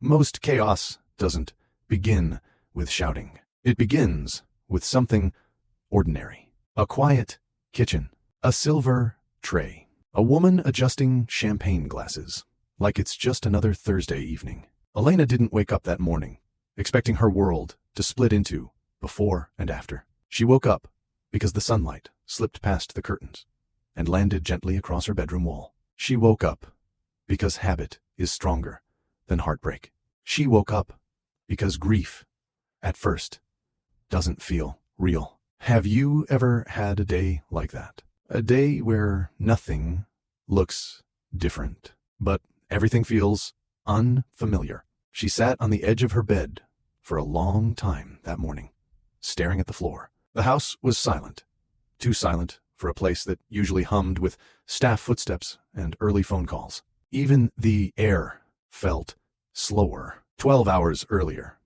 Most chaos doesn't begin with shouting. It begins with something ordinary. A quiet kitchen, a silver tray, a woman adjusting champagne glasses, like it's just another Thursday evening. Elena didn't wake up that morning expecting her world to split into before and after. She woke up because the sunlight slipped past the curtains and landed gently across her bedroom wall. She woke up because habit is stronger than heartbreak. She woke up because grief, at first, doesn't feel real. Have you ever had a day like that? A day where nothing looks different, but everything feels unfamiliar. She sat on the edge of her bed for a long time that morning, staring at the floor. The house was silent, too silent for a place that usually hummed with staff footsteps and early phone calls. Even the air felt slower. 12 hours earlier,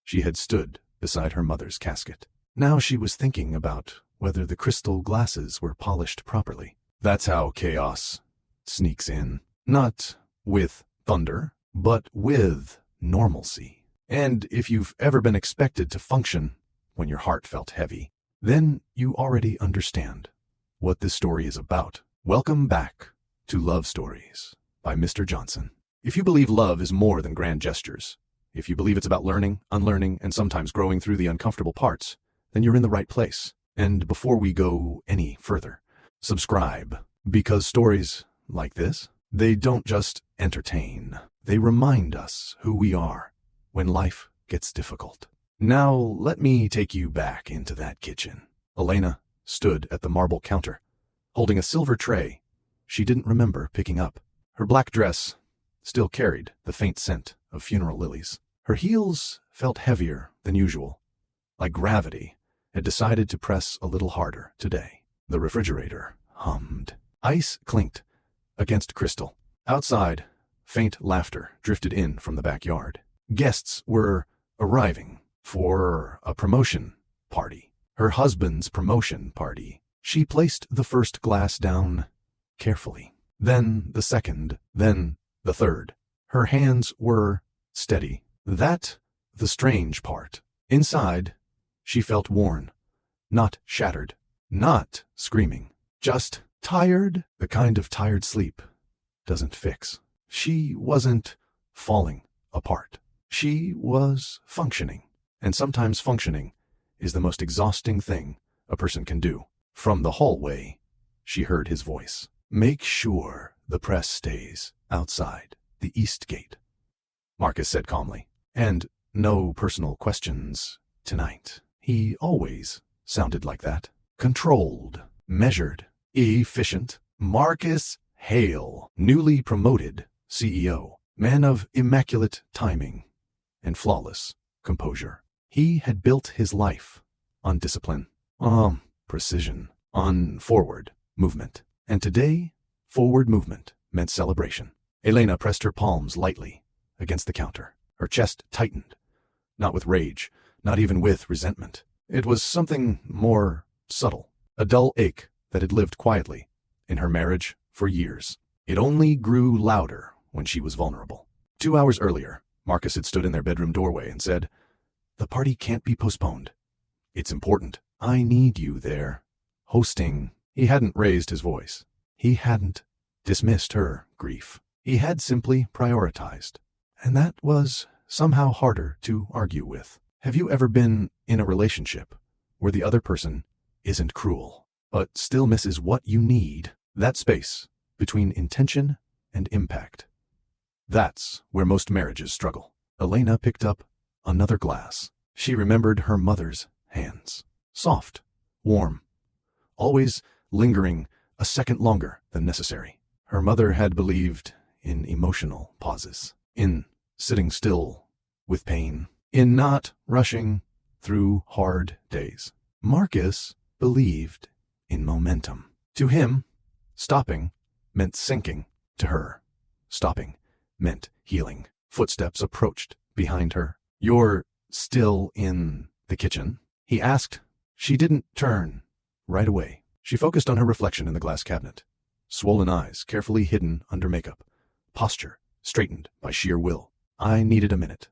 she had stood beside her mother's casket. Now she was thinking about whether the crystal glasses were polished properly. That's how chaos sneaks in. Not with thunder, but with normalcy. And if you've ever been expected to function when your heart felt heavy, then you already understand what this story is about. Welcome back to Love Stories by Mr. Johnson. If you believe love is more than grand gestures, if you believe it's about learning, unlearning, and sometimes growing through the uncomfortable parts, then you're in the right place. And before we go any further, subscribe, because stories like this, they don't just entertain, they remind us who we are when life gets difficult. Now let me take you back into that kitchen. Elena stood at the marble counter, holding a silver tray she didn't remember picking up. Her black dress still carried the faint scent of funeral lilies. Her heels felt heavier than usual, like gravity had decided to press a little harder today. The refrigerator hummed. Ice clinked against crystal. Outside, faint laughter drifted in from the backyard. Guests were arriving for a promotion party. Her husband's promotion party. She placed the first glass down carefully, then the second, then the third. Her hands were steady. That the strange part. Inside, she felt worn, not shattered, not screaming, just tired, the kind of tired sleep doesn't fix. She wasn't falling apart. She was functioning, and sometimes functioning is the most exhausting thing a person can do. From the hallway, she heard his voice. Make sure the press stays outside the east gate, Marcus said calmly. And no personal questions tonight. He always sounded like that. Controlled, measured, efficient. Marcus Hale, newly promoted CEO, man of immaculate timing and flawless composure. He had built his life on discipline, on precision, on forward movement. And today, forward movement meant celebration. Elena pressed her palms lightly against the counter. Her chest tightened, not with rage, not even with resentment. It was something more subtle, a dull ache that had lived quietly in her marriage for years. It only grew louder when she was vulnerable. 2 hours earlier, Marcus had stood in their bedroom doorway and said, "The party can't be postponed. It's important. I need you there, hosting." He hadn't raised his voice. He hadn't dismissed her grief. He had simply prioritized. And that was somehow harder to argue with. Have you ever been in a relationship where the other person isn't cruel, but still misses what you need? That space between intention and impact. That's where most marriages struggle. Elena picked up another glass. She remembered her mother's hands. Soft, warm, always lingering a second longer than necessary. Her mother had believed in emotional pauses, in sitting still with pain, in not rushing through hard days. Marcus believed in momentum. To him, stopping meant sinking. To her, stopping meant healing. Footsteps approached behind her. "You're still in the kitchen?" he asked. She didn't turn right away. She focused on her reflection in the glass cabinet. Swollen eyes carefully hidden under makeup. Posture straightened by sheer will. I needed a minute,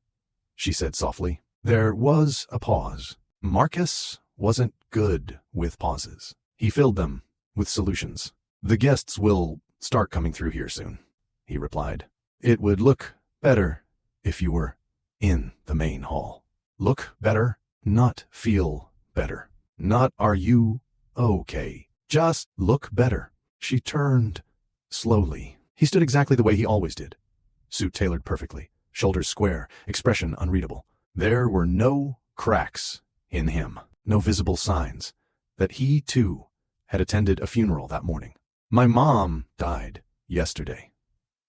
she said softly. There was a pause. Marcus wasn't good with pauses. He filled them with solutions. The guests will start coming through here soon, he replied. It would look better if you were in the main hall. Look better, not feel better. Not are you okay. Just look better. She turned slowly. He stood exactly the way he always did. Suit tailored perfectly, shoulders square, expression unreadable. There were no cracks in him, no visible signs that he, too, had attended a funeral that morning. My mom died yesterday,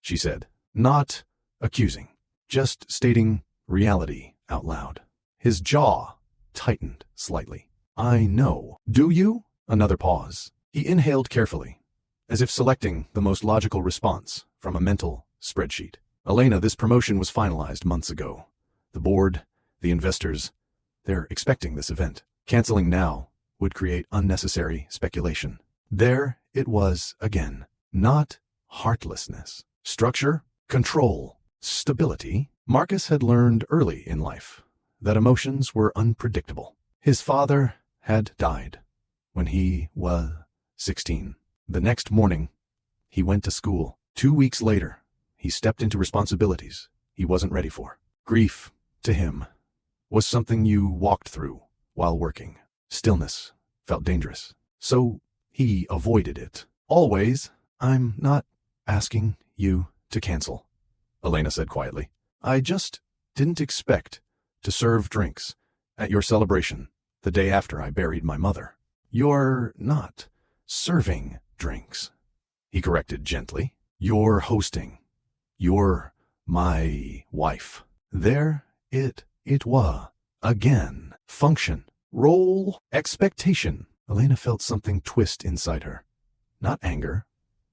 she said, not accusing, just stating reality out loud. His jaw tightened slightly. I know. Do you? Another pause. He inhaled carefully, as if selecting the most logical response from a mental spreadsheet. Elena, this promotion was finalized months ago. The board, the investors, they're expecting this event. Canceling now would create unnecessary speculation. There it was again. Not heartlessness. Structure, control, stability. Marcus had learned early in life that emotions were unpredictable. His father had died when he was 16. The next morning, he went to school. 2 weeks later, he stepped into responsibilities he wasn't ready for. Grief, to him, was something you walked through while working. Stillness felt dangerous, so he avoided it. Always. I'm not asking you to cancel, Elena said quietly. I just didn't expect to serve drinks at your celebration the day after I buried my mother. You're not serving drinks, he corrected gently. You're hosting. You're my wife. There it was. Again. Function. Role. Expectation. Elena felt something twist inside her. Not anger,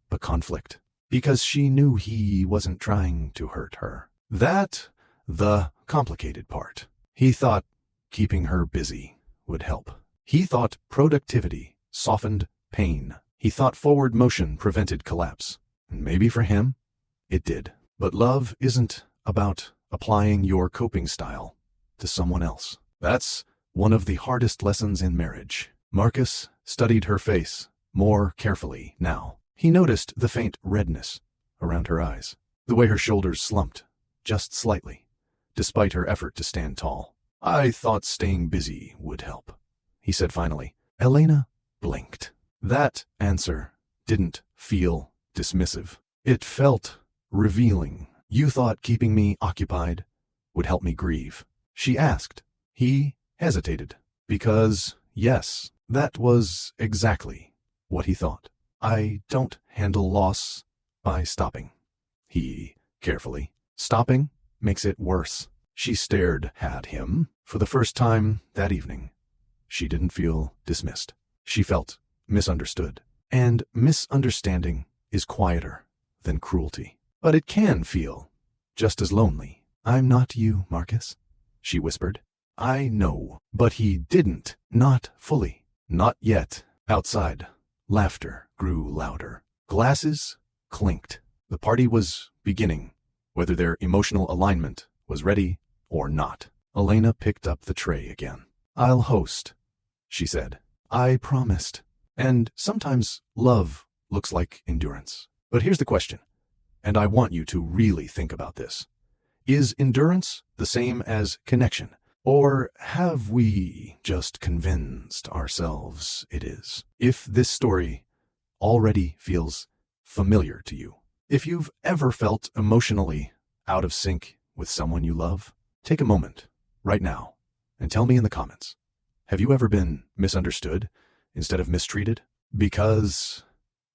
but conflict. Because she knew he wasn't trying to hurt her. That, the complicated part. He thought keeping her busy would help. He thought productivity softened pain. He thought forward motion prevented collapse. And maybe for him, it did. But love isn't about applying your coping style to someone else. That's one of the hardest lessons in marriage. Marcus studied her face more carefully now. He noticed the faint redness around her eyes, the way her shoulders slumped just slightly, despite her effort to stand tall. I thought staying busy would help, he said finally. Elena blinked. That answer didn't feel dismissive. It felt revealing. You thought keeping me occupied would help me grieve, she asked. He hesitated, because, yes, that was exactly what he thought. I don't handle loss by stopping, he carefully. Stopping makes it worse. She stared at him for the first time that evening. She didn't feel dismissed. She felt misunderstood. And misunderstanding is quieter than cruelty. But it can feel just as lonely. I'm not you, Marcus, she whispered. I know, but he didn't. Not fully. Not yet. Outside, laughter grew louder. Glasses clinked. The party was beginning, whether their emotional alignment was ready or not. Elena picked up the tray again. I'll host, she said. I promised. And sometimes love looks like endurance. But here's the question, and I want you to really think about this. Is endurance the same as connection? Or have we just convinced ourselves it is? If this story already feels familiar to you, if you've ever felt emotionally out of sync with someone you love, take a moment right now and tell me in the comments. Have you ever been misunderstood instead of mistreated? Because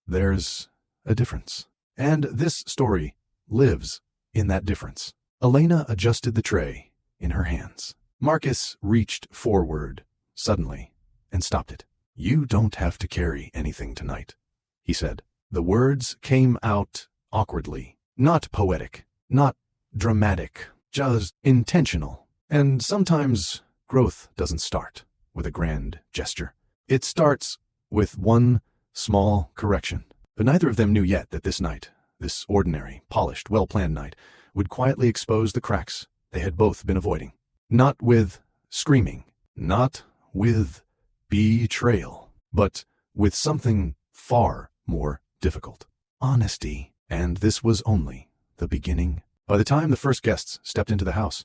there's a difference. And this story lives in that difference. Elena adjusted the tray in her hands. Marcus reached forward suddenly and stopped it. You don't have to carry anything tonight, he said. The words came out awkwardly, not poetic, not dramatic, just intentional. And sometimes growth doesn't start with a grand gesture. It starts with one small correction. But neither of them knew yet that this night, this ordinary, polished, well-planned night, would quietly expose the cracks they had both been avoiding. Not with screaming, not with betrayal, but with something far more difficult: honesty. And this was only the beginning. By the time the first guests stepped into the house,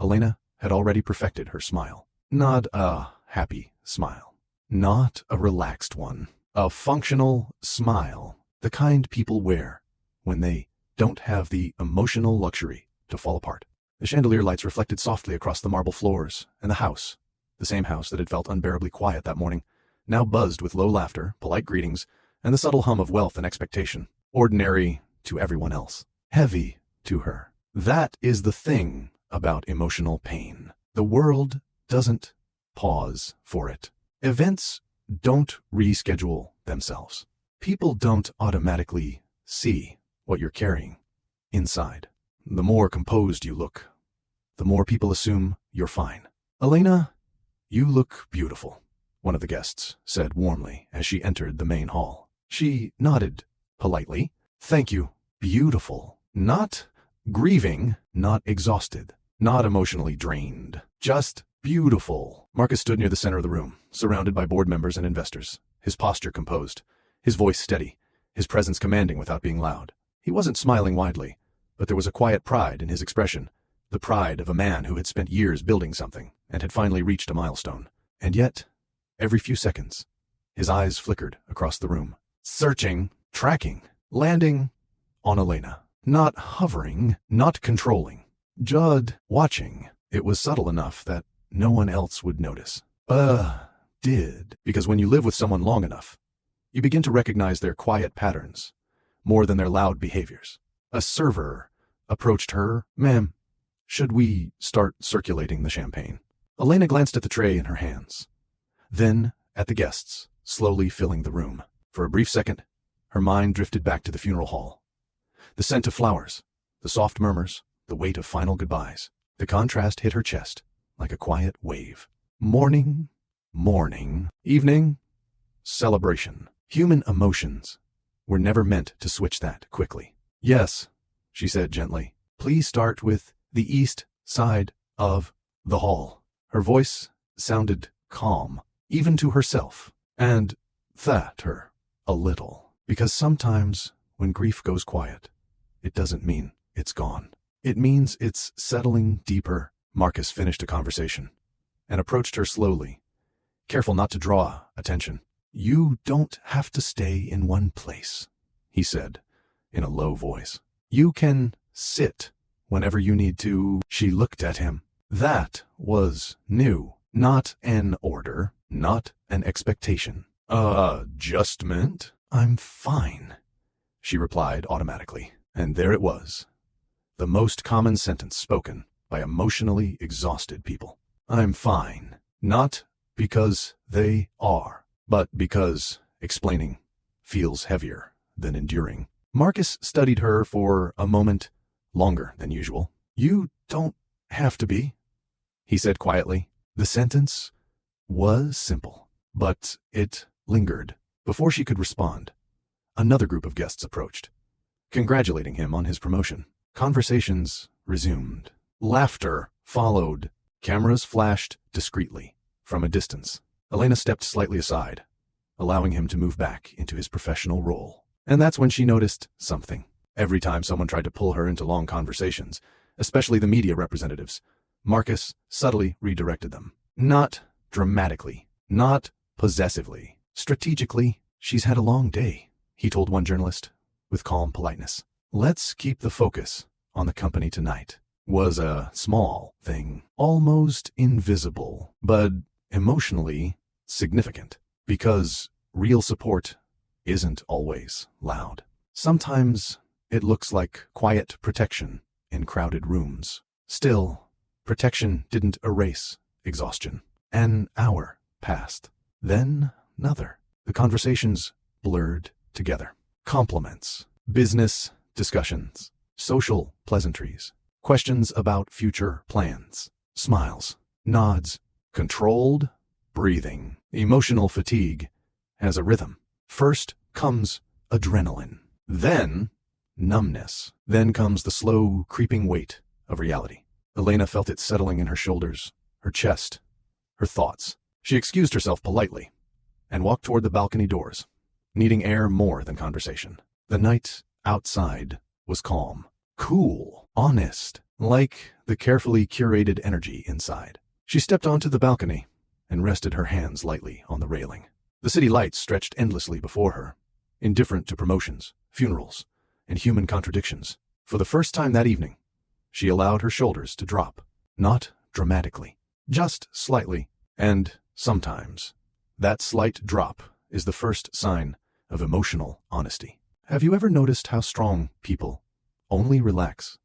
Elena had already perfected her smile. Not a happy smile, not a relaxed one, a functional smile, the kind people wear when they don't have the emotional luxury to fall apart. The chandelier lights reflected softly across the marble floors, and the house, the same house that had felt unbearably quiet that morning, now buzzed with low laughter, polite greetings, and the subtle hum of wealth and expectation. Ordinary to everyone else, heavy to her. That is the thing about emotional pain. The world doesn't pause for it. Events don't reschedule themselves. People don't automatically see what you're carrying inside. The more composed you look, the more people assume you're fine. Elena, you look beautiful, one of the guests said warmly as she entered the main hall. She nodded politely. Thank you. Beautiful. Not grieving, not exhausted, not emotionally drained. Just beautiful. Marcus stood near the center of the room, surrounded by board members and investors, his posture composed, his voice steady, his presence commanding without being loud. He wasn't smiling widely, but there was a quiet pride in his expression, the pride of a man who had spent years building something and had finally reached a milestone. And yet, every few seconds, his eyes flickered across the room, searching, tracking, landing on Elena. Not hovering, not controlling, just watching. It was subtle enough that no one else would notice. Did. Because when you live with someone long enough, you begin to recognize their quiet patterns more than their loud behaviors. A server approached her. Ma'am, should we start circulating the champagne? Elena glanced at the tray in her hands, then at the guests, slowly filling the room. For a brief second, her mind drifted back to the funeral hall. The scent of flowers, the soft murmurs, the weight of final goodbyes. The contrast hit her chest like a quiet wave. Morning, mourning, evening, celebration. Human emotions were never meant to switch that quickly. Yes, she said gently. Please start with the east side of the hall. Her voice sounded calm, even to herself, and that her a little. Because sometimes when grief goes quiet, it doesn't mean it's gone. It means it's settling deeper. Marcus finished a conversation and approached her slowly, careful not to draw attention. You don't have to stay in one place, he said in a low voice. You can sit whenever you need to. She looked at him. That was new. Not an order, not an expectation. Adjustment? I'm fine, she replied automatically. And there it was, the most common sentence spoken by emotionally exhausted people. I'm fine. Not because they are, but because explaining feels heavier than enduring. Marcus studied her for a moment longer than usual. You don't have to be, he said quietly. The sentence was simple, but it lingered. Before she could respond, another group of guests approached, congratulating him on his promotion. Conversations resumed. Laughter followed. Cameras flashed discreetly from a distance. Elena stepped slightly aside, allowing him to move back into his professional role. And that's when she noticed something. Every time someone tried to pull her into long conversations, especially the media representatives, Marcus subtly redirected them. Not dramatically, not possessively, strategically. She's had a long day, he told one journalist with calm politeness. Let's keep the focus on the company tonight. Was a small thing, almost invisible, but emotionally significant, because real support isn't always loud. Sometimes it looks like quiet protection in crowded rooms. Still, protection didn't erase exhaustion. An hour passed, then another. The conversations blurred together. Compliments, business discussions, social pleasantries, questions about future plans, smiles, nods, controlled breathing. Emotional fatigue has a rhythm. First comes adrenaline, then numbness. Then comes the slow, creeping weight of reality. Elena felt it settling in her shoulders, her chest, her thoughts. She excused herself politely and walked toward the balcony doors, needing air more than conversation. The night outside was calm, cool, honest, like the carefully curated energy inside. She stepped onto the balcony and rested her hands lightly on the railing. The city lights stretched endlessly before her, indifferent to promotions, funerals, and human contradictions. For the first time that evening, she allowed her shoulders to drop, not dramatically, just slightly, and sometimes that slight drop is the first sign of emotional honesty. Have you ever noticed how strong people only relax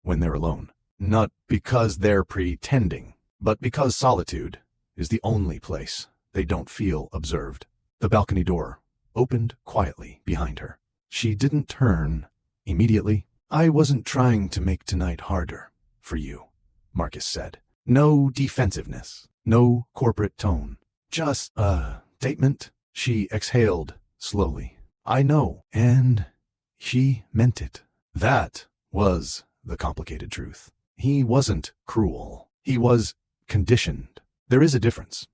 when they're alone? Not because they're pretending, but because solitude is the only place they don't feel observed. The balcony door opened quietly behind her. She didn't turn immediately. "I wasn't trying to make tonight harder for you," Marcus said. No defensiveness, no corporate tone, just a statement. She exhaled slowly. "I know," and she meant it. That was the complicated truth. He wasn't cruel. He was conditioned. There is a difference,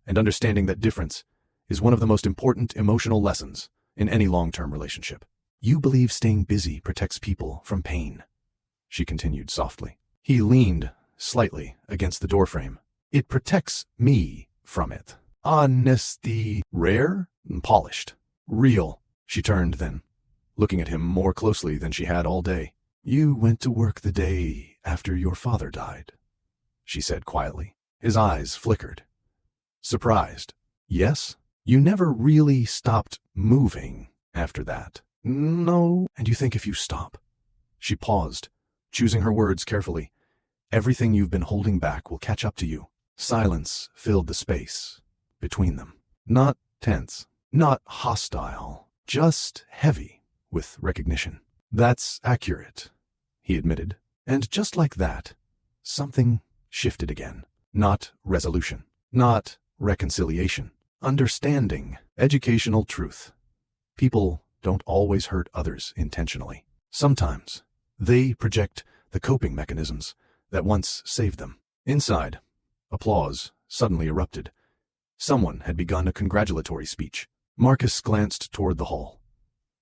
and understanding that difference is one of the most important emotional lessons in any long-term relationship. "You believe staying busy protects people from pain," she continued softly. He leaned slightly against the doorframe. "It protects me from it." Honesty, rare and polished. Real. She turned then, looking at him more closely than she had all day. "You went to work the day after your father died," she said quietly. His eyes flickered. Surprised. "Yes? You never really stopped moving after that?" "No." "And you think if you stop?" She paused, choosing her words carefully. "Everything you've been holding back will catch up to you." Silence filled the space between them. Not tense, not hostile, just heavy with recognition. "That's accurate," he admitted. And just like that, something shifted again. Not resolution, not reconciliation, understanding, educational truth. People don't always hurt others intentionally. Sometimes they project the coping mechanisms that once saved them. Inside, applause suddenly erupted. Someone had begun a congratulatory speech. Marcus glanced toward the hall,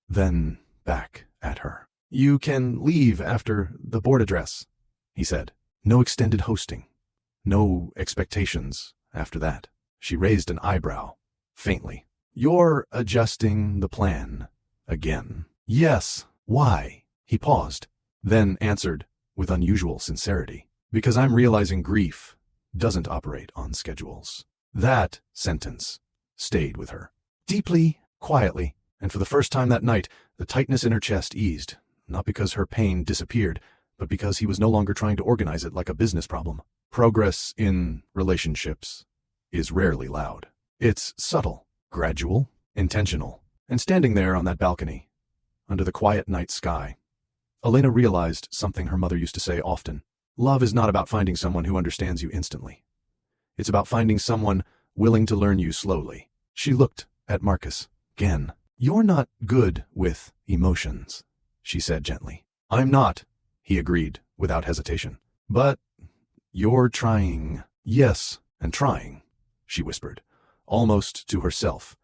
then back at her. "You can leave after the board address," he said. "No extended hosting. No expectations after that." She raised an eyebrow, faintly. "You're adjusting the plan again." "Yes." "Why?" He paused, then answered with unusual sincerity. "Because I'm realizing grief doesn't operate on schedules." That sentence stayed with her. Deeply, quietly, and for the first time that night, the tightness in her chest eased, not because her pain disappeared, but because he was no longer trying to organize it like a business problem. Progress in relationships is rarely loud. It's subtle, gradual, intentional. And standing there on that balcony, under the quiet night sky, Elena realized something her mother used to say often. Love is not about finding someone who understands you instantly. It's about finding someone willing to learn you slowly. She looked at Marcus again. "You're not good with emotions," she said gently. "I'm not," he agreed without hesitation. "But you're trying." "Yes, and trying," she whispered, almost to herself,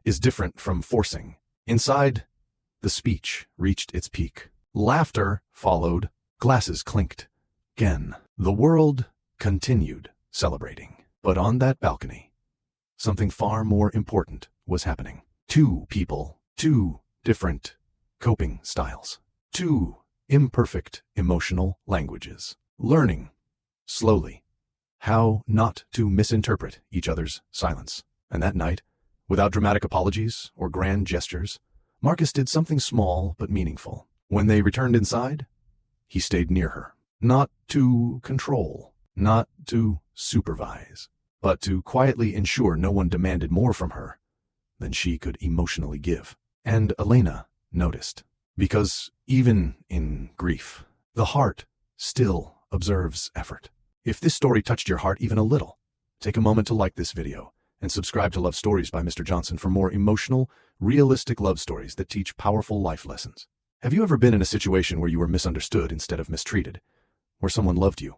"is different from forcing." Inside, the speech reached its peak. Laughter followed. Glasses clinked. Again, the world continued celebrating. But on that balcony, something far more important was happening. Two people, two different coping styles, two imperfect emotional languages, learning, slowly, how not to misinterpret each other's silence. And that night, without dramatic apologies or grand gestures, Marcus did something small but meaningful. When they returned inside, he stayed near her. Not to control, not to supervise, but to quietly ensure no one demanded more from her than she could emotionally give. And Elena noticed, because even in grief, the heart still observes effort. If this story touched your heart even a little, take a moment to like this video and subscribe to Love Stories by Mr. Johnson for more emotional, realistic love stories that teach powerful life lessons. Have you ever been in a situation where you were misunderstood instead of mistreated? Where someone loved you,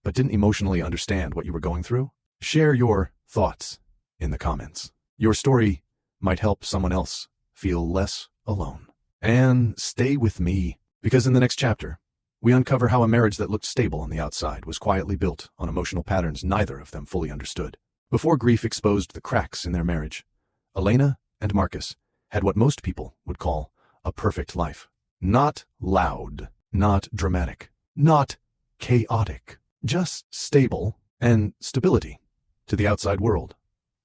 but didn't emotionally understand what you were going through? Share your thoughts in the comments. Your story might help someone else feel less alone. And stay with me, because in the next chapter, we uncover how a marriage that looked stable on the outside was quietly built on emotional patterns neither of them fully understood. Before grief exposed the cracks in their marriage, Elena and Marcus had what most people would call a perfect life. Not loud, not dramatic, not chaotic, just stable, and stability to the outside world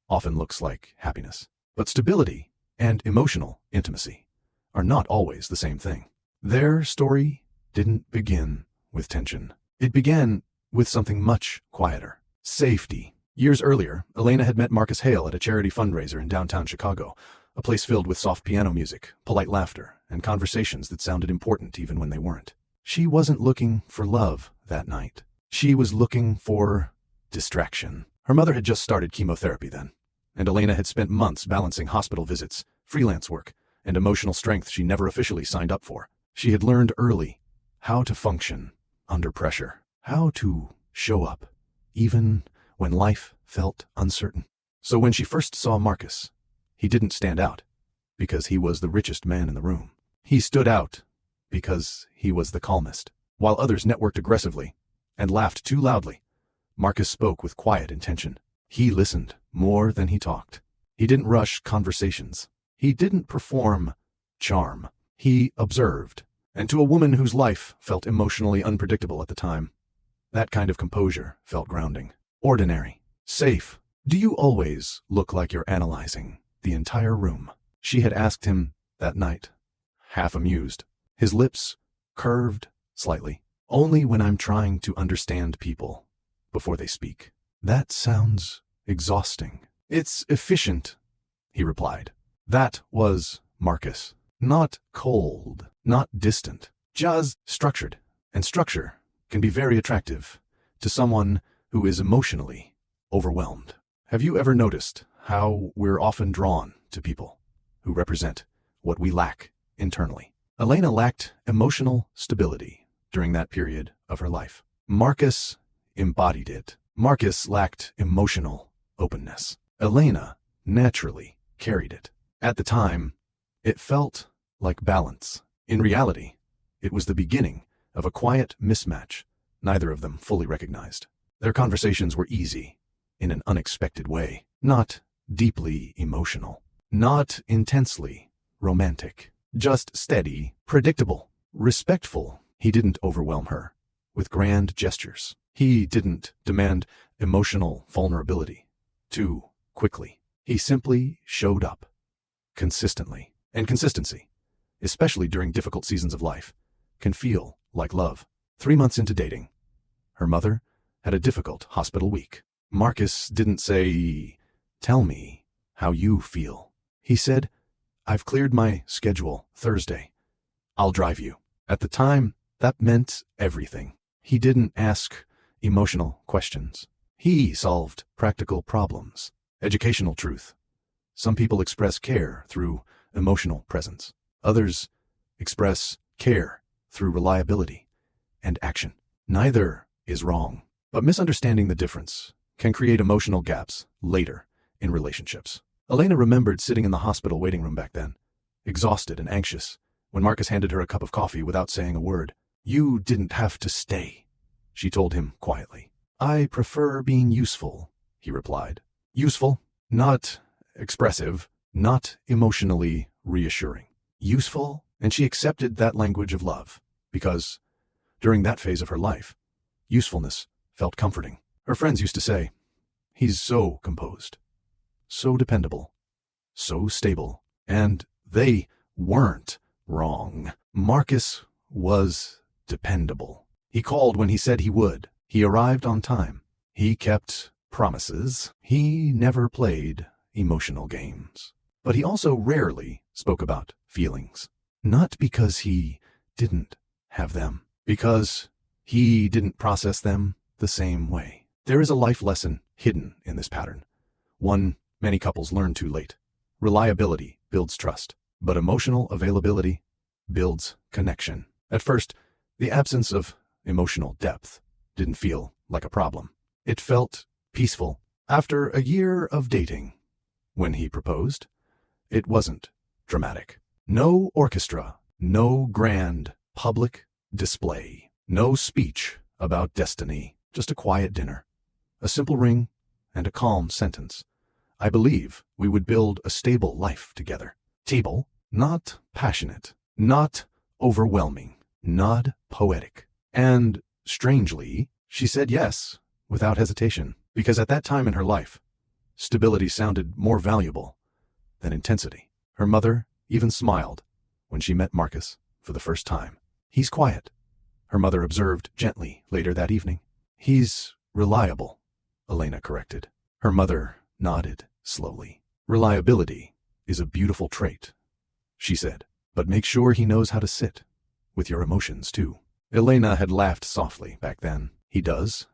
often looks like happiness. But stability and emotional intimacy are not always the same thing. Their story didn't begin with tension. It began with something much quieter: safety. Years earlier, Elena had met Marcus Hale at a charity fundraiser in downtown Chicago, a place filled with soft piano music, polite laughter, and conversations that sounded important even when they weren't. She wasn't looking for love that night. She was looking for distraction. Her mother had just started chemotherapy then, and Elena had spent months balancing hospital visits, freelance work, and emotional strength she never officially signed up for. She had learned early how to function under pressure, how to show up, even when life felt uncertain. So when she first saw Marcus, he didn't stand out because he was the richest man in the room. He stood out because he was the calmest. While others networked aggressively and laughed too loudly, Marcus spoke with quiet intention. He listened more than he talked. He didn't rush conversations. He didn't perform charm. He observed. And to a woman whose life felt emotionally unpredictable at the time, that kind of composure felt grounding. Ordinary. Safe. Do you always look like you're analyzing the entire room? She had asked him that night, half amused. His lips curved slightly. Only when I'm trying to understand people before they speak. That sounds exhausting. It's efficient, he replied. That was Marcus. Not cold, not distant, just structured. And structure can be very attractive to someone who is emotionally overwhelmed. Have you ever noticed how we're often drawn to people who represent what we lack internally? Elena lacked emotional stability during that period of her life. Marcus embodied it. Marcus lacked emotional openness. Elena naturally carried it. At the time, it felt like balance. In reality, it was the beginning of a quiet mismatch neither of them fully recognized. Their conversations were easy, in an unexpected way, not deeply emotional, not intensely romantic, just steady, predictable, respectful. He didn't overwhelm her with grand gestures. He didn't demand emotional vulnerability too quickly. He simply showed up consistently. And consistency, especially during difficult seasons of life, can feel like love. 3 months into dating, her mother had a difficult hospital week. Marcus didn't say, "Tell me how you feel." He said, "I've cleared my schedule Thursday. I'll drive you." At the time, that meant everything. He didn't ask emotional questions. He solved practical problems. Educational truth. Some people express care through emotional presence. Others express care through reliability and action. Neither is wrong, but misunderstanding the difference can create emotional gaps later in relationships. Elena remembered sitting in the hospital waiting room back then, exhausted and anxious, when Marcus handed her a cup of coffee without saying a word. "You didn't have to stay," she told him quietly. "I prefer being useful," he replied. Useful, not expressive, not emotionally reassuring. Useful, and she accepted that language of love, because during that phase of her life, usefulness felt comforting. Her friends used to say, "He's so composed, so dependable, so stable," and they weren't wrong. Marcus was dependable. He called when he said he would. He arrived on time. He kept promises. He never played emotional games. But he also rarely spoke about feelings. Not because he didn't have them, because he didn't process them the same way. There is a life lesson hidden in this pattern, one many couples learn too late. Reliability builds trust, but emotional availability builds connection. At first, the absence of emotional depth didn't feel like a problem. It felt peaceful. After a year of dating, when he proposed, it wasn't dramatic. No orchestra, no grand public display, no speech about destiny, just a quiet dinner, a simple ring, and a calm sentence. I believe we would build a stable life together. Stable, not passionate, not overwhelming, not poetic. And strangely, she said yes without hesitation, because at that time in her life, stability sounded more valuable than intensity. Her mother even smiled when she met Marcus for the first time. He's quiet, her mother observed gently later that evening. He's reliable, Elena corrected. Her mother nodded slowly. Reliability is a beautiful trait, she said, but make sure he knows how to sit with your emotions too. Elena had laughed softly back then. He does,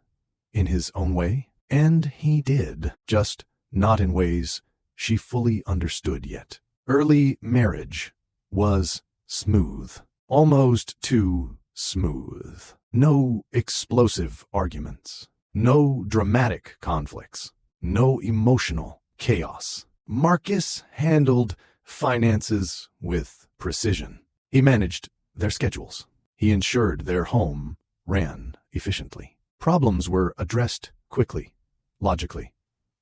in his own way, and he did, just not in ways she fully understood yet. Early marriage was smooth, almost too smooth. No explosive arguments, no dramatic conflicts, no emotional chaos. Marcus handled finances with precision. He managed their schedules. He ensured their home ran efficiently. Problems were addressed quickly, logically,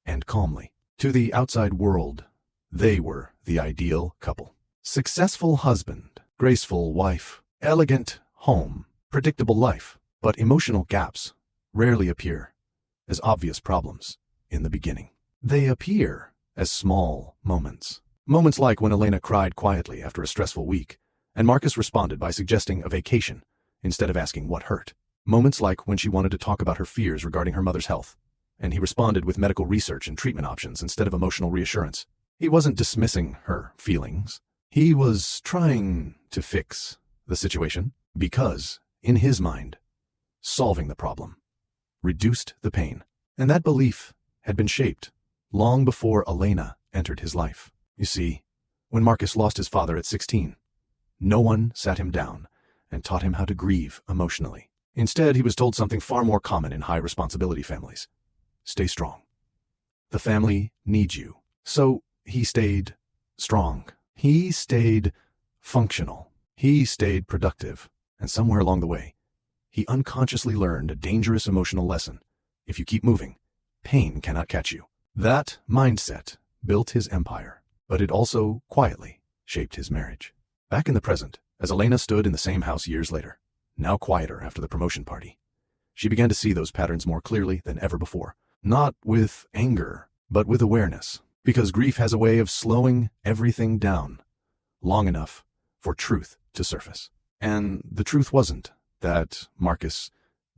and calmly. To the outside world, they were the ideal couple. Successful husband, graceful wife, elegant home, predictable life. But emotional gaps rarely appear as obvious problems in the beginning. They appear as small moments. Moments like when Elena cried quietly after a stressful week, and Marcus responded by suggesting a vacation instead of asking what hurt. Moments like when she wanted to talk about her fears regarding her mother's health, and he responded with medical research and treatment options instead of emotional reassurance. He wasn't dismissing her feelings. He was trying to fix the situation because, in his mind, solving the problem reduced the pain. And that belief had been shaped long before Elena entered his life. You see, when Marcus lost his father at 16, no one sat him down and taught him how to grieve emotionally. Instead, he was told something far more common in high-responsibility families. Stay strong. The family needs you. So he stayed strong. He stayed functional. He stayed productive. And somewhere along the way, he unconsciously learned a dangerous emotional lesson. If you keep moving, pain cannot catch you. That mindset built his empire, but it also quietly shaped his marriage. Back in the present, as Elena stood in the same house years later, now quieter after the promotion party, she began to see those patterns more clearly than ever before. Not with anger, but with awareness, because grief has a way of slowing everything down long enough for truth to surface. And the truth wasn't that Marcus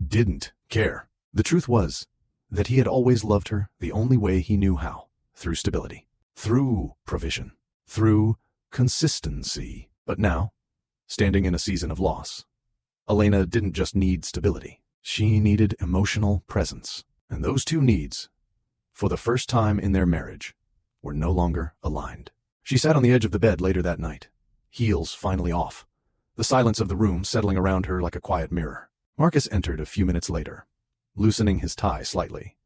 didn't care. The truth was that he had always loved her the only way he knew how, through stability, through provision, through consistency. But now, standing in a season of loss, Elena didn't just need stability. She needed emotional presence. And those two needs, for the first time in their marriage, were no longer aligned. She sat on the edge of the bed later that night, heels finally off, the silence of the room settling around her like a quiet mirror. Marcus entered a few minutes later, loosening his tie slightly,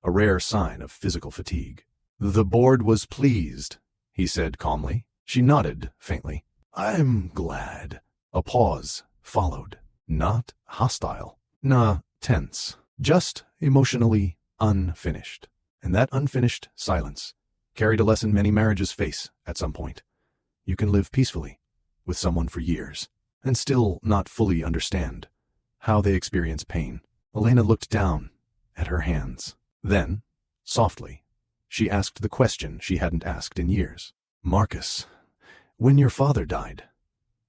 a rare sign of physical fatigue. The board was pleased, he said calmly. She nodded faintly. I'm glad. A pause followed, not hostile, not tense, just emotionally unfinished. And that unfinished silence carried a lesson many marriages face at some point. You can live peacefully with someone for years and still not fully understand how they experience pain. Elena looked down at her hands. Then, softly, she asked the question she hadn't asked in years. Marcus, when your father died,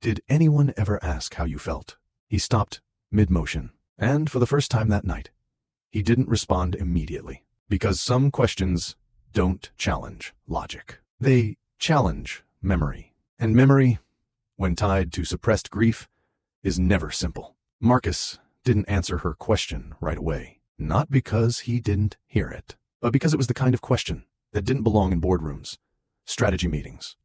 did anyone ever ask how you felt? He stopped mid-motion, and for the first time that night, he didn't respond immediately, because some questions don't challenge logic. They challenge memory. And memory, when tied to suppressed grief, is never simple. Marcus didn't answer her question right away, not because he didn't hear it, but because it was the kind of question that didn't belong in boardrooms, strategy meetings,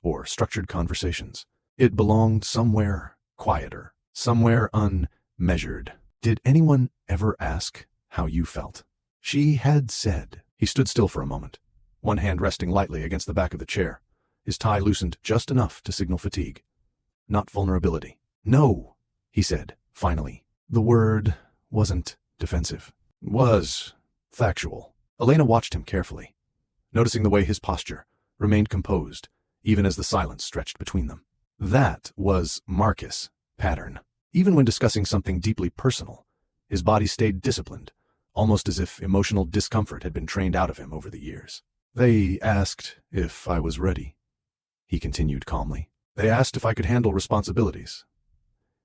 or structured conversations. It belonged somewhere quieter, somewhere unmeasured. Did anyone ever ask how you felt? She had said. He stood still for a moment, one hand resting lightly against the back of the chair, his tie loosened just enough to signal fatigue, not vulnerability. No, he said, finally. The word wasn't defensive. Was factual. Elena watched him carefully, noticing the way his posture remained composed, even as the silence stretched between them. That was Marcus' pattern. Even when discussing something deeply personal, his body stayed disciplined, almost as if emotional discomfort had been trained out of him over the years. They asked if I was ready, he continued calmly. They asked if I could handle responsibilities.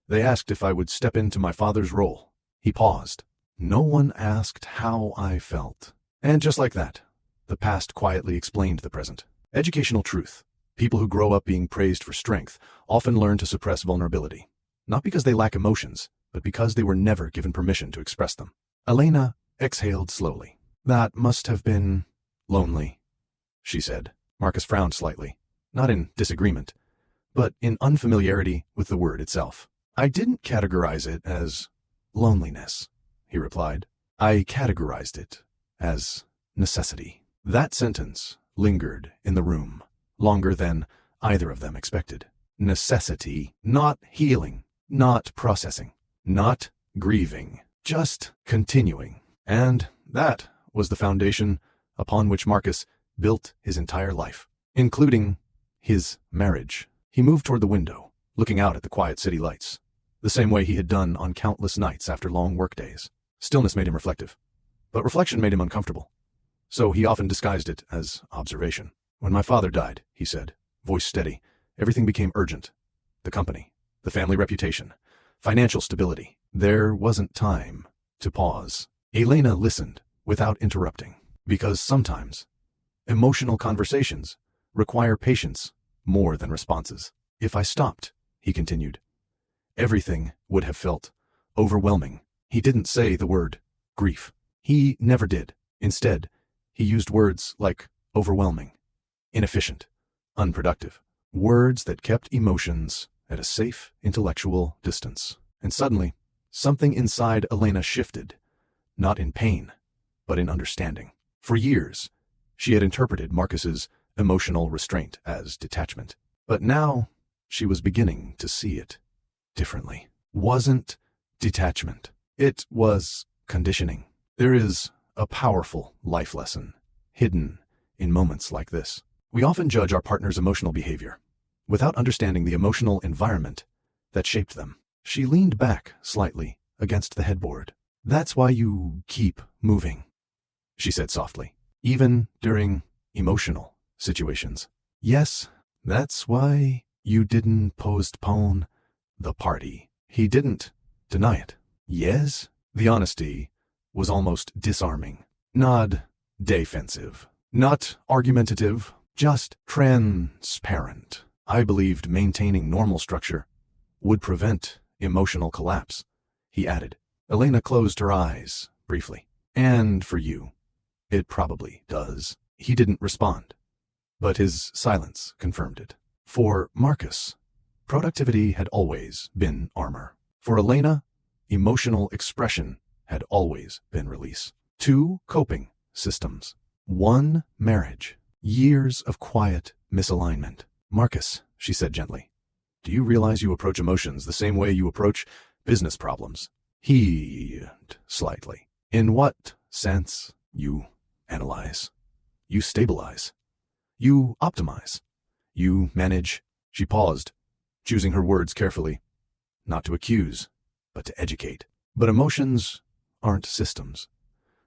They asked if I would step into my father's role. He paused. No one asked how I felt. And just like that, the past quietly explained the present. Educational truth. People who grow up being praised for strength often learn to suppress vulnerability. Not because they lack emotions, but because they were never given permission to express them. Elena exhaled slowly. That must have been lonely, she said. Marcus frowned slightly, not in disagreement, but in unfamiliarity with the word itself. I didn't categorize it as loneliness, he replied. I categorized it as necessity. That sentence lingered in the room, longer than either of them expected. Necessity, not healing, not processing, not grieving, just continuing. And that was the foundation upon which Marcus built his entire life, including his marriage. He moved toward the window, looking out at the quiet city lights, the same way he had done on countless nights after long workdays. Stillness made him reflective, but reflection made him uncomfortable, so he often disguised it as observation. When my father died, he said, voice steady, everything became urgent. The company, the family reputation, financial stability. There wasn't time to pause. Elena listened without interrupting, because sometimes emotional conversations require patience more than responses. If I stopped, he continued, everything would have felt overwhelming. He didn't say the word grief. He never did. Instead, he used words like overwhelming, inefficient, unproductive, words that kept emotions at a safe intellectual distance. And suddenly, something inside Elena shifted, not in pain, but in understanding. For years, she had interpreted Marcus's emotional restraint as detachment. But now, she was beginning to see it differently. Wasn't detachment. It was conditioning. There is a powerful life lesson hidden in moments like this. We often judge our partner's emotional behavior without understanding the emotional environment that shaped them. She leaned back slightly against the headboard. That's why you keep moving, she said softly, even during emotional situations. Yes, that's why you didn't postpone the party. He didn't deny it. Yes? The honesty was almost disarming. Not defensive. Not argumentative. Just transparent. I believed maintaining normal structure would prevent emotional collapse, he added. Elena closed her eyes briefly. And for you, it probably does. He didn't respond, but his silence confirmed it. For Marcus, productivity had always been armor. For Elena, emotional expression had always been release. 2 coping systems. 1 marriage. Years of quiet misalignment. Marcus, she said gently, do you realize you approach emotions the same way you approach business problems? He yawned slightly. In what sense? You analyze. You stabilize. You optimize. You manage. She paused, choosing her words carefully, not to accuse, but to educate. But emotions aren't systems.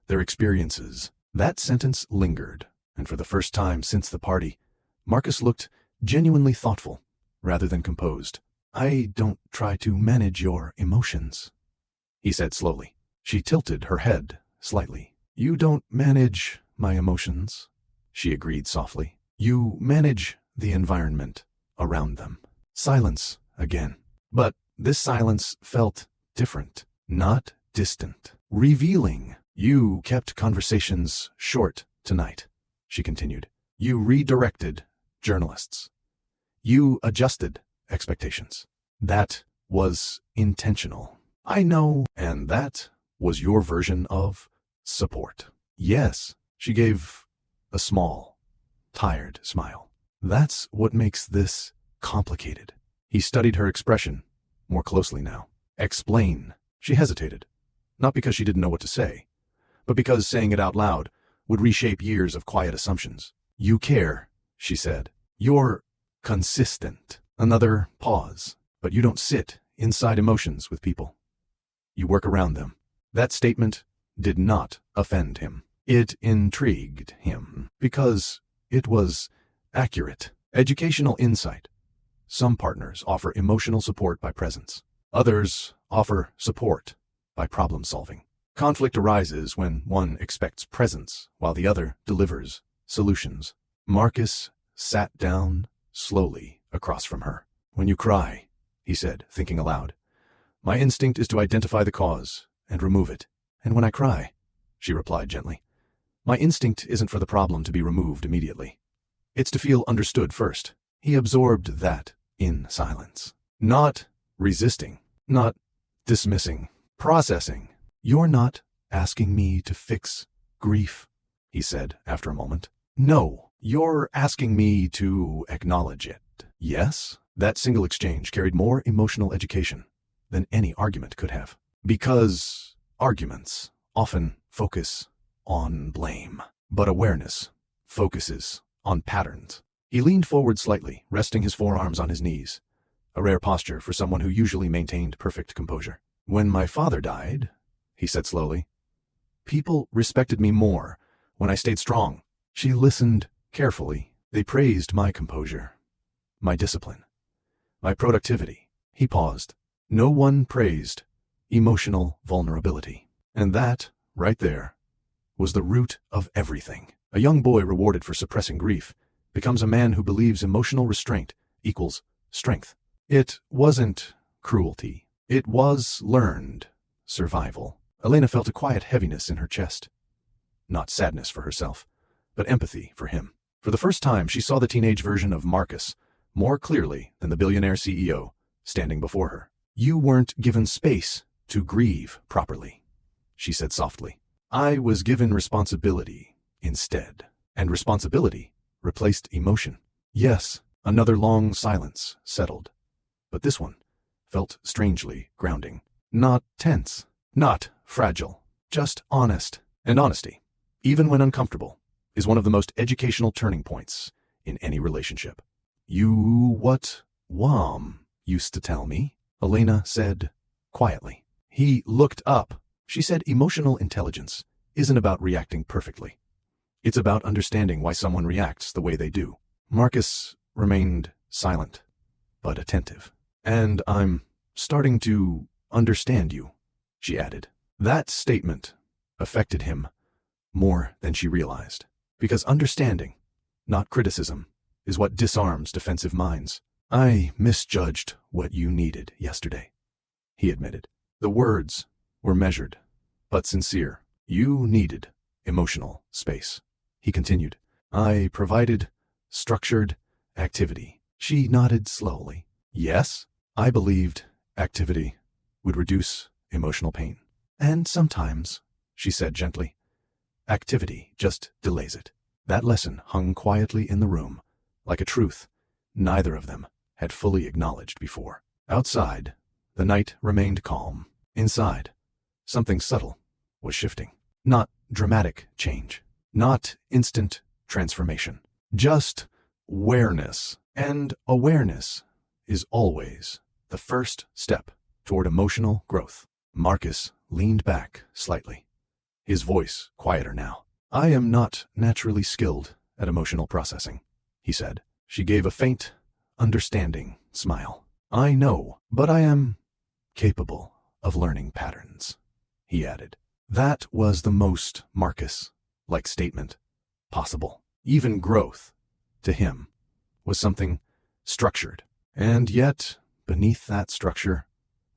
They're experiences. That sentence lingered, and for the first time since the party, Marcus looked genuinely thoughtful, rather than composed. I don't try to manage your emotions, he said slowly. She tilted her head slightly. You don't manage my emotions, she agreed softly. You manage the environment around them. Silence again. But this silence felt different, not distant, revealing. You kept conversations short tonight, she continued. You redirected journalists. You adjusted expectations. That was intentional. I know, and that was your version of support. Yes, she gave a small, tired smile. That's what makes this complicated. He studied her expression more closely now. Explain. She hesitated, not because she didn't know what to say, but because saying it out loud would reshape years of quiet assumptions. You care, she said. You're consistent. Another pause. But you don't sit inside emotions with people. You work around them. That statement did not offend him. It intrigued him because it was accurate. Educational insight. Some partners offer emotional support by presence. Others offer support by problem solving. Conflict arises when one expects presence while the other delivers solutions. Marcus sat down slowly across from her. When you cry, he said, thinking aloud, my instinct is to identify the cause and remove it. And when I cry, she replied gently, my instinct isn't for the problem to be removed immediately. It's to feel understood first. He absorbed that in silence. Not resisting, not dismissing, processing. You're not asking me to fix grief, he said after a moment. No, you're asking me to acknowledge it. Yes? That single exchange carried more emotional education than any argument could have. Because arguments often focus on blame, but awareness focuses on patterns. He leaned forward slightly, resting his forearms on his knees, a rare posture for someone who usually maintained perfect composure. When my father died, he said slowly, people respected me more when I stayed strong. She listened carefully. They praised my composure, my discipline, my productivity. He paused. No one praised emotional vulnerability. And that, right there, was the root of everything. A young boy rewarded for suppressing grief becomes a man who believes emotional restraint equals strength. It wasn't cruelty. It was learned survival. Elena felt a quiet heaviness in her chest. Not sadness for herself, but empathy for him. For the first time, she saw the teenage version of Marcus more clearly than the billionaire CEO standing before her. You weren't given space to grieve properly, she said softly. I was given responsibility instead, and responsibility replaced emotion. Yes, another long silence settled, but this one felt strangely grounding. Not tense, not fragile, just honest. And honesty, even when uncomfortable, is one of the most educational turning points in any relationship. You what Wham used to tell me, Elena said quietly. He looked up. She said emotional intelligence isn't about reacting perfectly. It's about understanding why someone reacts the way they do. Marcus remained silent, but attentive. And I'm starting to understand you, she added. That statement affected him more than she realized. Because understanding, not criticism, is what disarms defensive minds. I misjudged what you needed yesterday, he admitted. The words were measured, but sincere. You needed emotional space, he continued. I provided structured activity. She nodded slowly. Yes, I believed activity would reduce emotional pain. And sometimes, she said gently, activity just delays it. That lesson hung quietly in the room, like a truth neither of them had fully acknowledged before. Outside, the night remained calm. Inside, something subtle was shifting. Not dramatic change, not instant transformation, just awareness. And awareness is always the first step toward emotional growth. Marcus leaned back slightly, his voice quieter now. I am not naturally skilled at emotional processing, he said. She gave a faint, understanding smile. I know, but I am capable of learning patterns, he added. That was the most Marcus-like statement possible. Even growth, to him, was something structured. And yet, beneath that structure,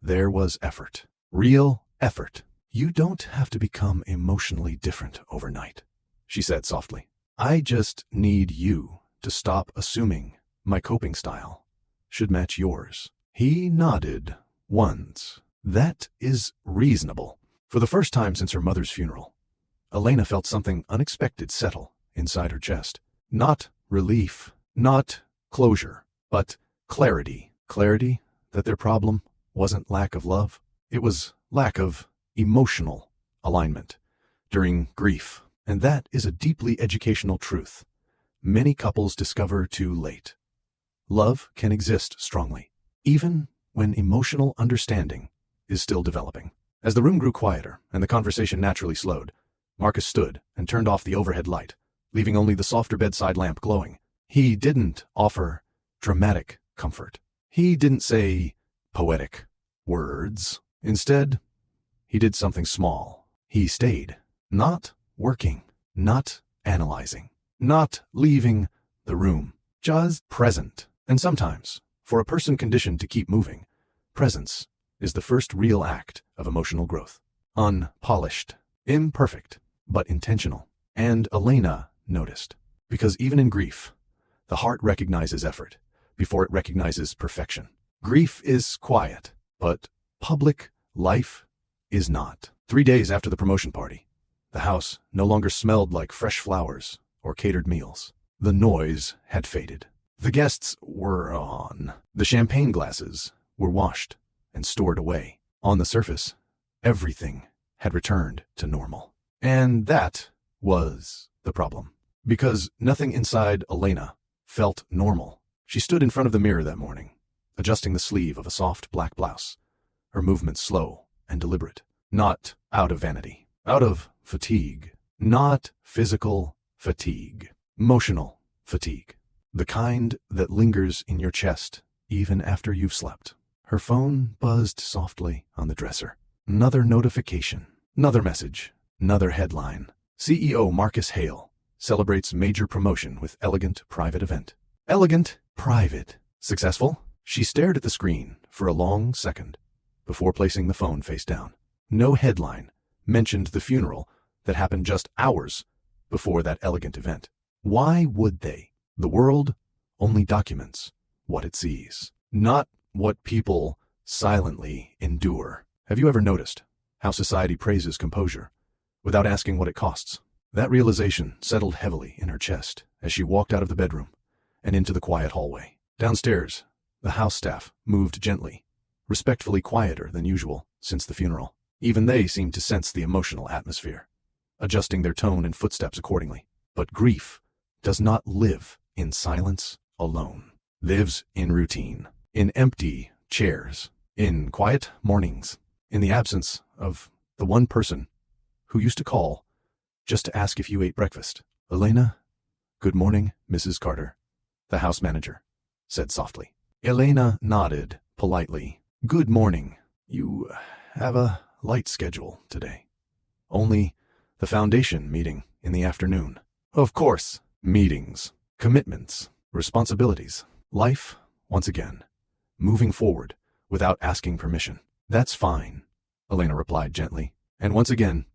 there was effort. Real effort. You don't have to become emotionally different overnight, she said softly. I just need you to stop assuming my coping style should match yours. He nodded once. That is reasonable. For the first time since her mother's funeral, Elena felt something unexpected settle inside her chest. Not relief, not closure, but clarity. Clarity that their problem wasn't lack of love. It was lack of emotional alignment during grief. And that is a deeply educational truth many couples discover too late. Love can exist strongly, even when emotional understanding is still developing. As the room grew quieter and the conversation naturally slowed, Marcus stood and turned off the overhead light, leaving only the softer bedside lamp glowing. He didn't offer dramatic comfort. He didn't say poetic words. Instead, he did something small. He stayed, not working, not analyzing, not leaving the room, just present. And sometimes, for a person conditioned to keep moving, presence is the first real act of emotional growth. Unpolished, imperfect, but intentional. And Elena noticed, because even in grief, the heart recognizes effort before it recognizes perfection. Grief is quiet, but public life is not. 3 days after the promotion party, the house no longer smelled like fresh flowers or catered meals. The noise had faded. The guests were on. The champagne glasses were washed and stored away. On the surface, everything had returned to normal. And that was the problem, because nothing inside Elena felt normal. She stood in front of the mirror that morning, adjusting the sleeve of a soft black blouse, her movements slow and deliberate, not out of vanity, out of fatigue, not physical fatigue, emotional fatigue, the kind that lingers in your chest even after you've slept. Her phone buzzed softly on the dresser. Another notification, another message, another headline. CEO Marcus Hale celebrates major promotion with elegant private event. Elegant, private, successful? She stared at the screen for a long second before placing the phone face down. No headline mentioned the funeral that happened just hours before that elegant event. Why would they? The world only documents what it sees, not what people silently endure. Have you ever noticed how society praises composure without asking what it costs? That realization settled heavily in her chest as she walked out of the bedroom and into the quiet hallway. Downstairs, the house staff moved gently, respectfully quieter than usual since the funeral. Even they seemed to sense the emotional atmosphere, adjusting their tone and footsteps accordingly. But grief does not live in silence alone. Lives in routine, in empty chairs, in quiet mornings, in the absence of the one person who used to call just to ask if you ate breakfast. Elena, good morning, Mrs. Carter, the house manager said softly. Elena nodded politely. Good morning. You have a light schedule today. Only the foundation meeting in the afternoon. Of course, meetings, commitments, responsibilities, life, once again, moving forward without asking permission. That's fine, Elena replied gently. And once again,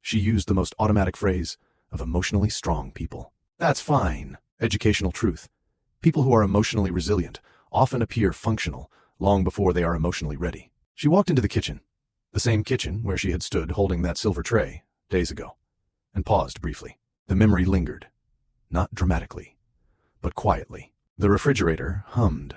she used the most automatic phrase of emotionally strong people. That's fine. Educational truth. People who are emotionally resilient often appear functional long before they are emotionally ready. She walked into the kitchen, the same kitchen where she had stood holding that silver tray days ago, and paused briefly. The memory lingered, not dramatically, but quietly. The refrigerator hummed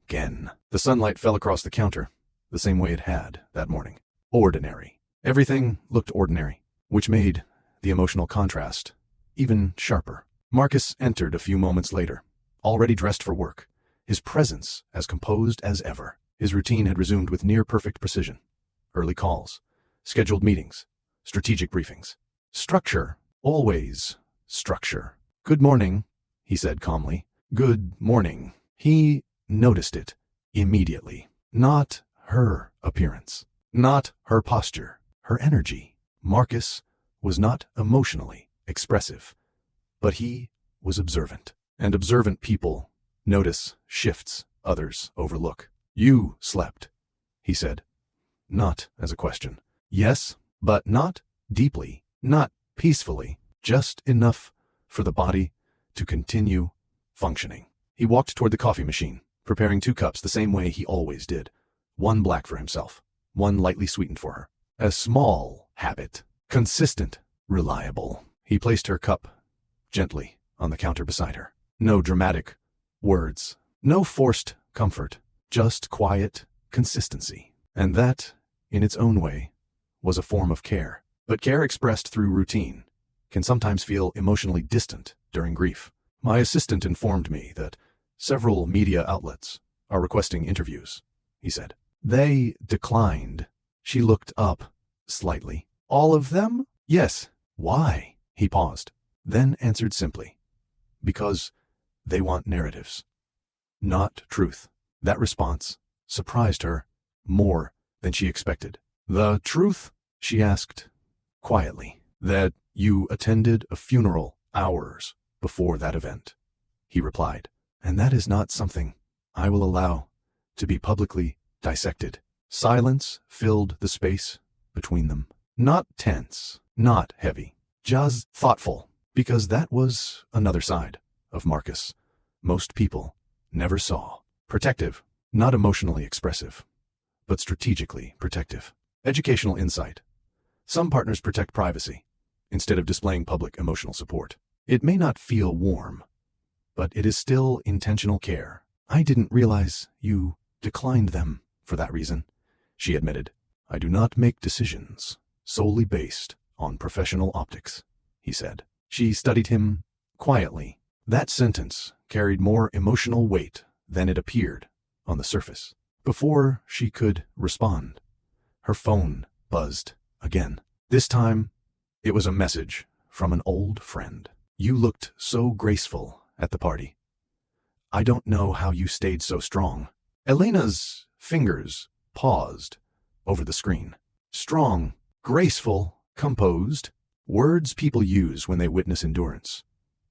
again. The sunlight fell across the counter the same way it had that morning. Ordinary. Everything looked ordinary, which made the emotional contrast even sharper. Marcus entered a few moments later, already dressed for work, his presence as composed as ever. His routine had resumed with near-perfect precision. Early calls, scheduled meetings, strategic briefings. Structure, always structure. Good morning, he said calmly. Good morning. He noticed it immediately. Not her appearance, not her posture, her energy. Marcus was not emotionally expressive, but he was observant. And observant people notice shifts others overlook. You slept, he said, not as a question. Yes, but not deeply, not peacefully, just enough for the body to continue functioning. He walked toward the coffee machine, preparing 2 cups the same way he always did. One black for himself, one lightly sweetened for her. A small habit. Consistent. Reliable. He placed her cup gently on the counter beside her. No dramatic words. No forced comfort. Just quiet consistency. And that, in its own way, was a form of care. But care expressed through routine can sometimes feel emotionally distant during grief. My assistant informed me that several media outlets are requesting interviews, he said. They declined. She looked up slightly. All of them? Yes. Why? He paused, then answered simply. Because they want narratives, not truth. That response surprised her more than she expected. The truth? She asked quietly. That you attended a funeral hours before that event, he replied. And that is not something I will allow to be publicly dissected. Silence filled the space between them. Not tense, not heavy, just thoughtful, because that was another side of Marcus most people never saw. Protective, not emotionally expressive, but strategically protective. Educational insight. Some partners protect privacy instead of displaying public emotional support. It may not feel warm, but it is still intentional care. I didn't realize you declined them for that reason, she admitted. I do not make decisions solely based on professional optics, he said. She studied him quietly. That sentence carried more emotional weight than it appeared on the surface. Before she could respond, her phone buzzed again. This time, it was a message from an old friend. You looked so graceful at the party. I don't know how you stayed so strong. Elena's fingers paused over the screen. Strong, graceful, composed. Words people use when they witness endurance,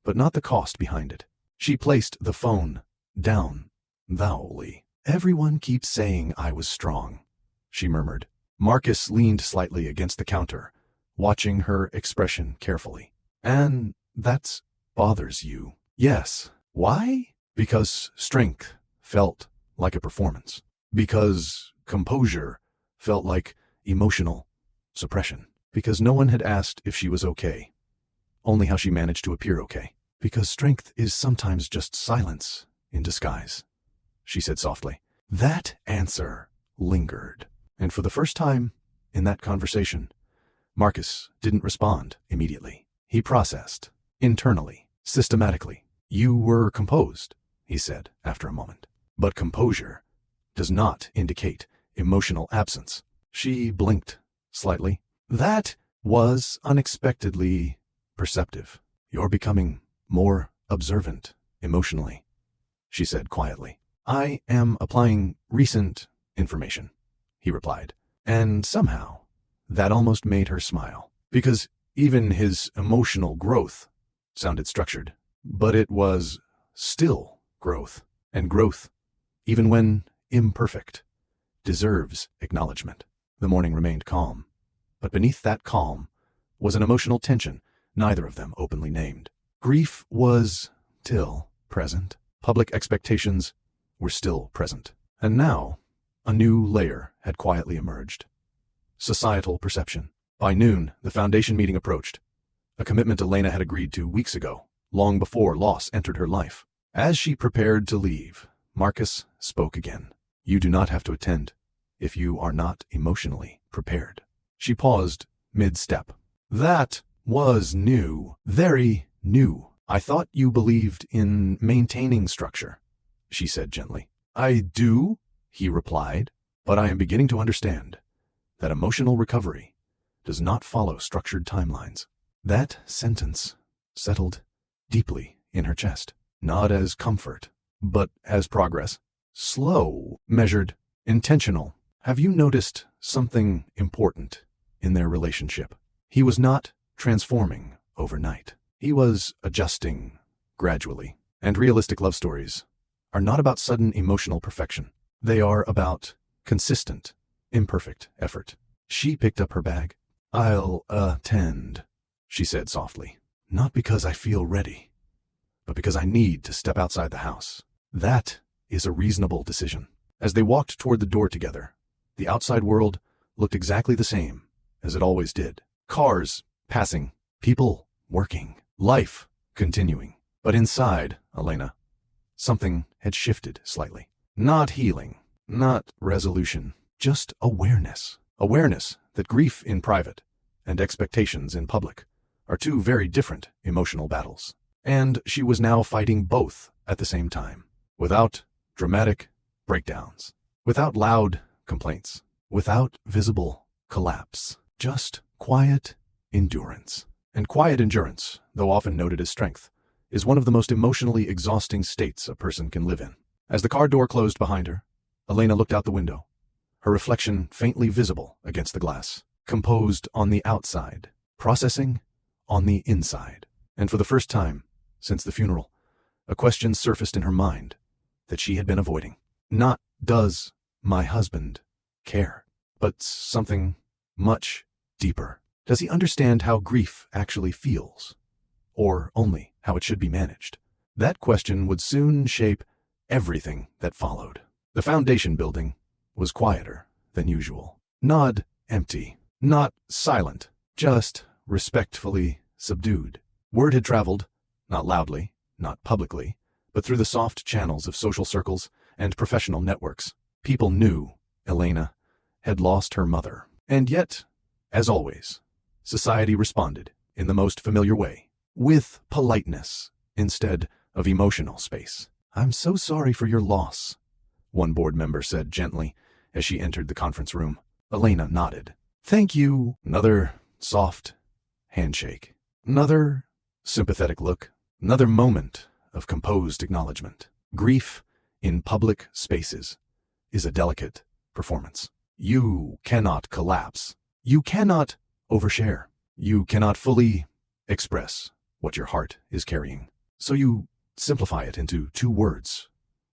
but not the cost behind it. She placed the phone down, vowelly. Everyone keeps saying I was strong, she murmured. Marcus leaned slightly against the counter, watching her expression carefully. And that bothers you? Yes. Why? Because strength felt like a performance. Because composure felt like emotional suppression. Because no one had asked if she was okay, only how she managed to appear okay. Because strength is sometimes just silence in disguise, she said softly. That answer lingered. And for the first time in that conversation, Marcus didn't respond immediately. He processed, internally, systematically. You were composed, he said after a moment. But composure does not indicate emotional absence. She blinked slightly. That was unexpectedly perceptive. You're becoming more observant emotionally, she said quietly. I am applying recent information, he replied. And somehow, that almost made her smile. Because even his emotional growth sounded structured. But it was still growth. And growth, even when imperfect, deserves acknowledgement. The morning remained calm. But beneath that calm was an emotional tension neither of them openly named. Grief was still present. Public expectations were still present. And now, a new layer had quietly emerged. Societal perception. By noon, the foundation meeting approached, a commitment Elena had agreed to weeks ago, long before loss entered her life. As she prepared to leave, Marcus spoke again. You do not have to attend if you are not emotionally prepared. She paused mid-step. That was new, very new. I thought you believed in maintaining structure, she said gently. I do, he replied, but I am beginning to understand that emotional recovery does not follow structured timelines. That sentence settled deeply in her chest, not as comfort, but as progress. Slow, measured, intentional. Have you noticed something important in their relationship? He was not transforming overnight. He was adjusting gradually. And realistic love stories are not about sudden emotional perfection. They are about consistent, imperfect effort. She picked up her bag. I'll attend, she said softly. Not because I feel ready, but because I need to step outside the house. That is a reasonable decision. As they walked toward the door together, the outside world looked exactly the same as it always did. Cars passing, people working, life continuing. But inside Elena, something had shifted slightly. Not healing, not resolution, just awareness. Awareness that grief in private and expectations in public are two very different emotional battles. And she was now fighting both at the same time, without dramatic breakdowns, without loud complaints, without visible collapse, just quiet endurance. And quiet endurance, though often noted as strength, is one of the most emotionally exhausting states a person can live in. As the car door closed behind her, Elena looked out the window, her reflection faintly visible against the glass, composed on the outside, processing on the inside. And for the first time since the funeral, a question surfaced in her mind that she had been avoiding. Not, does my husband care, but something much deeper. Does he understand how grief actually feels, or only how it should be managed? That question would soon shape everything that followed. The foundation building was quieter than usual. Not empty, not silent, just respectfully subdued. Word had traveled, not loudly, not publicly, but through the soft channels of social circles and professional networks. People knew Elena had lost her mother. And yet, as always, society responded in the most familiar way, with politeness instead of emotional space. "I'm so sorry for your loss," one board member said gently as she entered the conference room. Elena nodded. "Thank you." Another soft handshake. Another sympathetic look. Another moment of composed acknowledgement. Grief in public spaces is a delicate performance. You cannot collapse. You cannot overshare. You cannot fully express what your heart is carrying. So you simplify it into two words.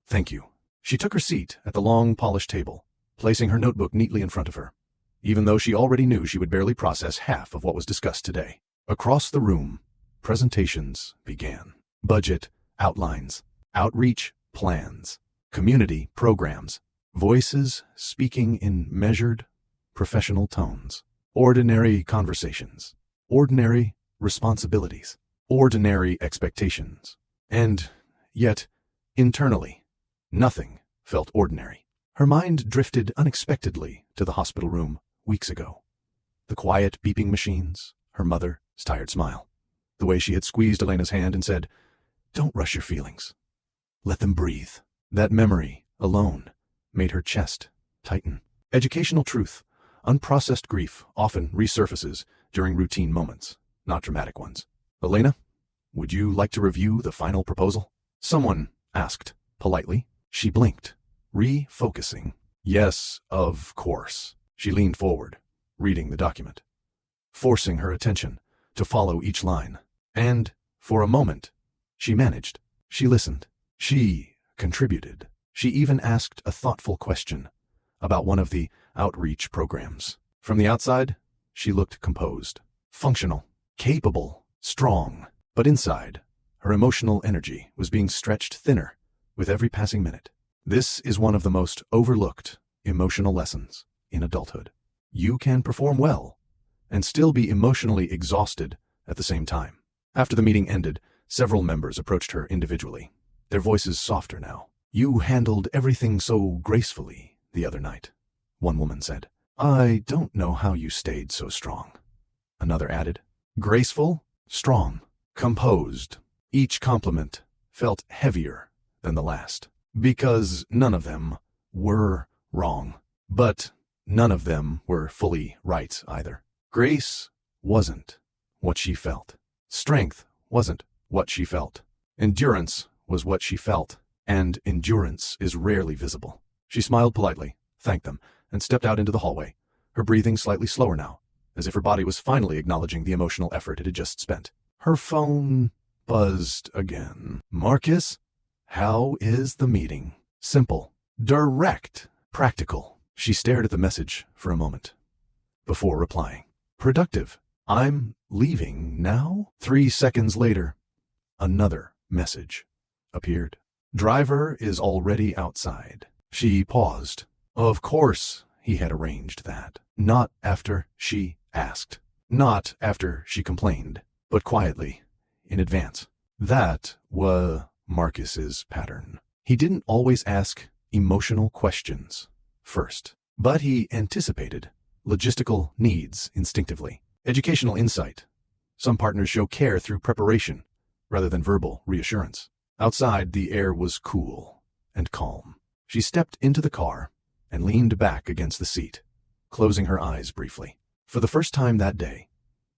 Thank you. She took her seat at the long, polished table, placing her notebook neatly in front of her, even though she already knew she would barely process half of what was discussed today. Across the room, presentations began. Budget outlines, outreach plans, community programs, voices speaking in measured, professional tones, ordinary conversations, ordinary responsibilities, ordinary expectations. And yet, internally, nothing felt ordinary. Her mind drifted unexpectedly to the hospital room weeks ago. The quiet beeping machines, her mother's tired smile, the way she had squeezed Elena's hand and said, "Don't rush your feelings. Let them breathe." That memory alone made her chest tighten. Educational truth, unprocessed grief often resurfaces during routine moments, not dramatic ones. "Elena, would you like to review the final proposal?" Someone asked politely. She blinked, refocusing. "Yes, of course." She leaned forward, reading the document, forcing her attention to follow each line. And, for a moment, she managed. She listened. She contributed. She even asked a thoughtful question about one of the outreach programs. From the outside, she looked composed, functional, capable, strong. But inside, her emotional energy was being stretched thinner with every passing minute. This is one of the most overlooked emotional lessons in adulthood. You can perform well and still be emotionally exhausted at the same time. After the meeting ended, several members approached her individually, their voices softer now. "You handled everything so gracefully the other night," one woman said. "I don't know how you stayed so strong," another added. Graceful, strong, composed. Each compliment felt heavier than the last, because none of them were wrong, but none of them were fully right either. Grace wasn't what she felt. Strength wasn't what she felt. Endurance was what she felt, and endurance is rarely visible. She smiled politely, thanked them, and stepped out into the hallway, her breathing slightly slower now, as if her body was finally acknowledging the emotional effort it had just spent. Her phone buzzed again. "Marcus, how is the meeting?" Simple, direct, practical. She stared at the message for a moment before replying. "Productive. I'm leaving now?" 3 seconds later, another message appeared. Driver is already outside. She paused. Of course he had arranged that. Not after she asked. Not after she complained. But quietly, in advance. That was Marcus's pattern. He didn't always ask emotional questions first, but he anticipated logistical needs instinctively. Educational insight. Some partners show care through preparation rather than verbal reassurance. Outside, the air was cool and calm. She stepped into the car and leaned back against the seat, closing her eyes briefly. For the first time that day,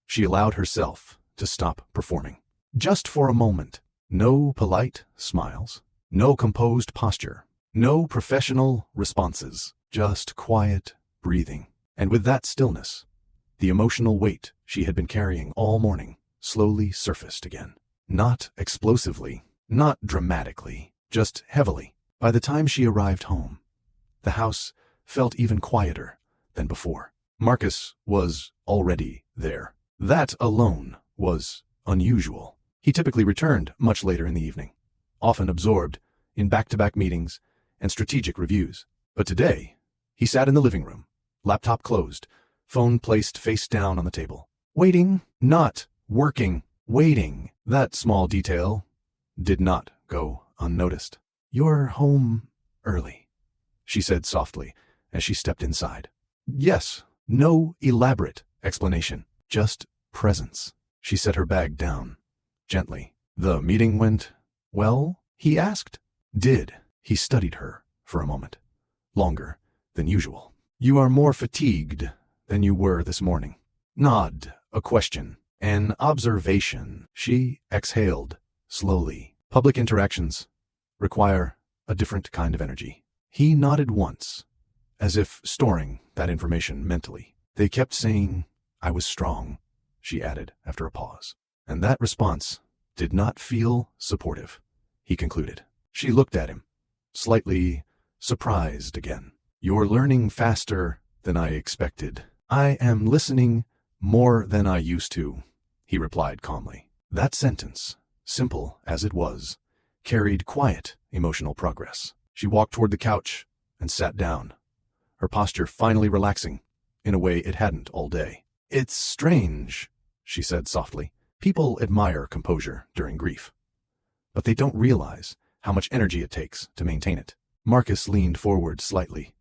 she allowed herself to stop performing. Just for a moment. No polite smiles, no composed posture, no professional responses, just quiet breathing. And with that stillness, the emotional weight she had been carrying all morning slowly surfaced again. Not explosively, not dramatically, just heavily. By the time she arrived home, the house felt even quieter than before. Marcus was already there. That alone was unusual. He typically returned much later in the evening, often absorbed in back-to-back meetings and strategic reviews. But today, he sat in the living room, laptop closed, phone placed face down on the table. Waiting, not working, waiting. That small detail did not go unnoticed. "You're home early," she said softly as she stepped inside. Yes, no elaborate explanation, just presence. She set her bag down gently. "The meeting went well?" he asked. Did. He studied her for a moment, longer than usual. "You are more fatigued than you were this morning." Nod, a question, an observation. She exhaled slowly. Public interactions require a different kind of energy. He nodded once, as if storing that information mentally. "They kept saying I was strong," she added after a pause. "And that response did not feel supportive," he concluded. She looked at him, slightly surprised again. "You're learning faster than I expected." "I am listening more than I used to," he replied calmly. That sentence, simple as it was, carried quiet emotional progress. She walked toward the couch and sat down, her posture finally relaxing in a way it hadn't all day. "It's strange," she said softly. "People admire composure during grief, but they don't realize how much energy it takes to maintain it." Marcus leaned forward slightly,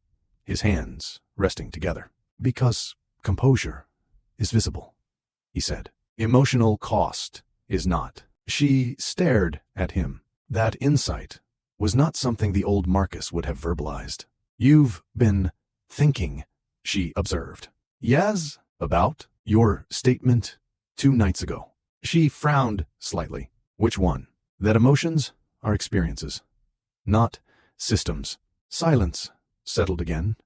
his hands resting together. "Because composure is visible," he said. "Emotional cost is not." She stared at him. That insight was not something the old Marcus would have verbalized. "You've been thinking," she observed. "Yes, about your statement 2 nights ago." She frowned slightly. "Which one?" "That emotions are experiences, not systems." Silence settled again,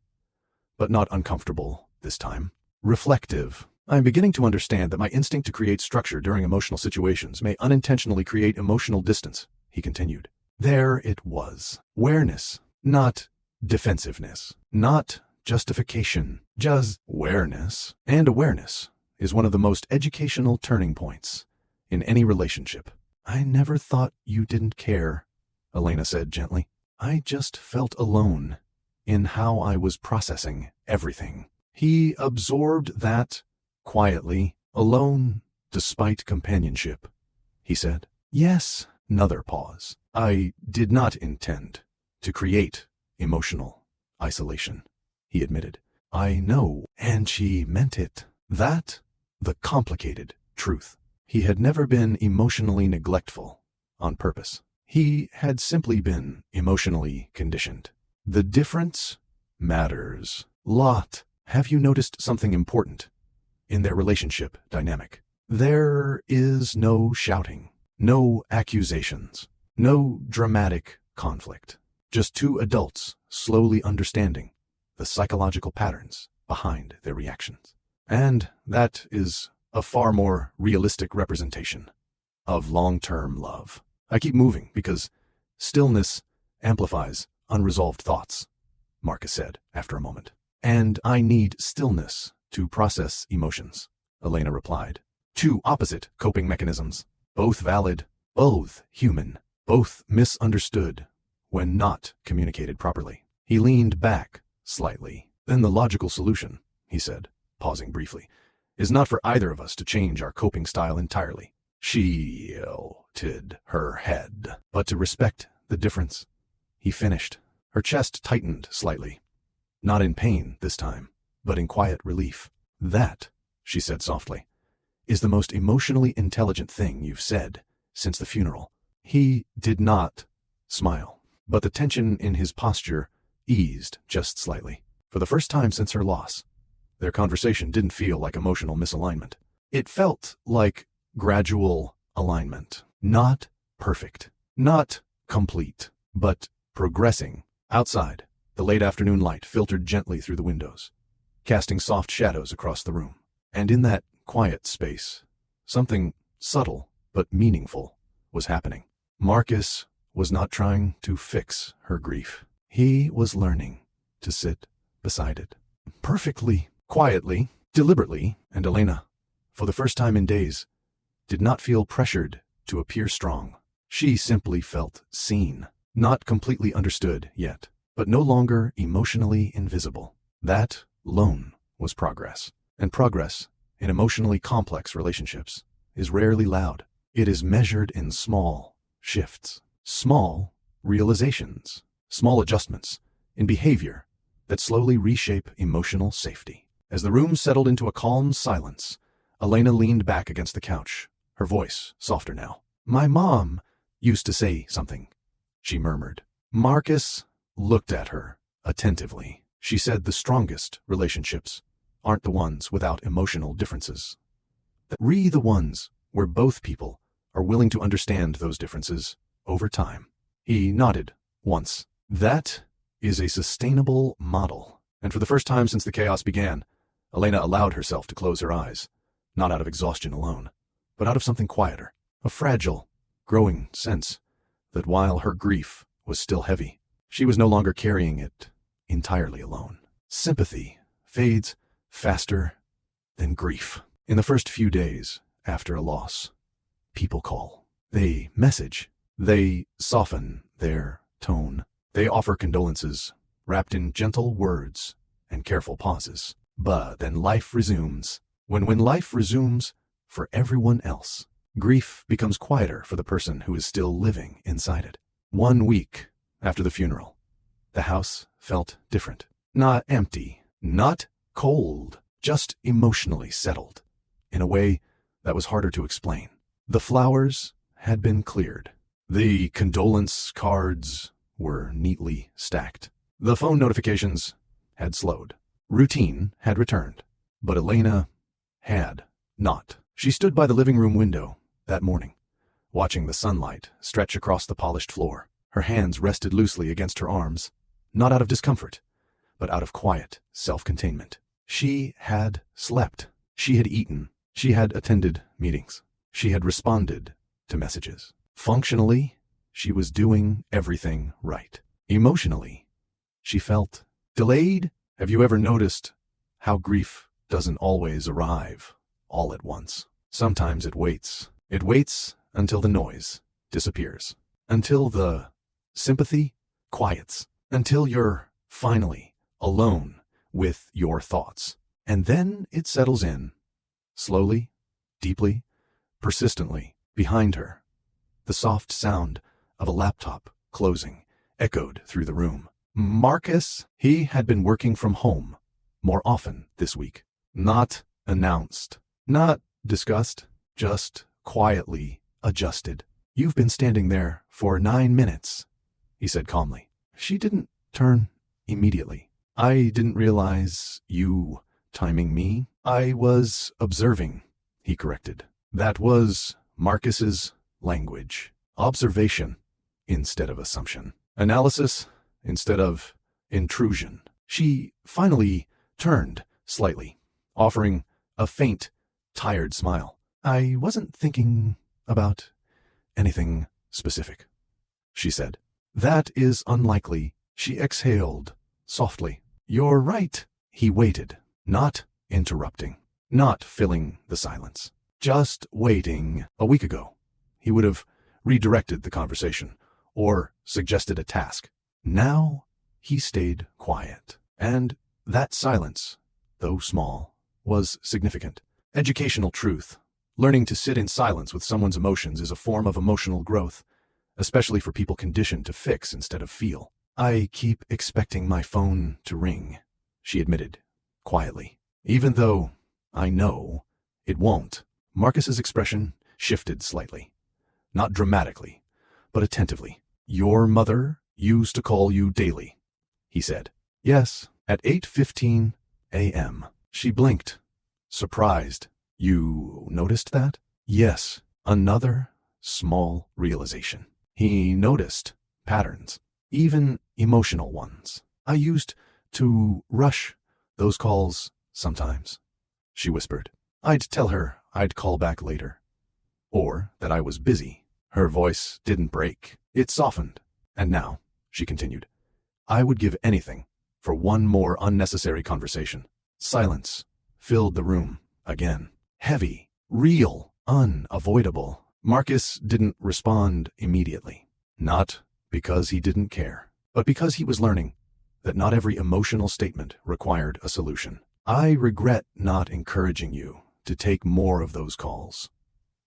but not uncomfortable this time. Reflective. "I'm beginning to understand that my instinct to create structure during emotional situations may unintentionally create emotional distance," he continued. There it was. Awareness, not defensiveness, not justification, just awareness. And awareness is one of the most educational turning points in any relationship. "I never thought you didn't care," Elena said gently. "I just felt alone in how I was processing everything." He absorbed that quietly. "Alone despite companionship," he said. "Yes." Another pause. "I did not intend to create emotional isolation," he admitted. "I know." And she meant it. That, the complicated truth. He had never been emotionally neglectful on purpose. He had simply been emotionally conditioned. The difference matters. Lot. Have you noticed something important in their relationship dynamic? There is no shouting, no accusations, no dramatic conflict. Just 2 adults slowly understanding the psychological patterns behind their reactions. And that is a far more realistic representation of long-term love. "I keep moving because stillness amplifies unresolved thoughts," Marcus said after a moment. "And I need stillness to process emotions," Elena replied. 2 opposite coping mechanisms, both valid, both human, both misunderstood when not communicated properly. He leaned back slightly. Then the logical solution, he said, pausing briefly, is not for either of us to change our coping style entirely. She tilted her head, but to respect the difference. He finished. Her chest tightened slightly. Not in pain this time, but in quiet relief. That, she said softly, is the most emotionally intelligent thing you've said since the funeral. He did not smile, but the tension in his posture eased just slightly. For the first time since her loss, their conversation didn't feel like emotional misalignment. It felt like gradual alignment. Not perfect, not complete, but progressing. Outside, the late afternoon light filtered gently through the windows, casting soft shadows across the room. And in that quiet space, something subtle but meaningful was happening. Marcus was not trying to fix her grief. He was learning to sit beside it. Perfectly, quietly, deliberately, and Elena, for the first time in days, did not feel pressured to appear strong. She simply felt seen, not completely understood yet, but no longer emotionally invisible. That alone was progress. And progress in emotionally complex relationships is rarely loud. It is measured in small shifts, small realizations, small adjustments in behavior that slowly reshape emotional safety. As the room settled into a calm silence, Elena leaned back against the couch, her voice softer now. "My mom used to say something," she murmured. Marcus looked at her attentively. She said the strongest relationships aren't the ones without emotional differences. The ones where both people are willing to understand those differences over time. He nodded once. That is a sustainable model. And for the first time since the chaos began, Elena allowed herself to close her eyes, not out of exhaustion alone, but out of something quieter, a fragile, growing sense that while her grief was still heavy, she was no longer carrying it entirely alone. Sympathy fades faster than grief. In the first few days after a loss, people call. They message. They soften their tone. They offer condolences, wrapped in gentle words and careful pauses. But then life resumes. When life resumes for everyone else, grief becomes quieter for the person who is still living inside it. 1 week after the funeral, the house felt different. Not empty, not cold, just emotionally settled, in a way that was harder to explain. The flowers had been cleared. The condolence cards were neatly stacked. The phone notifications had slowed. Routine had returned, but Elena had not. She stood by the living room window that morning, watching the sunlight stretch across the polished floor. Her hands rested loosely against her arms, not out of discomfort, but out of quiet self-containment. She had slept. She had eaten. She had attended meetings. She had responded to messages. Functionally, she was doing everything right. Emotionally, she felt delayed. Have you ever noticed how grief doesn't always arrive all at once? Sometimes it waits. It waits until the noise disappears, until the sympathy quiets, until you're finally alone with your thoughts. And then it settles in, slowly, deeply, persistently. Behind her, the soft sound of a laptop closing echoed through the room. Marcus, he had been working from home more often this week. Not announced, not discussed, just quietly adjusted. "You've been standing there for 9 minutes, he said calmly. She didn't turn immediately. "I didn't realize you timing me. I was observing," he corrected. That was Marcus's language. Observation instead of assumption. Analysis instead of intrusion. She finally turned slightly, offering a faint, tired smile. "I wasn't thinking about anything specific," she said. "That is unlikely." She exhaled softly. "You're right." He waited, not interrupting, not filling the silence, just waiting. A week ago, he would have redirected the conversation or suggested a task. Now he stayed quiet, and that silence, though small, was significant. Educational truth. Learning to sit in silence with someone's emotions is a form of emotional growth, especially for people conditioned to fix instead of feel. I keep expecting my phone to ring, she admitted, quietly. Even though I know it won't. Marcus's expression shifted slightly. Not dramatically, but attentively. Your mother used to call you daily, he said. Yes, at 8:15 a.m. She blinked, surprised. You noticed that? Yes, another small realization. He noticed patterns, even emotional ones. I used to rush those calls sometimes, she whispered. I'd tell her I'd call back later, or that I was busy. Her voice didn't break. It softened. And now, she continued, I would give anything for one more unnecessary conversation. Silence filled the room again. Heavy, real, unavoidable. Marcus didn't respond immediately. Not because he didn't care, but because he was learning that not every emotional statement required a solution. I regret not encouraging you to take more of those calls,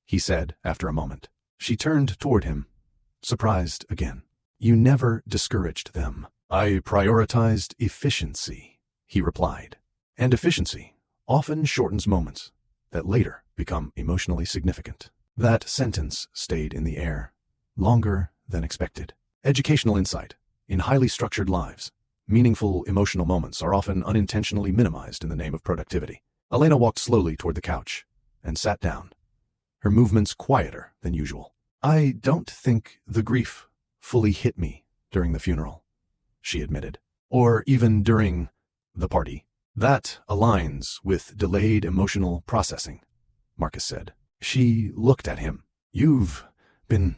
he said after a moment. She turned toward him, surprised again. You never discouraged them. I prioritized efficiency, he replied. And efficiency often shortens moments that later become emotionally significant. That sentence stayed in the air, longer than expected. Educational insight. In highly structured lives, meaningful emotional moments are often unintentionally minimized in the name of productivity. Elena walked slowly toward the couch and sat down, her movements quieter than usual. I don't think the grief fully hit me during the funeral, she admitted, or even during the party. That aligns with delayed emotional processing, Marcus said. She looked at him. You've been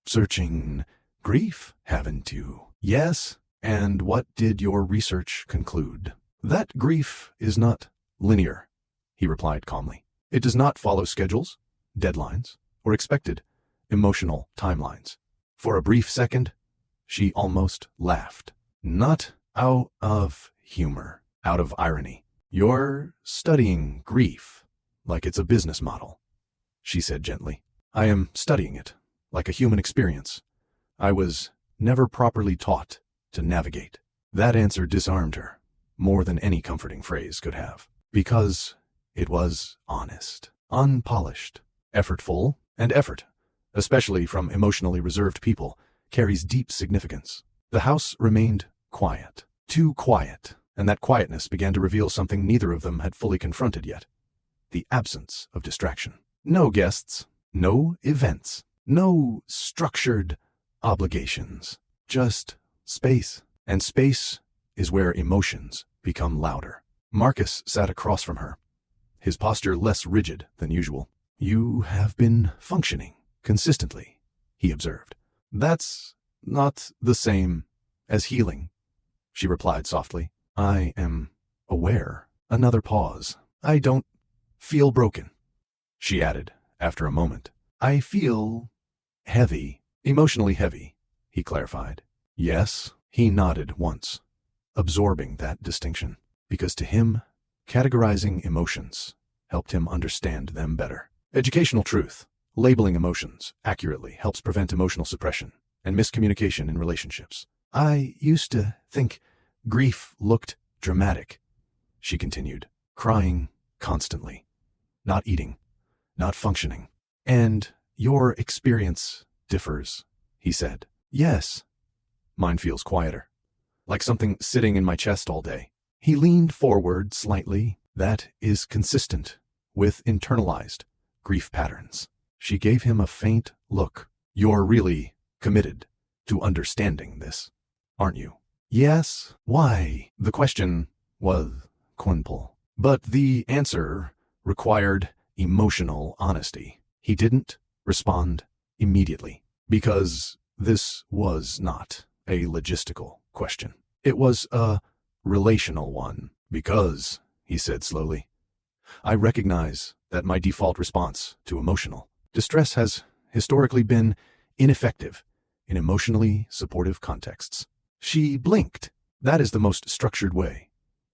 searching grief, haven't you? Yes. And what did your research conclude? That grief is not linear, he replied calmly. It does not follow schedules, deadlines, or expected emotional timelines. For a brief second, she almost laughed. Not out of humor, out of irony. You're studying grief like it's a business model, she said gently. I am studying it like a human experience. I was never properly taught to navigate. That answer disarmed her more than any comforting phrase could have, because it was honest, unpolished, effortful, and effort, especially from emotionally reserved people, carries deep significance. The house remained quiet, too quiet, and that quietness began to reveal something neither of them had fully confronted yet: the absence of distraction. No guests, no events, no structured obligations, just space. And space is where emotions become louder. Marcus sat across from her, his posture less rigid than usual. You have been functioning consistently, he observed. That's not the same as healing, she replied softly. I am aware. Another pause. I don't feel broken, she added after a moment. I feel heavy, emotionally heavy, he clarified. Yes, he nodded once, absorbing that distinction, because to him, categorizing emotions helped him understand them better. Educational truth. Labeling emotions accurately helps prevent emotional suppression and miscommunication in relationships. I used to think grief looked dramatic, she continued, crying constantly, not eating, not functioning. And your experience differs, he said. Yes. Mine feels quieter, like something sitting in my chest all day. He leaned forward slightly. That is consistent with internalized grief patterns. She gave him a faint look. You're really committed to understanding this, aren't you? Yes. Why? The question was simple, but the answer required emotional honesty. He didn't respond immediately, because this was not a logistical question. It was a relational one. Because, he said slowly, I recognize that my default response to emotional distress has historically been ineffective in emotionally supportive contexts. She blinked. That is the most structured way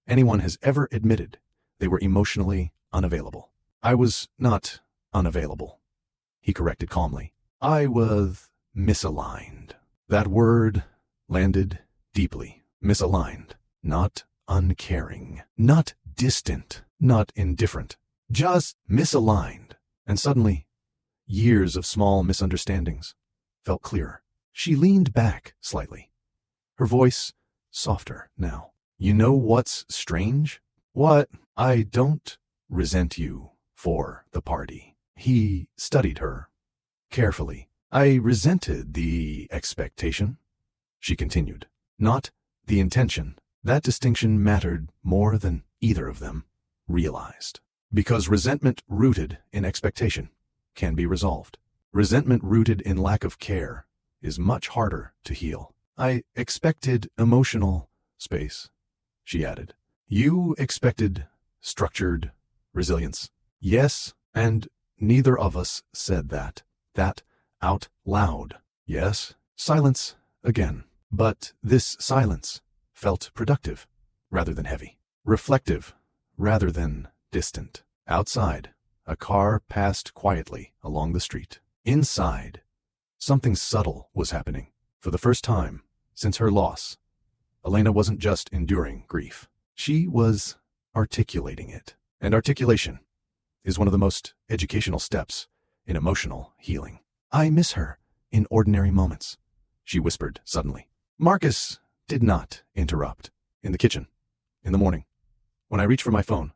anyone has ever admitted they were emotionally unavailable. I was not unavailable, he corrected calmly. I was misaligned. That word landed deeply. Misaligned. Not uncaring. Not distant. Not indifferent. Just misaligned. And suddenly, years of small misunderstandings felt clearer. She leaned back slightly, her voice softer now. You know what's strange? What? I don't resent you for the party. He studied her carefully. I resented the expectation, she continued, not the intention. That distinction mattered more than either of them realized. Because resentment rooted in expectation can be resolved. Resentment rooted in lack of care is much harder to heal. I expected emotional space, she added. You expected structured resilience. Yes, and neither of us said that out loud. Yes, silence again. But this silence felt productive rather than heavy, reflective rather than distant. Outside, a car passed quietly along the street. Inside, something subtle was happening. For the first time since her loss, Elena wasn't just enduring grief. She was articulating it. And articulation is one of the most educational steps in emotional healing. I miss her in ordinary moments, she whispered suddenly. Marcus did not interrupt. In the kitchen, in the morning, when I reach for my phone,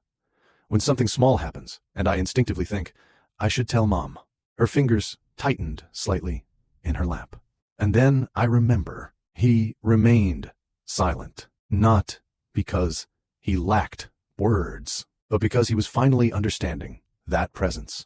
when something small happens, and I instinctively think, I should tell Mom. Her fingers tightened slightly in her lap. And then I remember he remained silent, not because he lacked words, but because he was finally understanding that presence,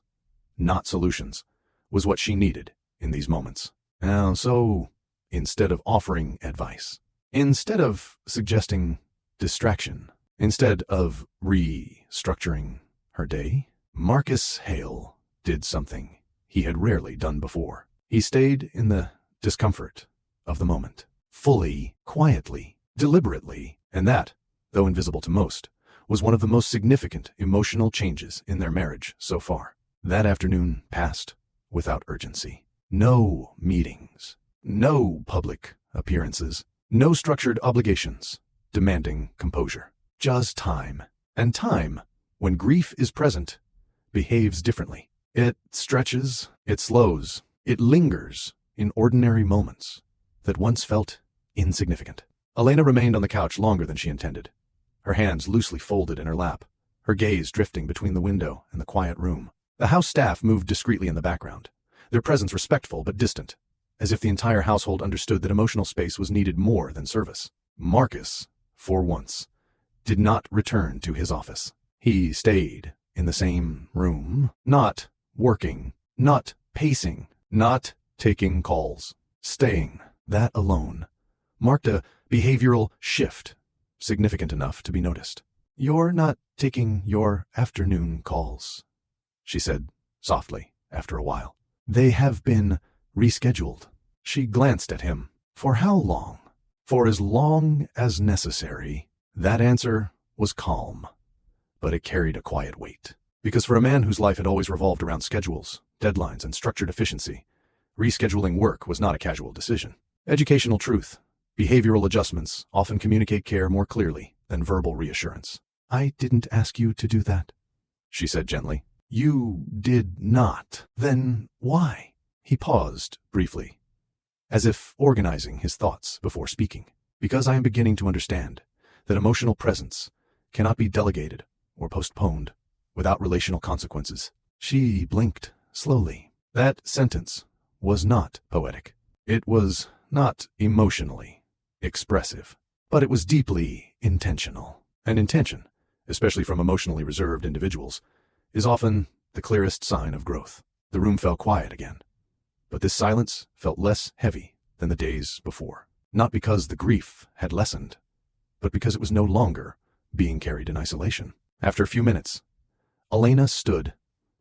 not solutions, was what she needed in these moments. So, instead of offering advice, instead of suggesting distraction, instead of restructuring her day, Marcus Hale did something he had rarely done before. He stayed in the discomfort of the moment, fully, quietly, deliberately, and that, though invisible to most, was one of the most significant emotional changes in their marriage so far. That afternoon passed without urgency. No meetings, no public appearances, no structured obligations demanding composure. Just time. And time, when grief is present, behaves differently. It stretches, it slows, it lingers in ordinary moments that once felt insignificant. Elena remained on the couch longer than she intended, her hands loosely folded in her lap, her gaze drifting between the window and the quiet room. The house staff moved discreetly in the background, their presence respectful but distant, as if the entire household understood that emotional space was needed more than service. Marcus, for once, did not return to his office. He stayed in the same room, not working, not pacing, not taking calls. Staying, that alone, marked a behavioral shift, significant enough to be noticed. You're not taking your afternoon calls, she said softly after a while. They have been rescheduled. She glanced at him. For how long? For as long as necessary. That answer was calm, but it carried a quiet weight. Because for a man whose life had always revolved around schedules, deadlines, and structured efficiency, rescheduling work was not a casual decision. Educational truth. Behavioral adjustments often communicate care more clearly than verbal reassurance. I didn't ask you to do that, she said gently. You did not. Then why? He paused briefly, as if organizing his thoughts before speaking. Because I am beginning to understand that emotional presence cannot be delegated or postponed without relational consequences. She blinked slowly. That sentence was not poetic. It was not emotionally expressive, but it was deeply intentional. And intention, especially from emotionally reserved individuals, is often the clearest sign of growth. The room fell quiet again, but this silence felt less heavy than the days before. Not because the grief had lessened, but because it was no longer being carried in isolation. After a few minutes, Elena stood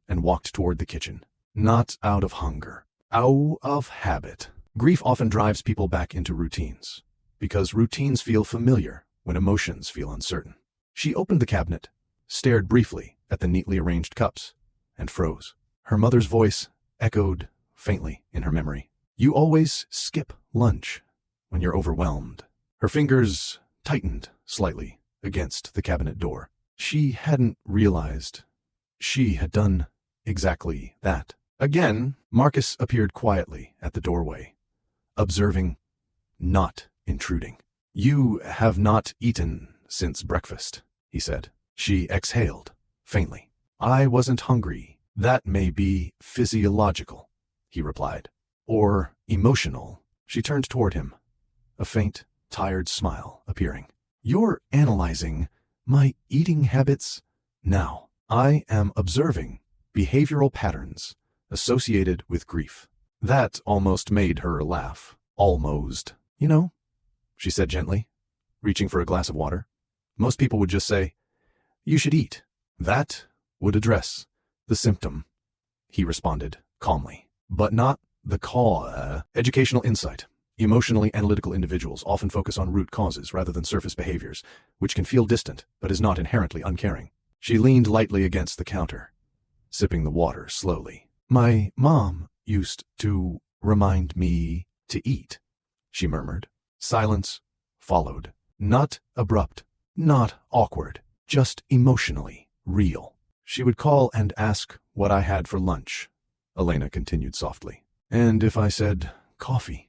and walked toward the kitchen, not out of hunger, out of habit. Grief often drives people back into routines, because routines feel familiar when emotions feel uncertain. She opened the cabinet, stared briefly at the neatly arranged cups, and froze. Her mother's voice echoed faintly in her memory. "You always skip lunch when you're overwhelmed." Her fingers tightened slightly against the cabinet door. She hadn't realized she had done exactly that. Again, Marcus appeared quietly at the doorway, observing, not intruding. "You have not eaten since breakfast," he said. She exhaled faintly. "I wasn't hungry." "That may be physiological," he replied. "Or emotional." She turned toward him, a faint, tired smile appearing. "You're analyzing my eating habits now. I am observing behavioral patterns associated with grief." That almost made her laugh. Almost. "You know," she said gently, reaching for a glass of water, "most people would just say, 'You should eat.' That would address the symptom," he responded calmly, "but not the cause." Educational insight. Emotionally analytical individuals often focus on root causes rather than surface behaviors, which can feel distant but is not inherently uncaring. She leaned lightly against the counter, sipping the water slowly. "My mom used to remind me to eat," she murmured. Silence followed. Not abrupt, not awkward, just emotionally real. "She would call and ask what I had for lunch," Elena continued softly. "And if I said coffee,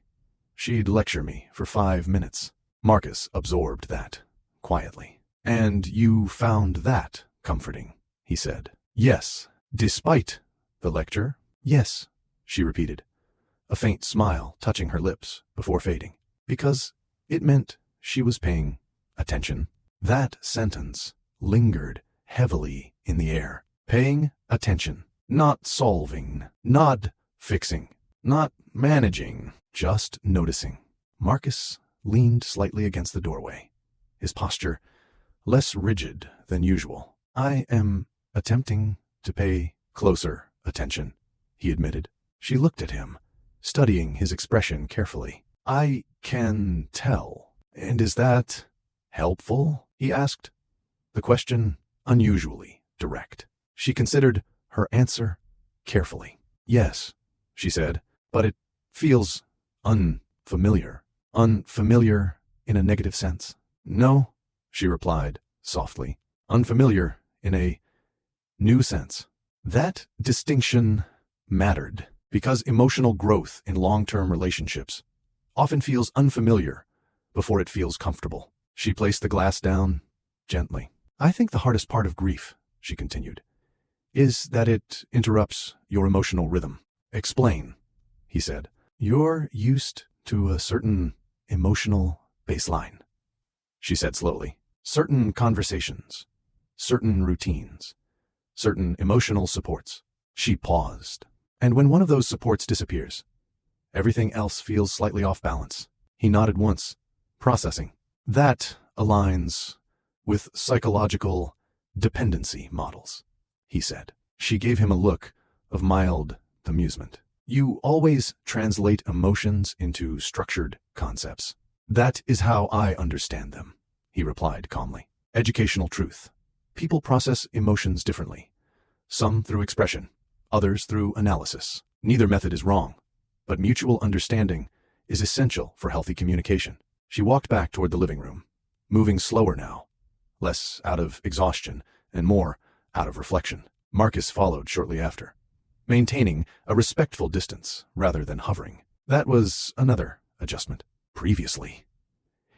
she'd lecture me for 5 minutes." Marcus absorbed that quietly. "And you found that comforting," he said. "Yes, despite the lecture." "Yes," she repeated, a faint smile touching her lips before fading. "Because it meant she was paying attention." That sentence lingered heavily in the air. Paying attention, not solving, not fixing, not managing, just noticing. Marcus leaned slightly against the doorway, his posture less rigid than usual. "I am attempting to pay closer attention," he admitted. She looked at him, studying his expression carefully. "I can tell. And is that helpful?" he asked, the question unusually direct. She considered her answer carefully. "Yes," she said, "but it feels unfamiliar." "Unfamiliar in a negative sense?" "No," she replied softly. "Unfamiliar in a new sense." That distinction mattered, because emotional growth in long-term relationships often feels unfamiliar before it feels comfortable. She placed the glass down gently. "I think the hardest part of grief," she continued, "is that it interrupts your emotional rhythm." "Explain," he said. "You're used to a certain emotional baseline," she said slowly. "Certain conversations, certain routines, certain emotional supports." She paused. "And when one of those supports disappears, everything else feels slightly off balance." He nodded once, processing. "That aligns with psychological dependency models," he said. She gave him a look of mild amusement. "You always translate emotions into structured concepts." "That is how I understand them," he replied calmly. Educational truth. People process emotions differently. Some through expression, others through analysis. Neither method is wrong, but mutual understanding is essential for healthy communication. She walked back toward the living room, moving slower now, less out of exhaustion and more out of reflection. Marcus followed shortly after, maintaining a respectful distance rather than hovering. That was another adjustment. Previously,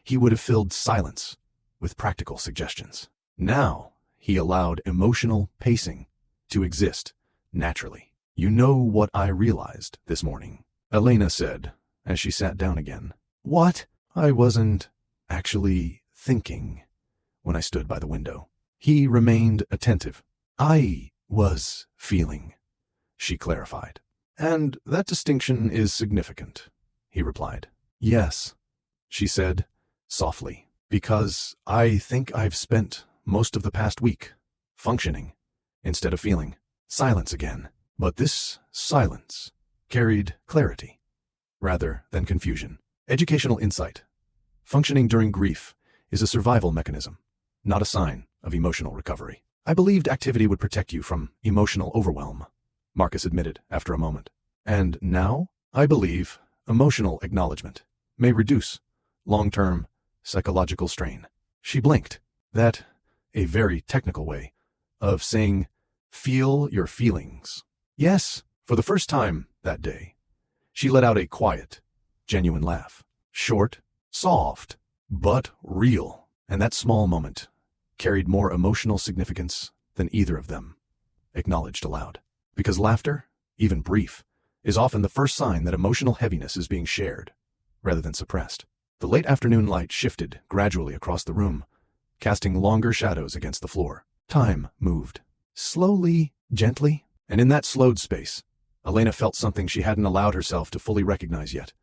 he would have filled silence with practical suggestions. Now, he allowed emotional pacing to exist naturally. "You know what I realized this morning," Elena said as she sat down again. "What?" "I wasn't actually thinking when I stood by the window." He remained attentive. "I was feeling," she clarified. "And that distinction is significant," he replied. "Yes," she said softly, "because I think I've spent most of the past week functioning instead of feeling." Silence again. But this silence carried clarity rather than confusion. Educational insight. Functioning during grief is a survival mechanism, not a sign of emotional recovery. I believed activity would protect you from emotional overwhelm, Marcus admitted after a moment. And now, I believe emotional acknowledgement may reduce long-term psychological strain. She blinked. That, a very technical way of saying, feel your feelings. Yes, for the first time that day, she let out a quiet, genuine laugh. Short, soft, but real. And that small moment carried more emotional significance than either of them acknowledged aloud. Because laughter, even brief, is often the first sign that emotional heaviness is being shared, rather than suppressed. The late afternoon light shifted gradually across the room, casting longer shadows against the floor. Time moved. Slowly, gently, and in that slowed space, Elena felt something she hadn't allowed herself to fully recognize yet.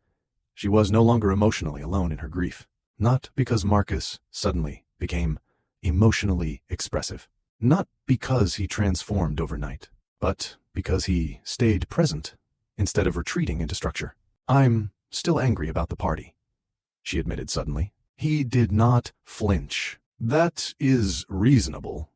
She was no longer emotionally alone in her grief. Not because Marcus suddenly became emotionally expressive. Not because he transformed overnight, but because he stayed present instead of retreating into structure. I'm still angry about the party, she admitted suddenly. He did not flinch. That is reasonable,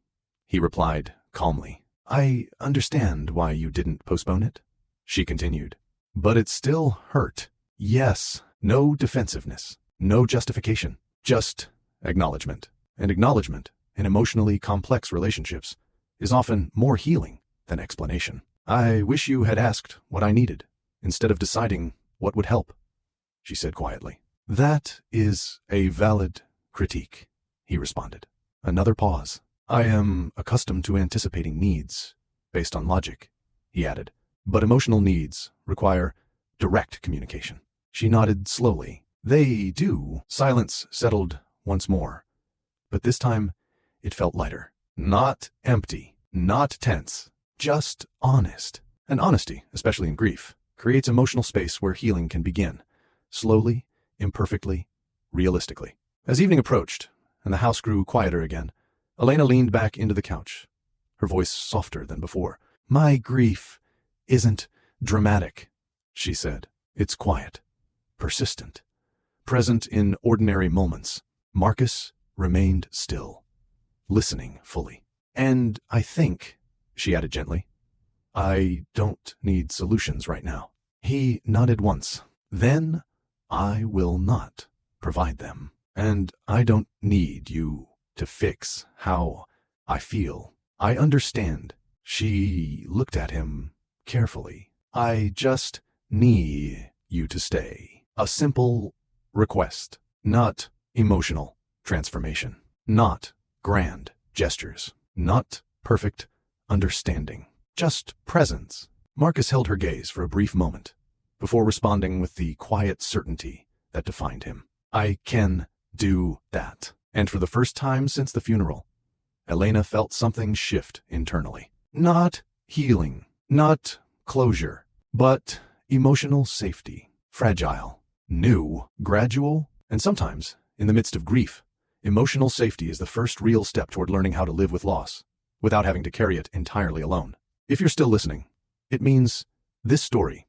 he replied calmly. I understand why you didn't postpone it, she continued. But it still hurt. Yes, no defensiveness, no justification, just acknowledgement. And acknowledgement in emotionally complex relationships is often more healing than explanation. I wish you had asked what I needed, instead of deciding what would help, she said quietly. That is a valid critique, he responded. Another pause. I am accustomed to anticipating needs based on logic, he added. But emotional needs require direct communication. She nodded slowly. They do. Silence settled once more, but this time it felt lighter. Not empty, not tense, just honest. And honesty, especially in grief, creates emotional space where healing can begin. Slowly, imperfectly, realistically. As evening approached and the house grew quieter again, Elena leaned back into the couch, her voice softer than before. My grief isn't dramatic, she said. It's quiet, persistent, present in ordinary moments. Marcus remained still, listening fully. And I think, she added gently, I don't need solutions right now. He nodded once. Then I will not provide them. And I don't need you to fix how I feel. I understand. She looked at him carefully. I just need you to stay. A simple request, not emotional transformation, not grand gestures, not perfect understanding, just presence. Marcus held her gaze for a brief moment before responding with the quiet certainty that defined him. I can do that. And for the first time since the funeral, Elena felt something shift internally. Not healing, not closure, but emotional safety. Fragile, new, gradual, and sometimes, in the midst of grief, emotional safety is the first real step toward learning how to live with loss, without having to carry it entirely alone. If you're still listening, it means this story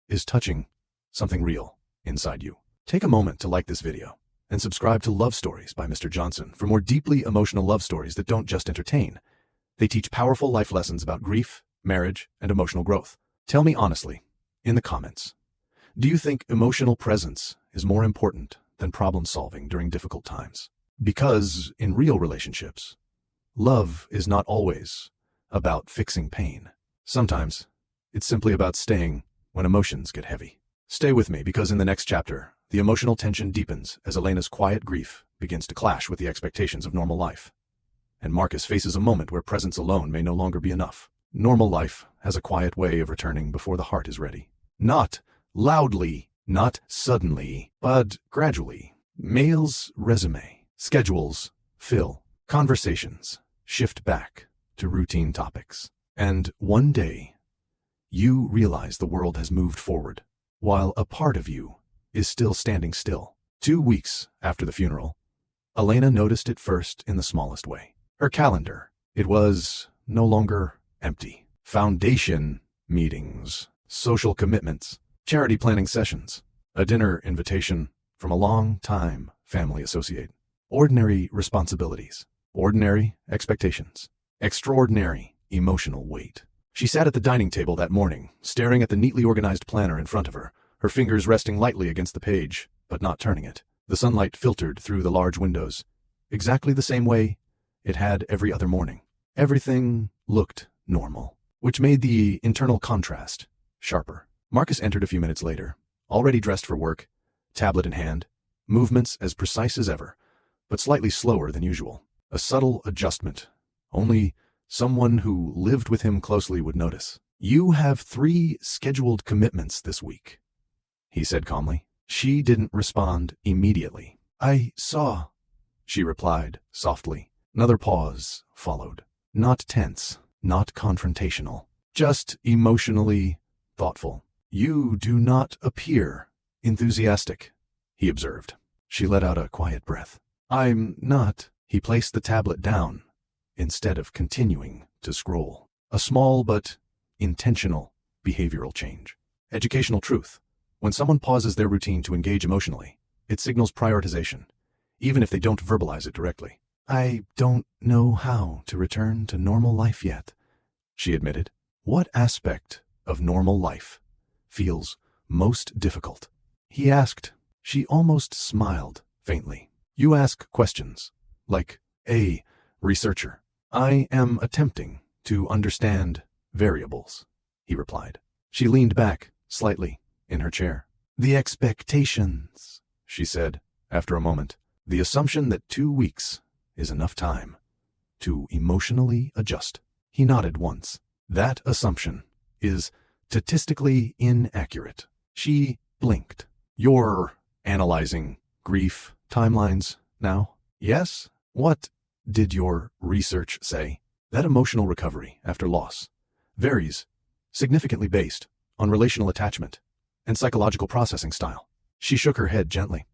is touching something real inside you. Take a moment to like this video and subscribe to Love Stories by Mr. Johnson for more deeply emotional love stories that don't just entertain. They teach powerful life lessons about grief, marriage, and emotional growth. Tell me honestly, in the comments, do you think emotional presence is more important than problem solving during difficult times? Because in real relationships, love is not always about fixing pain. Sometimes it's simply about staying when emotions get heavy. Stay with me because in the next chapter, the emotional tension deepens as Elena's quiet grief begins to clash with the expectations of normal life. And Marcus faces a moment where presence alone may no longer be enough. Normal life has a quiet way of returning before the heart is ready. Not loudly, not suddenly, but gradually. Mail's resume, schedules fill, conversations shift back to routine topics. And one day, you realize the world has moved forward, while a part of you is still standing still. 2 weeks after the funeral, Elena noticed it first in the smallest way. Her calendar. It was no longer empty. Foundation meetings, social commitments, charity planning sessions, A dinner invitation from a long-time family associate. Ordinary responsibilities. Ordinary expectations. Extraordinary emotional weight. She sat at the dining table that morning, staring at the neatly organized planner in front of her, her fingers resting lightly against the page, but not turning it. The sunlight filtered through the large windows, exactly the same way it had every other morning. Everything looked normal, which made the internal contrast sharper. Marcus entered a few minutes later, already dressed for work, tablet in hand, movements as precise as ever, but slightly slower than usual. A subtle adjustment. Only someone who lived with him closely would notice. "You have 3 scheduled commitments this week," he said calmly. She didn't respond immediately. "I saw," she replied softly. Another pause followed. Not tense, not confrontational, just emotionally thoughtful. "You do not appear enthusiastic," he observed. She let out a quiet breath. "I'm not." He placed the tablet down instead of continuing to scroll. A small but intentional behavioral change. Educational truth. When someone pauses their routine to engage emotionally, it signals prioritization, even if they don't verbalize it directly. "I don't know how to return to normal life yet," she admitted. "What aspect of normal life feels most difficult?" He asked. She almost smiled faintly. "You ask questions, like a researcher." "I am attempting to understand variables," he replied. She leaned back slightly in her chair. "The expectations," she said after a moment. "The assumption that 2 weeks is enough time to emotionally adjust." He nodded once. "That assumption is statistically inaccurate." She blinked. "You're analyzing grief timelines now?" "Yes." "What did your research say?" "That emotional recovery after loss varies significantly based on relational attachment and psychological processing style." She shook her head gently,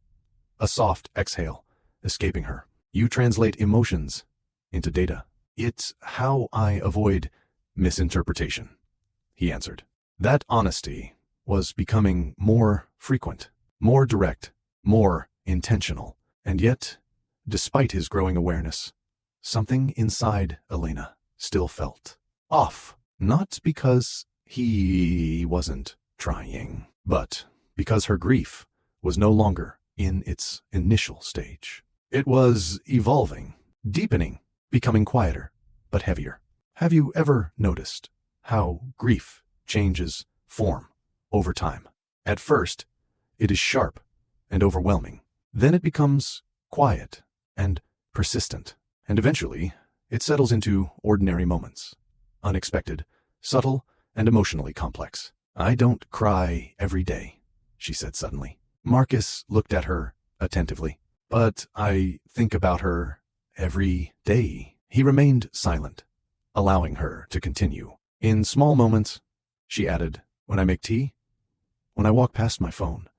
a soft exhale escaping her. "You translate emotions into data." "It's how I avoid misinterpretation," he answered. That honesty was becoming more frequent, more direct, more intentional. And yet, despite his growing awareness, something inside Elena still felt off. Not because he wasn't trying, but because her grief was no longer in its initial stage. It was evolving, deepening, becoming quieter, but heavier. Have you ever noticed how grief changes form over time? At first, it is sharp and overwhelming. Then it becomes quiet and persistent. And eventually, it settles into ordinary moments. Unexpected, subtle, and emotionally complex. "I don't cry every day," she said suddenly. Marcus looked at her attentively. "But I think about her every day." He remained silent, allowing her to continue. "In small moments," she added, "when I make tea, when I walk past my phone,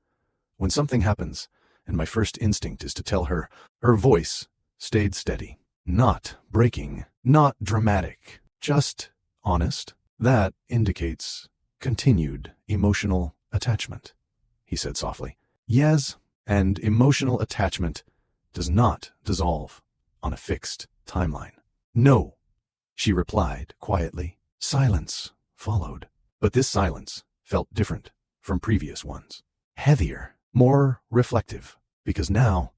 when something happens, and my first instinct is to tell her." Her voice stayed steady, not breaking, not dramatic, just honest. "That indicates continued emotional attachment," he said softly. "Yes, and emotional attachment does not dissolve on a fixed timeline." "No," she replied quietly. Silence followed, but this silence felt different from previous ones. Heavier, more reflective, because now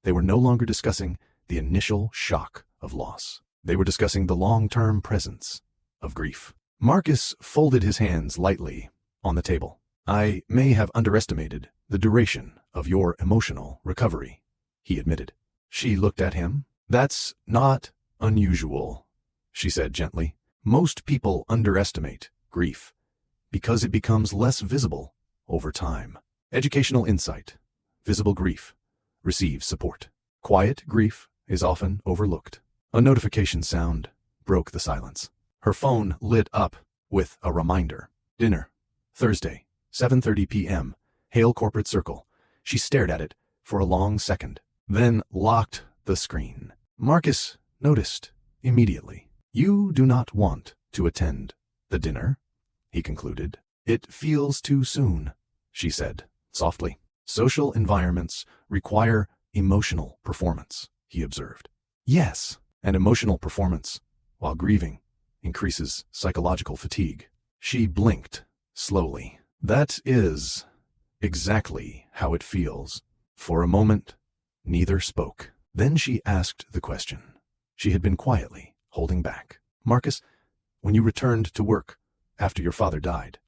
they were no longer discussing the initial shock of loss. They were discussing the long-term presence of grief. Marcus folded his hands lightly on the table. "I may have underestimated the duration of your emotional recovery," he admitted. She looked at him. "That's not unusual," she said gently. "Most people underestimate grief because it becomes less visible over time. Educational insight. Visible grief receives support. Quiet grief is often overlooked." A notification sound broke the silence. Her phone lit up with a reminder. "Dinner, Thursday, 7:30 p.m., Hale Corporate Circle." She stared at it for a long second, then locked the screen. Marcus noticed immediately. "You do not want to attend the dinner," he concluded. "It feels too soon," she said softly. Social environments require emotional performance, he observed. Yes, and emotional performance, while grieving, increases psychological fatigue. She blinked slowly. That is exactly how it feels. For a moment, neither spoke. Then she asked the question she had been quietly holding back. Marcus, when you returned to work after your father died,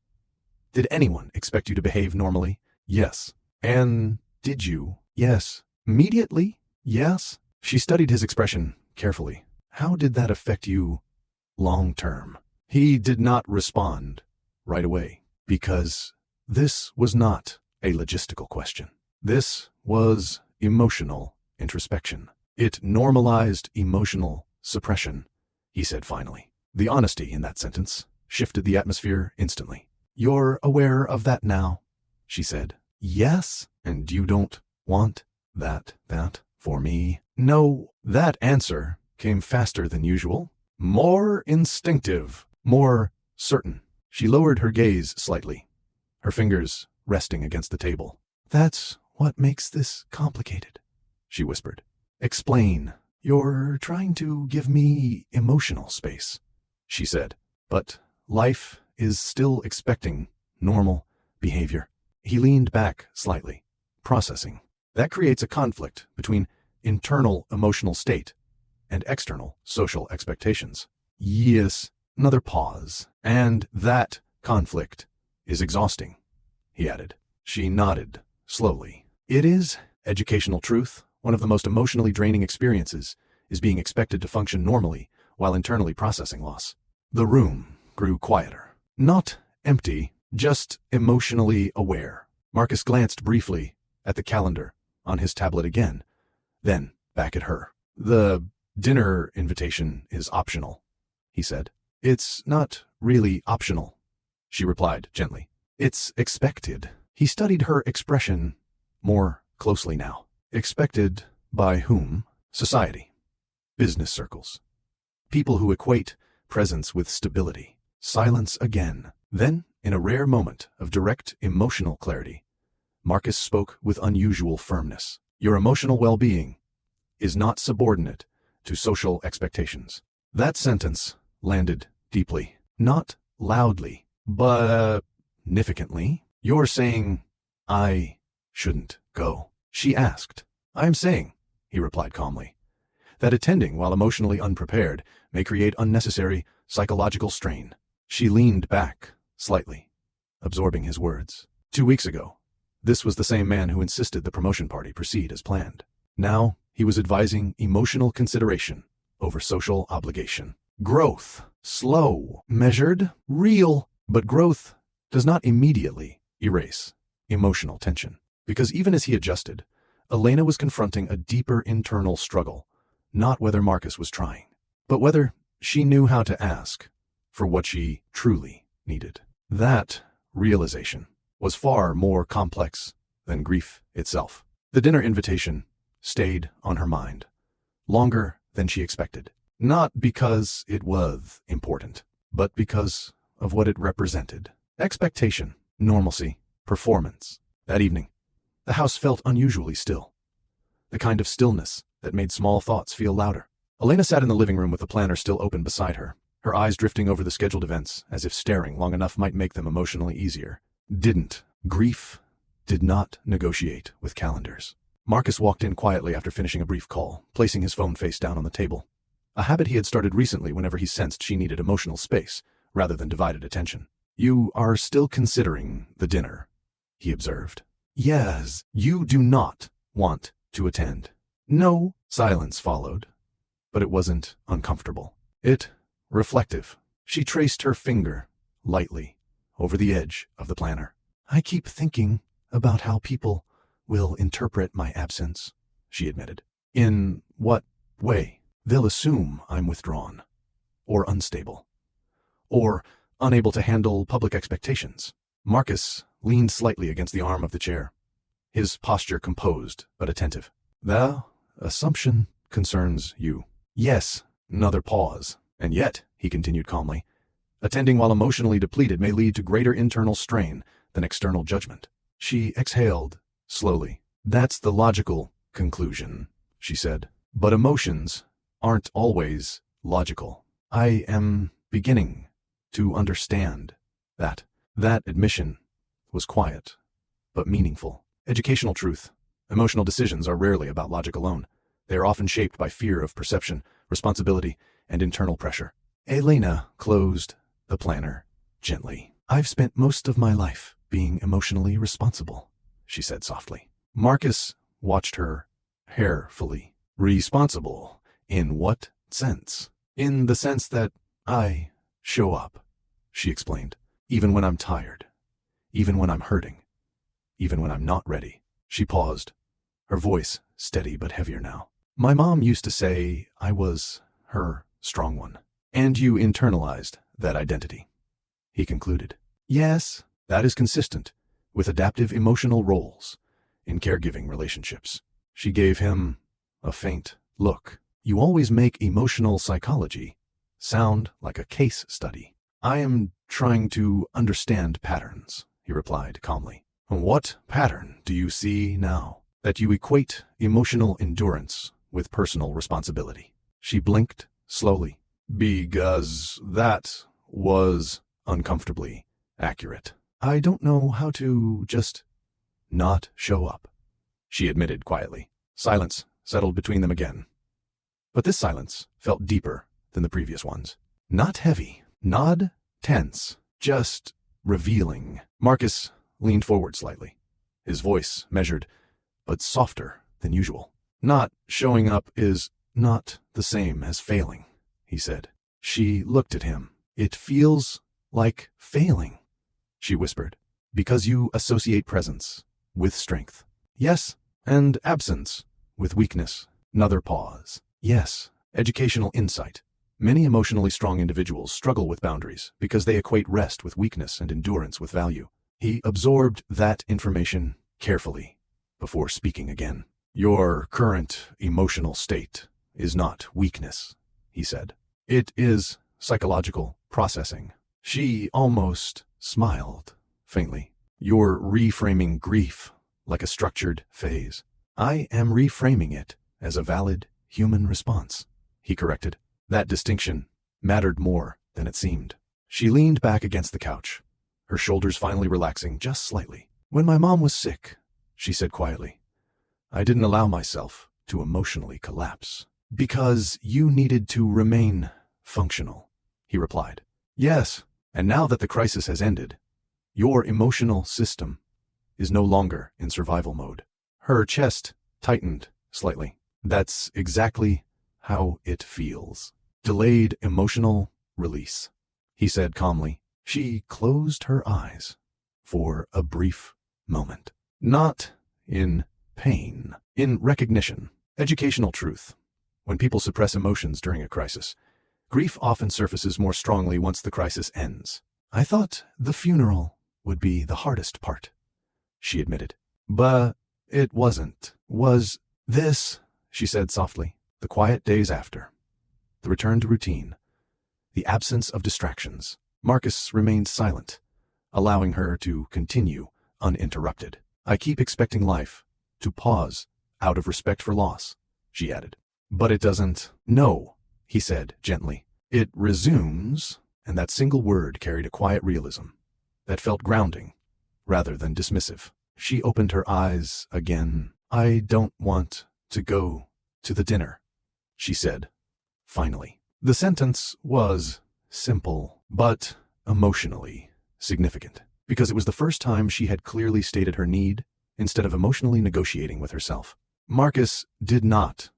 did anyone expect you to behave normally? Yes. And did you? Yes. Immediately? Yes. She studied his expression carefully. How did that affect you long term? He did not respond right away, because this was not a logistical question. This was emotional introspection. It normalized emotional suppression, he said finally. The honesty in that sentence shifted the atmosphere instantly. You're aware of that now, she said. Yes, and you don't want that for me? No. That answer came faster than usual, more instinctive, more certain. She lowered her gaze slightly, her fingers resting against the table. That's what makes this complicated, she whispered. Explain. You're trying to give me emotional space, she said, but life is still expecting normal behavior. He leaned back slightly, processing. That creates a conflict between internal emotional state and external social expectations. Yes, another pause. And that conflict is exhausting, he added. She nodded slowly. It is. Educational truth, one of the most emotionally draining experiences, is being expected to function normally while internally processing loss. The room grew quieter. Not empty, just emotionally aware. Marcus glanced briefly at the calendar on his tablet again, then back at her. The dinner invitation is optional, he said. It's not really optional, she replied gently. It's expected. He studied her expression more closely now. Expected by whom? Society. Business circles. People who equate presence with stability. Silence again. Then, in a rare moment of direct emotional clarity, Marcus spoke with unusual firmness. Your emotional well-being is not subordinate to social expectations. That sentence landed deeply, not loudly, but significantly. You're saying I shouldn't go? She asked. I'm saying, he replied calmly, that attending while emotionally unprepared may create unnecessary psychological strain. She leaned back slightly, absorbing his words. 2 weeks ago, this was the same man who insisted the promotion party proceed as planned. Now, he was advising emotional consideration over social obligation. Growth. Slow, measured, real. But growth does not immediately erase emotional tension. Because even as he adjusted, Elena was confronting a deeper internal struggle, not whether Marcus was trying, but whether she knew how to ask for what she truly needed. That realization was far more complex than grief itself. The dinner invitation stayed on her mind longer than she expected, not because it was important, but because of what it represented. Expectation, normalcy, performance. That evening, the house felt unusually still, the kind of stillness that made small thoughts feel louder. Elena sat in the living room with the planner still open beside her, her eyes drifting over the scheduled events as if staring long enough might make them emotionally easier. Grief did not negotiate with calendars. Marcus walked in quietly after finishing a brief call, placing his phone face down on the table, a habit he had started recently whenever he sensed she needed emotional space rather than divided attention. You are still considering the dinner, he observed. Yes, you do not want to attend. No. Silence followed, but it wasn't uncomfortable. It reflective. She traced her finger lightly over the edge of the planner. I keep thinking about how people will interpret my absence, she admitted. In what way? They'll assume I'm withdrawn, or unstable, or unable to handle public expectations. Marcus leaned slightly against the arm of the chair, his posture composed but attentive. The assumption concerns you. Yes. Another pause. And yet, he continued calmly, attending while emotionally depleted may lead to greater internal strain than external judgment. She exhaled slowly. That's the logical conclusion, she said. But emotions aren't always logical. I am beginning to understand that. That admission was quiet, but meaningful. Educational truth. Emotional decisions are rarely about logic alone. They are often shaped by fear of perception, responsibility, and internal pressure. Elena closed the planner gently. I've spent most of my life being emotionally responsible, she said softly. Marcus watched her carefully. Responsible? In what sense? In the sense that I show up, she explained. Even when I'm tired. Even when I'm hurting. Even when I'm not ready. She paused, her voice steady but heavier now. My mom used to say I was her strong one. And you internalized that identity, he concluded. Yes, that is consistent with adaptive emotional roles in caregiving relationships. She gave him a faint look. You always make emotional psychology sound like a case study. I am trying to understand patterns, he replied calmly. What pattern do you see now? That you equate emotional endurance with personal responsibility. She blinked slowly. Because that was uncomfortably accurate. I don't know how to just not show up, she admitted quietly. Silence settled between them again. But this silence felt deeper than the previous ones. Not heavy, not tense, just revealing. Marcus leaned forward slightly, his voice measured, but softer than usual. Not showing up is not the same as failing, he said. She looked at him. It feels like failing, she whispered, because you associate presence with strength. Yes, and absence with weakness. Another pause. Yes, educational insight. Many emotionally strong individuals struggle with boundaries because they equate rest with weakness and endurance with value. He absorbed that information carefully before speaking again. Your current emotional state is not weakness, he said. It is psychological processing. She almost smiled faintly. You're reframing grief like a structured phase. I am reframing it as a valid human response, he corrected. That distinction mattered more than it seemed. She leaned back against the couch, her shoulders finally relaxing just slightly. When my mom was sick, she said quietly, I didn't allow myself to emotionally collapse. Because you needed to remain functional, he replied. Yes, and now that the crisis has ended, your emotional system is no longer in survival mode. Her chest tightened slightly. That's exactly how it feels. Delayed emotional release, he said calmly. She closed her eyes for a brief moment. Not in pain, in recognition. Educational truth. When people suppress emotions during a crisis, grief often surfaces more strongly once the crisis ends. I thought the funeral would be the hardest part, she admitted. But it wasn't. Was this, she said softly, the quiet days after, the return to routine, the absence of distractions. Marcus remained silent, allowing her to continue uninterrupted. I keep expecting life to pause out of respect for loss, she added. But it doesn't. No, he said gently. It resumes, and that single word carried a quiet realism that felt grounding rather than dismissive. She opened her eyes again. I don't want to go to the dinner, she said, finally. The sentence was simple, but emotionally significant, because it was the first time she had clearly stated her need instead of emotionally negotiating with herself. Marcus did not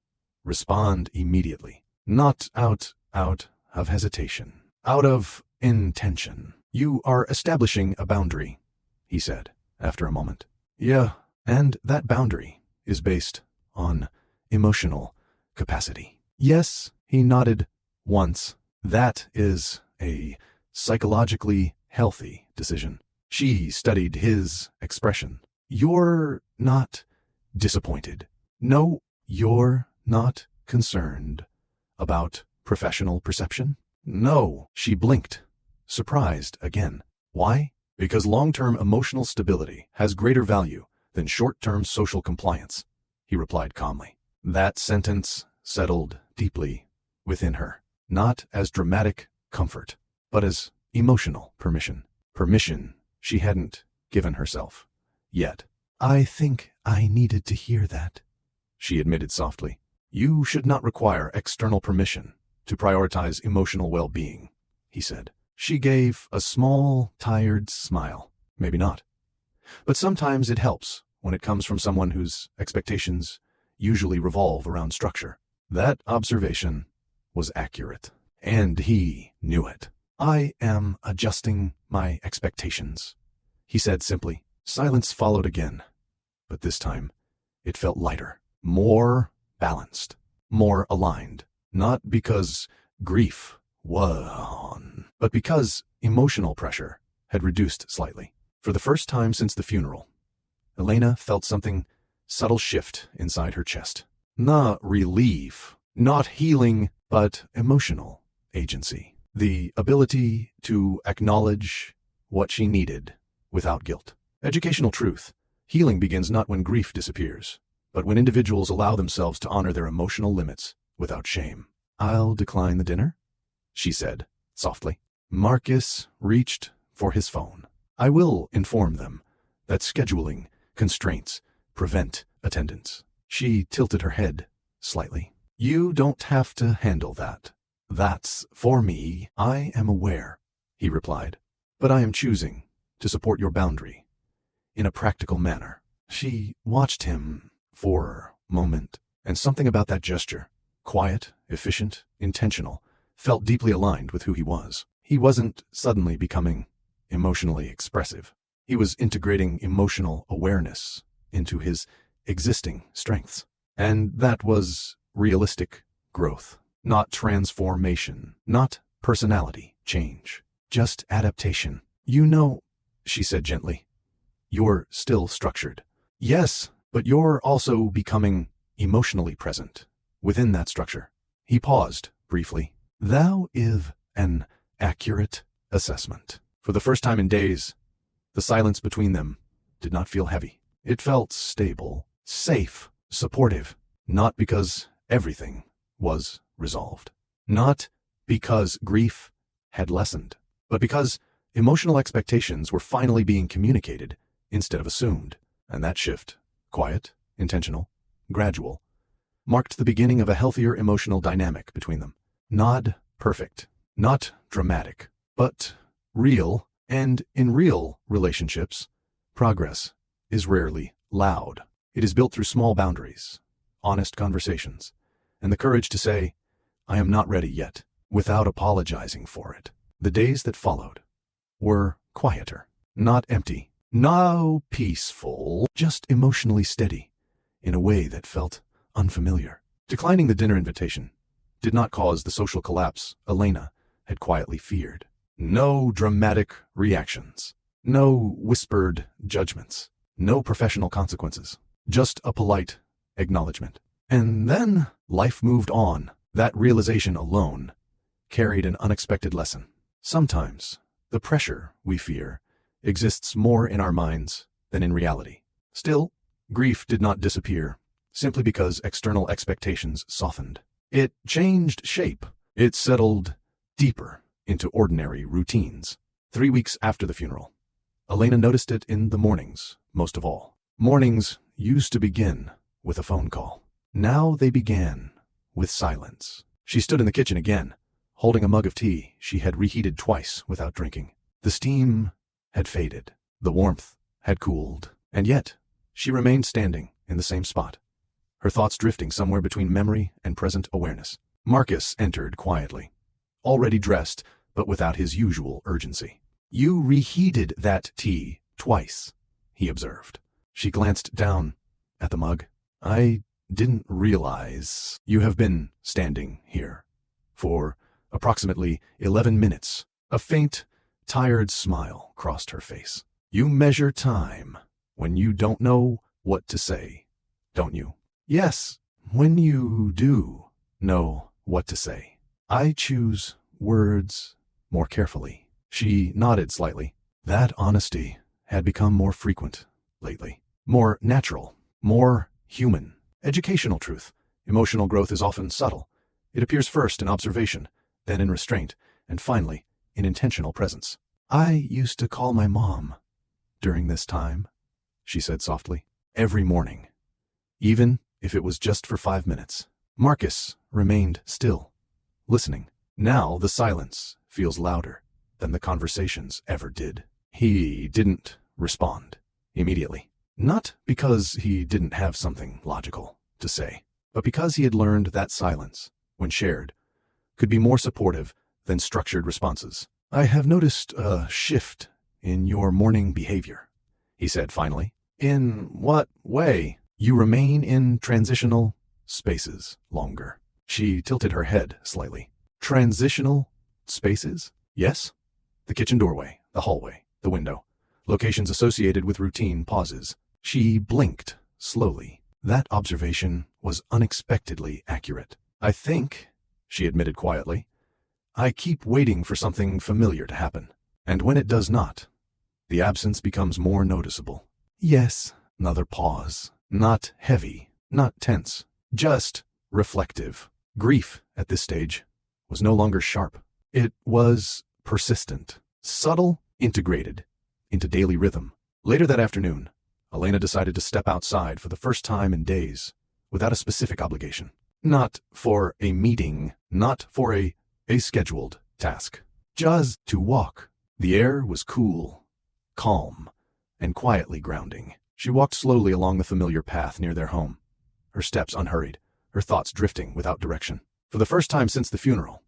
respond immediately, not out of hesitation, out of intention. You are establishing a boundary, he said, after a moment. Yeah, and that boundary is based on emotional capacity. Yes, he nodded once. That is a psychologically healthy decision. She studied his expression. You're not disappointed. No, you're not concerned about professional perception? No, she blinked, surprised again. Why? Because long-term emotional stability has greater value than short-term social compliance, he replied calmly. That sentence settled deeply within her, not as dramatic comfort, but as emotional permission. Permission she hadn't given herself yet. I think I needed to hear that, she admitted softly. You should not require external permission to prioritize emotional well-being, he said. She gave a small, tired smile. Maybe not. But sometimes it helps when it comes from someone whose expectations usually revolve around structure. That observation was accurate, and he knew it. I am adjusting my expectations, he said simply. Silence followed again, but this time it felt lighter, more balanced, more aligned. Not because grief won, but because emotional pressure had reduced slightly. For the first time since the funeral, Elena felt something subtle shift inside her chest. Not relief, not healing, but emotional agency. The ability to acknowledge what she needed without guilt. Educational truth. Healing begins not when grief disappears, but when individuals allow themselves to honor their emotional limits without shame. I'll decline the dinner, she said softly. Marcus reached for his phone. I will inform them that scheduling constraints prevent attendance. She tilted her head slightly. You don't have to handle that. That's for me. I am aware, he replied, but I am choosing to support your boundary in a practical manner. She watched him for a moment, and something about that gesture, quiet, efficient, intentional, felt deeply aligned with who he was. He wasn't suddenly becoming emotionally expressive. He was integrating emotional awareness into his existing strengths. And that was realistic growth, not transformation, not personality change, just adaptation. You know, she said gently, you're still structured. Yes, but you're also becoming emotionally present within that structure. He paused briefly. Thou is an accurate assessment. For the first time in days, the silence between them did not feel heavy. It felt stable, safe, supportive, not because everything was resolved, not because grief had lessened, but because emotional expectations were finally being communicated instead of assumed. And that shift, quiet, intentional, gradual, marked the beginning of a healthier emotional dynamic between them. Not perfect, not dramatic, but real. And in real relationships, progress is rarely loud. It is built through small boundaries, honest conversations, and the courage to say, I am not ready yet, without apologizing for it. The days that followed were quieter, not empty, no peaceful, just emotionally steady, in a way that felt unfamiliar. Declining the dinner invitation did not cause the social collapse Elena had quietly feared. No dramatic reactions, no whispered judgments, no professional consequences, just a polite acknowledgement. And then life moved on. That realization alone carried an unexpected lesson. Sometimes the pressure we fear exists more in our minds than in reality. Still, grief did not disappear simply because external expectations softened. It changed shape. It settled deeper into ordinary routines. 3 weeks after the funeral, Elena noticed it in the mornings most of all. Mornings used to begin with a phone call. Now they began with silence. She stood in the kitchen again, holding a mug of tea she had reheated twice without drinking. The steam had faded. The warmth had cooled. And yet, she remained standing in the same spot, her thoughts drifting somewhere between memory and present awareness. Marcus entered quietly, already dressed, but without his usual urgency. You reheated that tea twice, he observed. She glanced down at the mug. I didn't realize you have been standing here for approximately 11 minutes. A faint, tired smile crossed her face. You measure time when you don't know what to say, don't you? Yes, when you do know what to say. I choose words more carefully. She nodded slightly. That honesty had become more frequent lately. more natural, more human. Educational truth. Emotional growth is often subtle. It appears first in observation, then in restraint, and finally, in intentional presence. I used to call my mom during this time, she said softly, every morning, even if it was just for 5 minutes. Marcus remained still, listening. Now the silence feels louder than the conversations ever did. He didn't respond immediately. Not because he didn't have something logical to say, but because he had learned that silence, when shared, could be more supportive than structured responses. I have noticed a shift in your morning behavior, he said finally. In what way? You remain in transitional spaces longer. She tilted her head slightly. Transitional spaces? Yes. The kitchen doorway, the hallway, the window. Locations associated with routine pauses. She blinked slowly. That observation was unexpectedly accurate. I think, she admitted quietly, I keep waiting for something familiar to happen. And when it does not, the absence becomes more noticeable. Yes. Another pause. Not heavy, not tense, just reflective. Grief, at this stage, was no longer sharp. It was persistent, subtle, integrated into daily rhythm. Later that afternoon, Elena decided to step outside for the first time in days, without a specific obligation. Not for a meeting, not for a scheduled task. Just to walk. The air was cool, calm, and quietly grounding. She walked slowly along the familiar path near their home, her steps unhurried, her thoughts drifting without direction. For the first time since the funeral,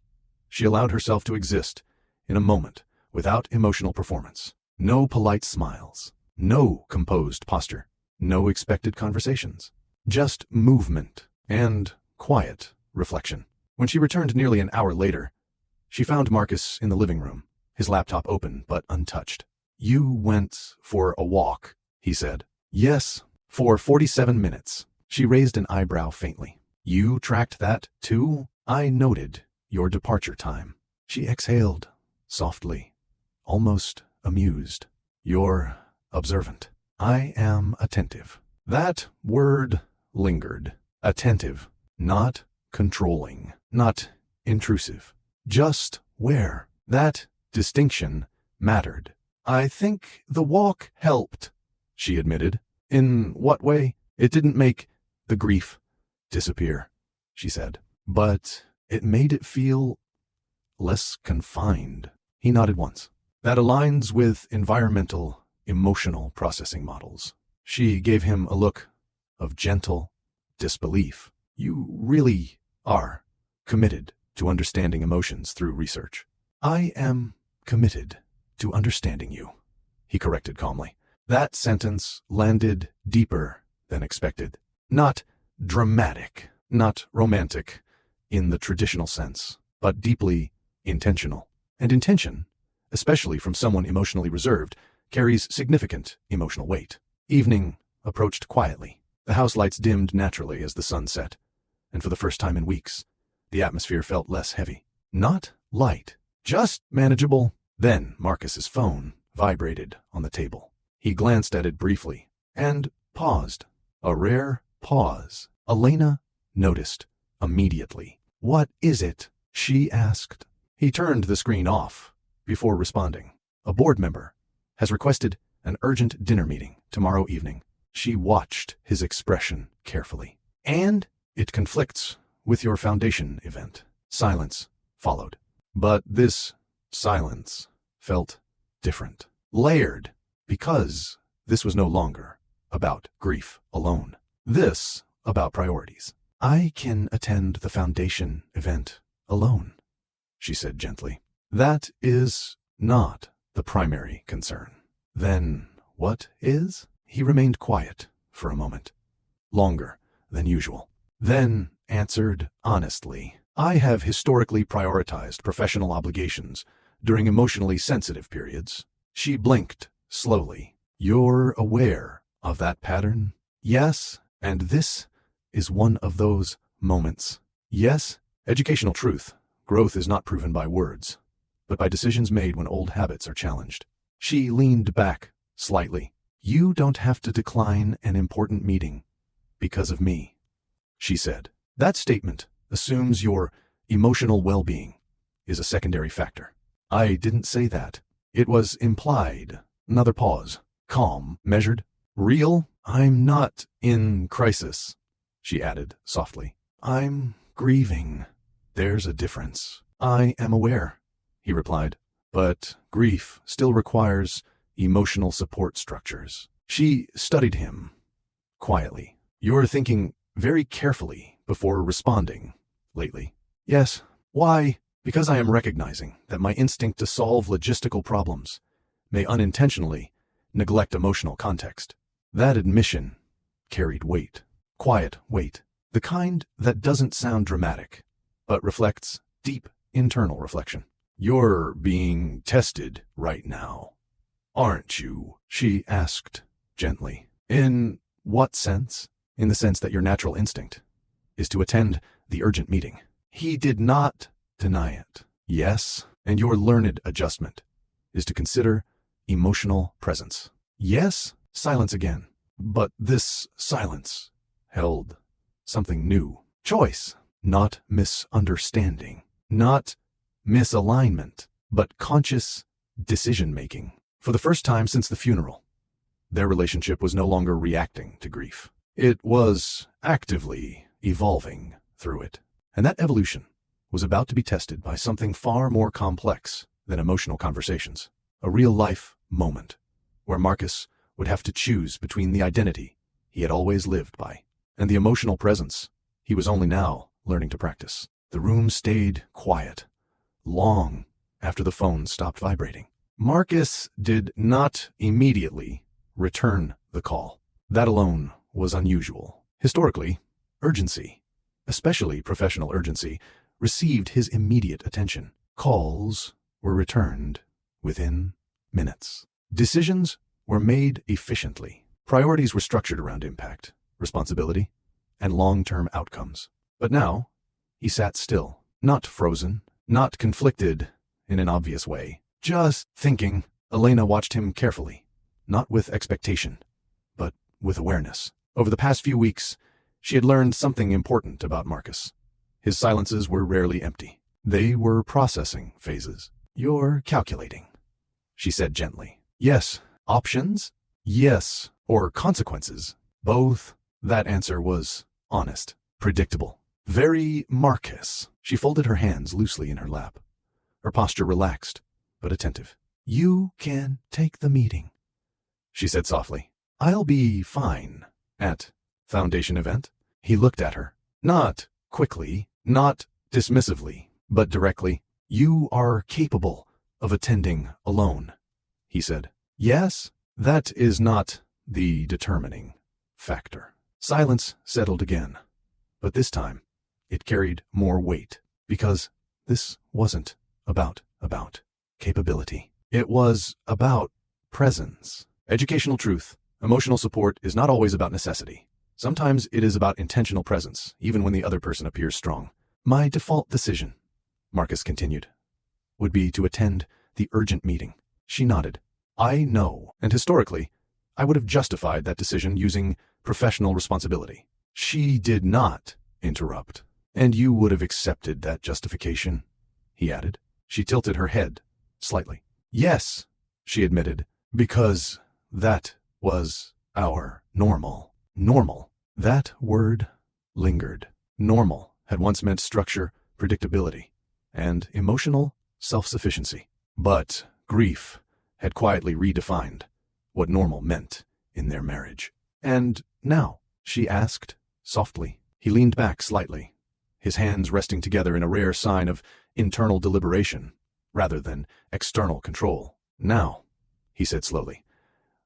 she allowed herself to exist in a moment without emotional performance. No polite smiles, no composed posture, no expected conversations, just movement and quiet reflection. When she returned nearly an hour later, she found Marcus in the living room, his laptop open but untouched. You went for a walk, he said. Yes, for 47 minutes. She raised an eyebrow faintly. You tracked that, too? I noted your departure time. She exhaled, softly, almost amused. You're observant. I am attentive. That word lingered. Attentive, not controlling, not intrusive. Just where. That distinction mattered. I think the walk helped, she admitted. In what way? It didn't make the grief disappear, she said, but it made it feel less confined. He nodded once. That aligns with environmental, emotional processing models. She gave him a look of gentle disbelief. You really are committed to understanding emotions through research. I am committed to understanding you, he corrected calmly. That sentence landed deeper than expected. Not dramatic, not romantic in the traditional sense, but deeply intentional. And intention, especially from someone emotionally reserved, carries significant emotional weight. Evening approached quietly. The house lights dimmed naturally as the sun set, and for the first time in weeks, the atmosphere felt less heavy. Not light, just manageable. Then Marcus's phone vibrated on the table. He glanced at it briefly and paused. A rare pause. Elena noticed immediately. What is it? She asked. He turned the screen off before responding. A board member has requested an urgent dinner meeting tomorrow evening. She watched his expression carefully. And it conflicts with your foundation event. Silence followed. But this silence felt different. Layered. Because this was no longer about grief alone. This about priorities. I can attend the foundation event alone, she said gently. That is not the primary concern. Then what is? He remained quiet for a moment, longer than usual. Then answered honestly. I have historically prioritized professional obligations during emotionally sensitive periods. She blinked slowly. You're aware of that pattern? Yes, and this is one of those moments. Yes, educational truth. Growth is not proven by words, but by decisions made when old habits are challenged. She leaned back slightly. You don't have to decline an important meeting because of me, she said. That statement assumes your emotional well-being is a secondary factor. I didn't say that. It was implied. Another pause. Calm, measured, real. I'm not in crisis, she added softly. I'm grieving. There's a difference. I am aware, he replied, but grief still requires emotional support structures. She studied him quietly. You're thinking very carefully before responding lately. Yes. Why? Because I am recognizing that my instinct to solve logistical problems may unintentionally neglect emotional context. That admission carried weight. Quiet weight. The kind that doesn't sound dramatic, but reflects deep internal reflection. You're being tested right now, aren't you? She asked gently. In what sense? In the sense that your natural instinct is to attend the urgent meeting. He did not deny it. Yes, and your learned adjustment is to consider emotional presence. Yes, silence again. But this silence held something new. Choice, not misunderstanding, not misalignment, but conscious decision-making. For the first time since the funeral, their relationship was no longer reacting to grief. It was actively evolving through it. And that evolution was about to be tested by something far more complex than emotional conversations. A real-life moment where Marcus would have to choose between the identity he had always lived by and the emotional presence he was only now learning to practice. The room stayed quiet long after the phone stopped vibrating. Marcus did not immediately return the call. That alone was unusual. Historically, urgency, especially professional urgency, received his immediate attention. Calls were returned within minutes. Decisions were made efficiently. Priorities were structured around impact, responsibility, and long-term outcomes. But now, he sat still, not frozen, not conflicted in an obvious way, just thinking. Elena watched him carefully, not with expectation, but with awareness. Over the past few weeks, she had learned something important about Marcus. His silences were rarely empty. They were processing phases. You're calculating, she said gently. Yes. Options? Yes. Or consequences? Both. That answer was honest, predictable, very Marcus. She folded her hands loosely in her lap, her posture relaxed but attentive. You can take the meeting, she said softly. I'll be fine. At Foundation event? He looked at her, not quickly, not dismissively, but directly. You are capable of attending alone, he said. Yes, that is not the determining factor. Silence settled again, but this time it carried more weight, because this wasn't about capability. It was about presence. Educational truth, emotional support is not always about necessity. Sometimes it is about intentional presence, even when the other person appears strong. My default decision, Marcus continued, would be to attend the urgent meeting. She nodded. I know, and historically, I would have justified that decision using professional responsibility. She did not interrupt. And you would have accepted that justification, he added. She tilted her head slightly. Yes, she admitted, because that was our normal. Normal. That word lingered. Normal had once meant structure, predictability, and emotional self-sufficiency. But grief had quietly redefined what normal meant in their marriage. And now, she asked softly. He leaned back slightly, his hands resting together in a rare sign of internal deliberation rather than external control. Now, he said slowly,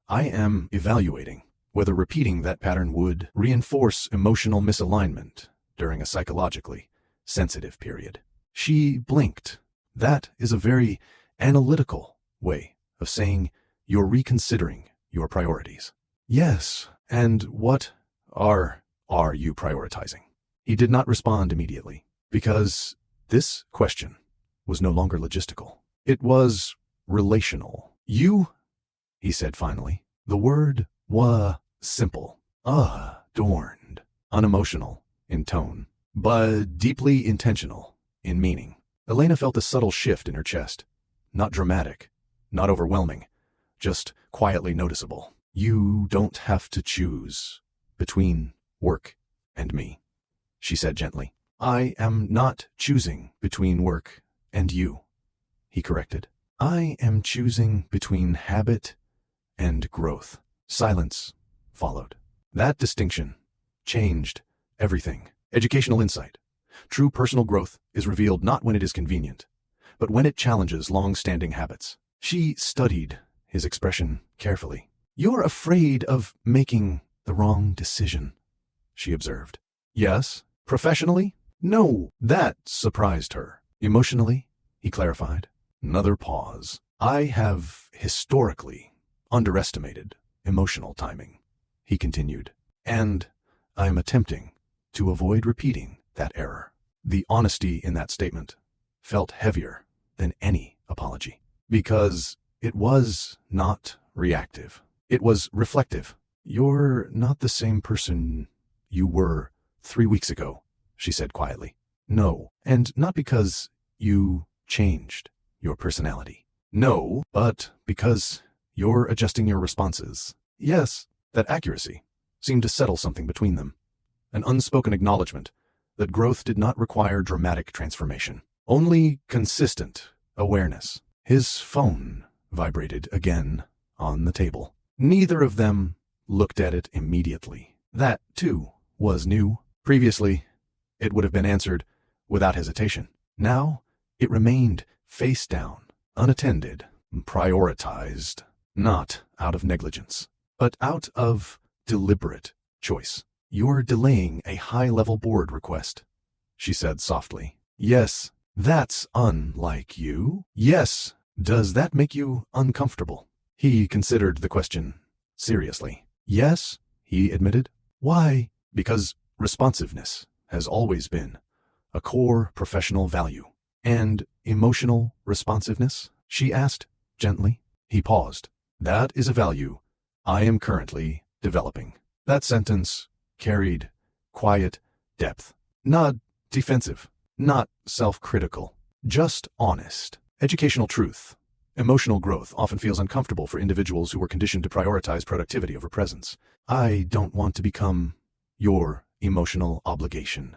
I am evaluating whether repeating that pattern would reinforce emotional misalignment during a psychologically sensitive period. She blinked. That is a very analytical way of saying you're reconsidering your priorities. Yes, and what are you prioritizing? He did not respond immediately, because this question was no longer logistical. It was relational. You, he said finally, The word was simple, adorned, unemotional in tone, but deeply intentional in meaning. Elena felt a subtle shift in her chest. Not dramatic, not overwhelming, just quietly noticeable. You don't have to choose between work and me, she said gently. I am not choosing between work and you, he corrected. I am choosing between habit and growth. Silence followed. That distinction changed everything. Educational insight. True personal growth is revealed not when it is convenient, but when it challenges long-standing habits. She studied his expression carefully. You're afraid of making the wrong decision, she observed. Yes. Professionally? No. That surprised her. Emotionally? He clarified. Another pause. I have historically underestimated emotional timing, he continued, and I am attempting to avoid repeating that error. The honesty in that statement felt heavier than any apology, because it was not reactive. It was reflective. You're not the same person you were 3 weeks ago, she said quietly. No, and not because you changed your personality. No, but because you're adjusting your responses. Yes, that accuracy seemed to settle something between them. An unspoken acknowledgement that growth did not require dramatic transformation, only consistent awareness. His phone vibrated again on the table. Neither of them looked at it immediately. That, too, was new. Previously, it would have been answered without hesitation. Now, it remained face down, unattended, prioritized, not out of negligence, but out of deliberate choice. You're delaying a high-level board request, she said softly. Yes, that's unlike you. Yes, does that make you uncomfortable? He considered the question seriously. Yes, he admitted. Why? Because responsiveness has always been a core professional value. And emotional responsiveness? She asked gently. He paused. That is a value I am currently developing. That sentence carried quiet depth. Not defensive, not self-critical, just honest. Educational truth. Emotional growth often feels uncomfortable for individuals who were conditioned to prioritize productivity over presence. I don't want to become your emotional obligation,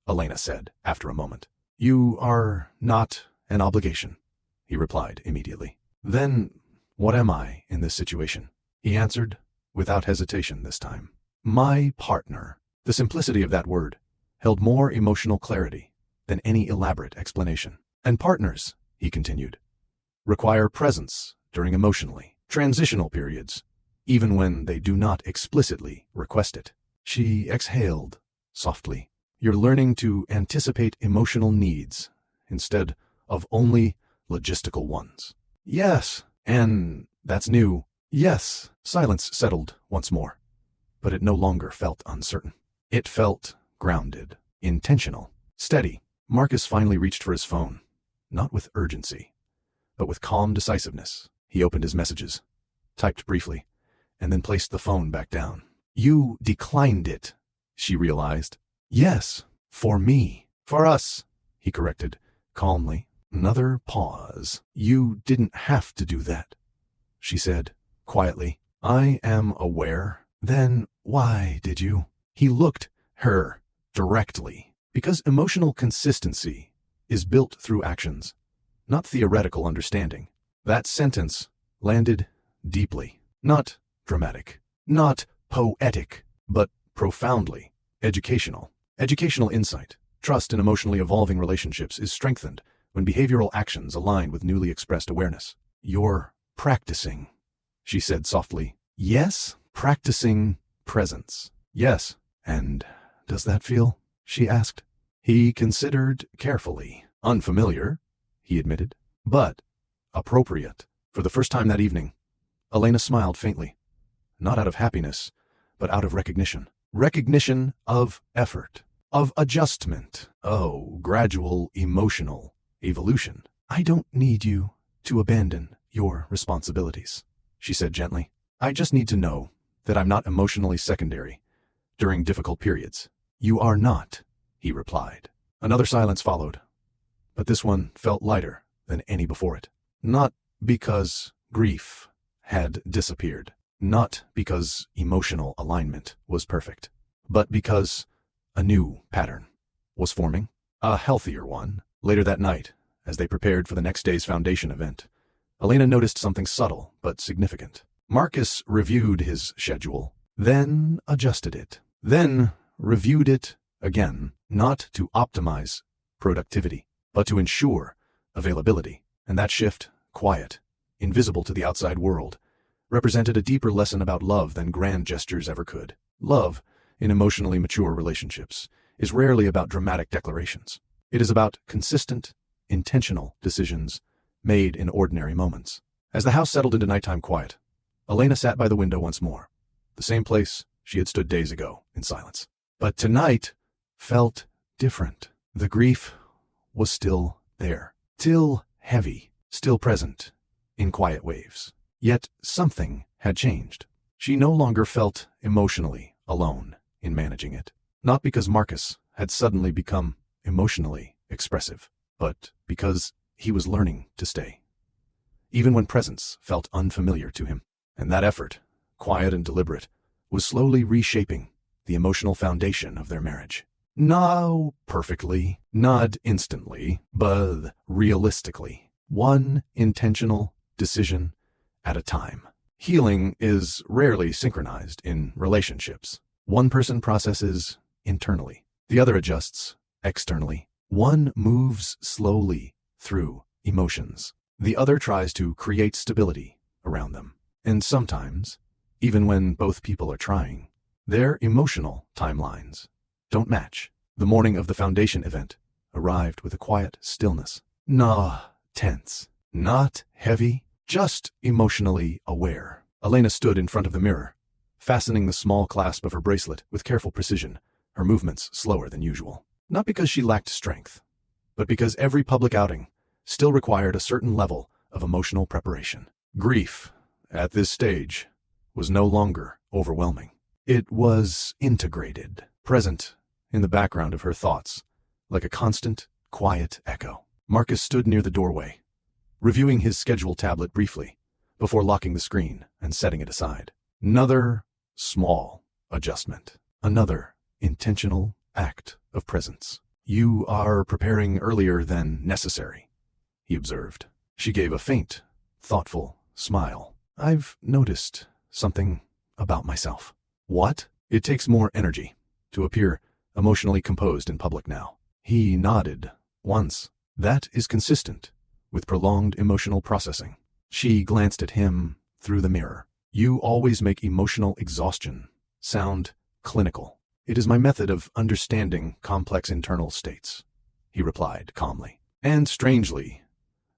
Elena said after a moment. You are not an obligation, he replied immediately. Then what am I in this situation? He answered without hesitation this time. My partner. The simplicity of that word held more emotional clarity than any elaborate explanation. And partners, he continued, require presence during emotionally transitional periods, even when they do not explicitly request it. She exhaled softly. You're learning to anticipate emotional needs instead of only logistical ones. Yes, and that's new. Yes. Silence settled once more, but it no longer felt uncertain. It felt grounded, intentional, steady. Marcus finally reached for his phone, not with urgency, but with calm decisiveness. He opened his messages, typed briefly, and then placed the phone back down. You declined it, she realized. Yes, for me. For us, he corrected, calmly. Another pause. You didn't have to do that, she said, quietly. I am aware. Then why did you? He looked her directly. Because emotional consistency is built through actions, not theoretical understanding. That sentence landed deeply. Not dramatic, not poetic, but profoundly educational. Educational insight. Trust in emotionally evolving relationships is strengthened when behavioral actions align with newly expressed awareness. You're practicing, she said softly. Yes, practicing presence. Yes. And does that feel? She asked. He considered carefully. Unfamiliar, he admitted, but appropriate. For the first time that evening, Elena smiled faintly, not out of happiness, but out of recognition. Recognition of effort, of adjustment, gradual emotional evolution. I don't need you to abandon your responsibilities, she said gently. I just need to know that I'm not emotionally secondary during difficult periods. You are not, he replied. Another silence followed, but this one felt lighter than any before it. Not because grief had disappeared, not because emotional alignment was perfect, but because a new pattern was forming, a healthier one. Later that night, as they prepared for the next day's foundation event, Elena noticed something subtle but significant. Marcus reviewed his schedule, then adjusted it, then reviewed it again, not to optimize productivity, but to ensure availability. And that shift, quiet, invisible to the outside world, represented a deeper lesson about love than grand gestures ever could. Love, in emotionally mature relationships, is rarely about dramatic declarations. It is about consistent, intentional decisions made in ordinary moments. As the house settled into nighttime quiet, Elena sat by the window once more, the same place she had stood days ago in silence. But tonight felt different. The grief was still there, still heavy, still present in quiet waves. Yet something had changed. She no longer felt emotionally alone in managing it. Not because Marcus had suddenly become emotionally expressive, but because he was learning to stay, even when presence felt unfamiliar to him. And that effort, quiet and deliberate, was slowly reshaping the emotional foundation of their marriage. Not perfectly, not instantly, but realistically. One intentional decision at a time. Healing is rarely synchronized in relationships. One person processes internally, the other adjusts externally. One moves slowly through emotions, the other tries to create stability around them. And sometimes, even when both people are trying, their emotional timelines don't match. The morning of the foundation event arrived with a quiet stillness. Not tense, not heavy, just emotionally aware. Elena stood in front of the mirror, fastening the small clasp of her bracelet with careful precision, her movements slower than usual. Not because she lacked strength, but because every public outing still required a certain level of emotional preparation. Grief, at this stage, was no longer overwhelming. It was integrated, present in the background of her thoughts, like a constant, quiet echo. Marcus stood near the doorway, reviewing his schedule tablet briefly before locking the screen and setting it aside. Another small adjustment, another intentional act of presence. You are preparing earlier than necessary, he observed. She gave a faint, thoughtful smile. I've noticed something about myself. What? It takes more energy to appear emotionally composed in public now. He nodded once. That is consistent with prolonged emotional processing. She glanced at him through the mirror. You always make emotional exhaustion sound clinical. It is my method of understanding complex internal states, he replied calmly. And strangely,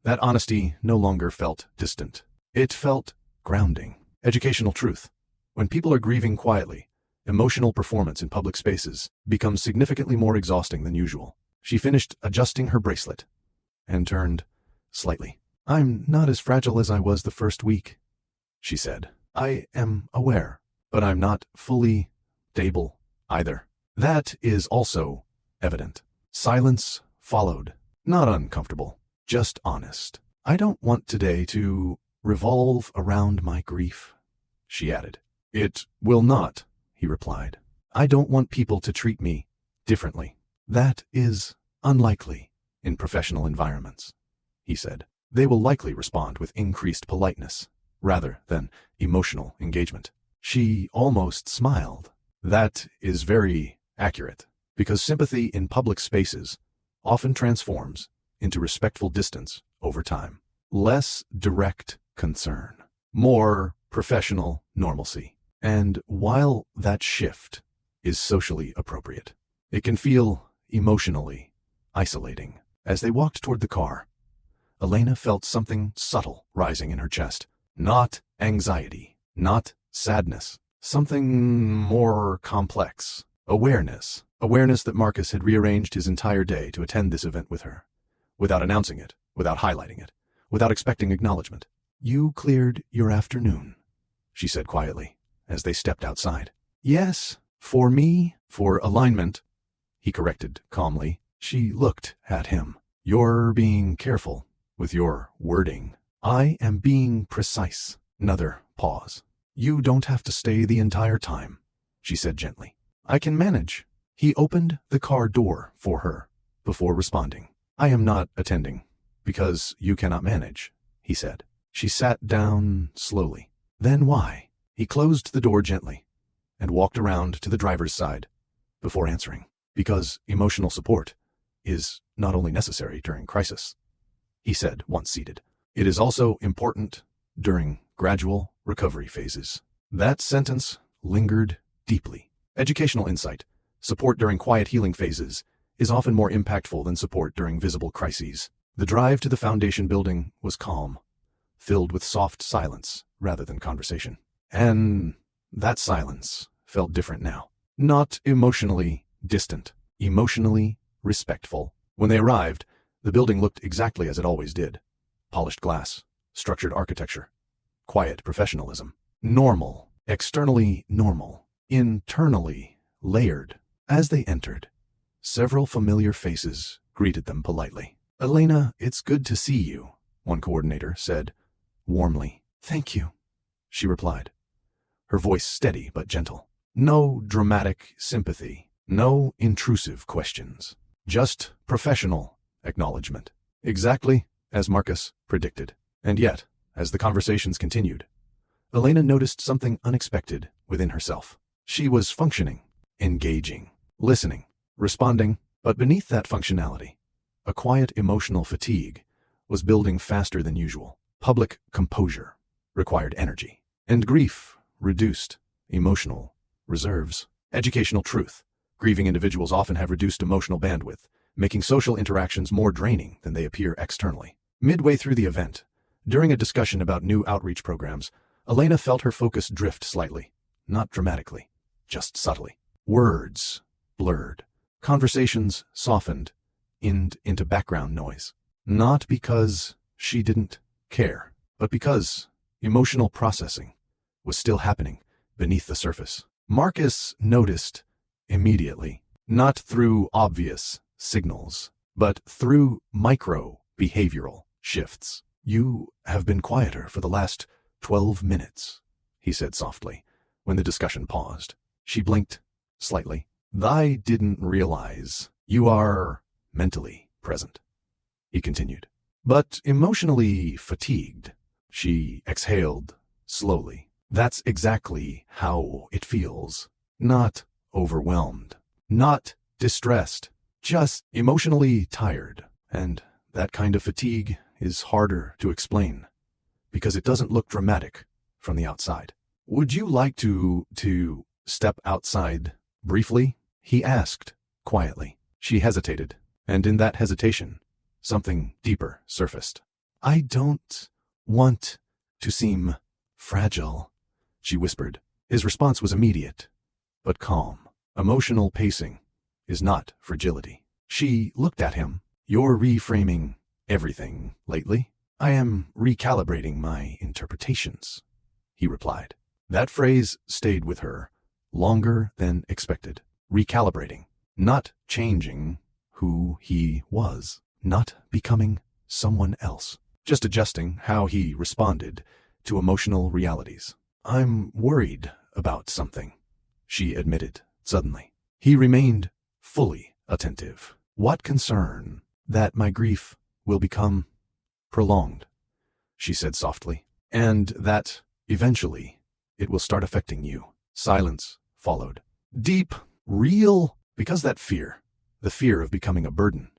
that honesty no longer felt distant. It felt grounding. Educational truth. When people are grieving quietly, emotional performance in public spaces becomes significantly more exhausting than usual. She finished adjusting her bracelet and turned slightly. I'm not as fragile as I was the first week, she said. I am aware, but I'm not fully stable either. That is also evident. Silence followed. Not uncomfortable, just honest. I don't want today to revolve around my grief, she added. It will not, he replied. I don't want people to treat me differently. That is unlikely in professional environments, he said. They will likely respond with increased politeness rather than emotional engagement. She almost smiled. That is very accurate, because sympathy in public spaces often transforms into respectful distance over time. Less direct concern, more professional normalcy. And while that shift is socially appropriate, it can feel emotionally isolating. As they walked toward the car, Elena felt something subtle rising in her chest. Not anxiety, not sadness, something more complex. Awareness. Awareness that Marcus had rearranged his entire day to attend this event with her, without announcing it, without highlighting it, without expecting acknowledgement. You cleared your afternoon, she said quietly, as they stepped outside. Yes, for me, for alignment, he corrected calmly. She looked at him. You're being careful with your wording. I am being precise. Another pause. You don't have to stay the entire time, she said gently. I can manage. He opened the car door for her before responding. I am not attending because you cannot manage, he said. She sat down slowly. Then why? He closed the door gently and walked around to the driver's side before answering. Because emotional support is not only necessary during crisis, he said once seated. It is also important during gradual recovery phases. That sentence lingered deeply. Educational insight. Support during quiet healing phases is often more impactful than support during visible crises. The drive to the foundation building was calm, filled with soft silence rather than conversation. And that silence felt different now. Not emotionally distant, emotionally respectful. When they arrived, the building looked exactly as it always did. Polished glass, structured architecture, quiet professionalism. Normal, externally normal, internally layered. As they entered, several familiar faces greeted them politely. Elena, it's good to see you, one coordinator said warmly. Thank you, she replied, her voice steady but gentle. No dramatic sympathy, no intrusive questions, just professional acknowledgement. Exactly as Marcus predicted. And yet, as the conversations continued, Elena noticed something unexpected within herself. She was functioning, engaging, listening, responding, but beneath that functionality, a quiet emotional fatigue was building faster than usual. Public composure required energy, and grief reduced emotional reserves. Educational truth. Grieving individuals often have reduced emotional bandwidth, making social interactions more draining than they appear externally. Midway through the event, during a discussion about new outreach programs, Elena felt her focus drift slightly, not dramatically, just subtly. Words blurred. Conversations softened into background noise. Not because she didn't care, but because emotional processing was still happening beneath the surface. Marcus noticed immediately, not through obvious signals, but through micro-behavioral shifts. You have been quieter for the last 12 minutes, he said softly, when the discussion paused. She blinked slightly. I didn't realize you are mentally present, he continued, but emotionally fatigued. She exhaled slowly. That's exactly how it feels. Not overwhelmed, not distressed, just emotionally tired. And that kind of fatigue is harder to explain because it doesn't look dramatic from the outside. Would you like to step outside briefly? He asked quietly. She hesitated, and in that hesitation, something deeper surfaced. I don't want to seem fragile, she whispered. His response was immediate, but calm. Emotional pacing is not fragility. She looked at him. You're reframing everything lately. I am recalibrating my interpretations, he replied. That phrase stayed with her longer than expected. Recalibrating, not changing who he was, not becoming someone else, just adjusting how he responded to emotional realities. I'm worried about something, she admitted suddenly. He remained fully attentive. What concern? That my grief will become prolonged, she said softly, and that eventually it will start affecting you. Silence followed. Deep, real, because that fear, the fear of becoming a burden,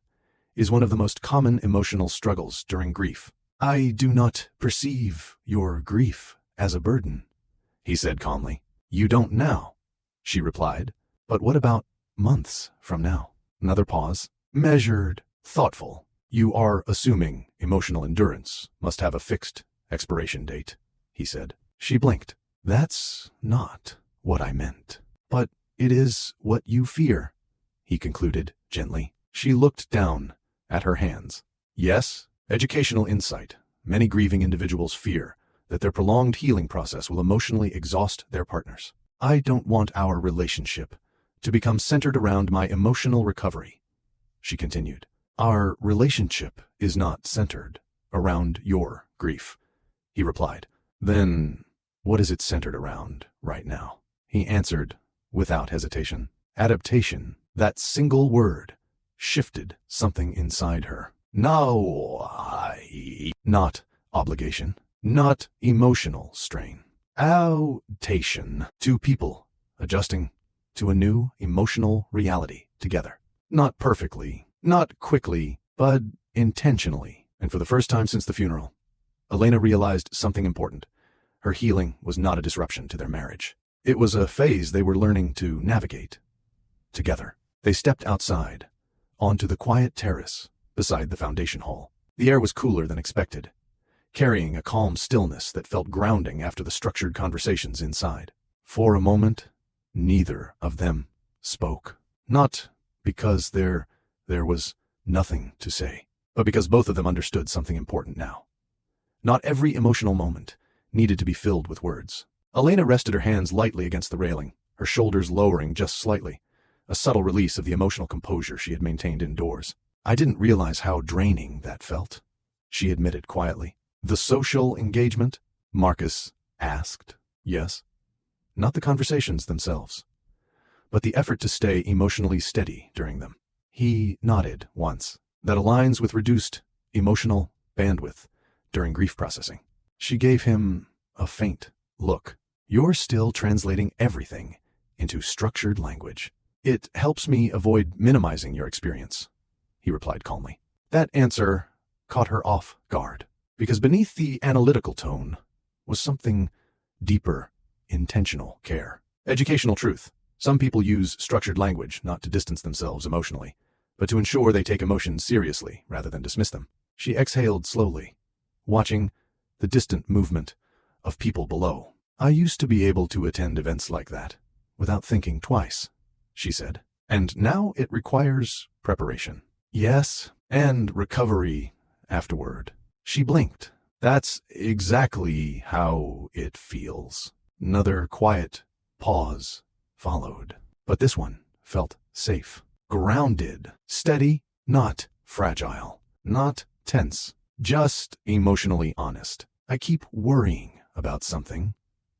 is one of the most common emotional struggles during grief. I do not perceive your grief as a burden, he said calmly. You don't now, she replied. But what about months from now? Another pause. Measured, thoughtful. You are assuming emotional endurance must have a fixed expiration date, he said. She blinked. That's not what I meant. But it is what you fear, he concluded gently. She looked down at her hands. Yes, educational insight. Many grieving individuals fear that their prolonged healing process will emotionally exhaust their partners. I don't want our relationship to become centered around my emotional recovery, she continued. Our relationship is not centered around your grief, he replied. Then what is it centered around right now? He answered without hesitation. Adaptation. That single word shifted something inside her. Not obligation, not emotional strain. Adaptation. Two people adjusting to a new emotional reality together. Not perfectly, not quickly, but intentionally. And for the first time since the funeral, Elena realized something important. Her healing was not a disruption to their marriage. It was a phase they were learning to navigate together. They stepped outside, onto the quiet terrace beside the foundation hall. The air was cooler than expected, carrying a calm stillness that felt grounding after the structured conversations inside. For a moment, neither of them spoke. Not because there was nothing to say, but because both of them understood something important now. Not every emotional moment needed to be filled with words. Elena rested her hands lightly against the railing, her shoulders lowering just slightly, a subtle release of the emotional composure she had maintained indoors. I didn't realize how draining that felt, she admitted quietly. The social engagement? Marcus asked. Yes. Not the conversations themselves, but the effort to stay emotionally steady during them. He nodded once. That aligns with reduced emotional bandwidth during grief processing. She gave him a faint look. You're still translating everything into structured language. It helps me avoid minimizing your experience, he replied calmly. That answer caught her off guard, because beneath the analytical tone was something deeper, intentional care. Educational truth. Some people use structured language not to distance themselves emotionally, but to ensure they take emotions seriously rather than dismiss them. She exhaled slowly, watching the distant movement of people below. I used to be able to attend events like that without thinking twice, she said. And now it requires preparation. Yes, and recovery afterward. She blinked. That's exactly how it feels. Another quiet pause followed, but this one felt safe, grounded, steady, not fragile, not tense, just emotionally honest. I keep worrying about something,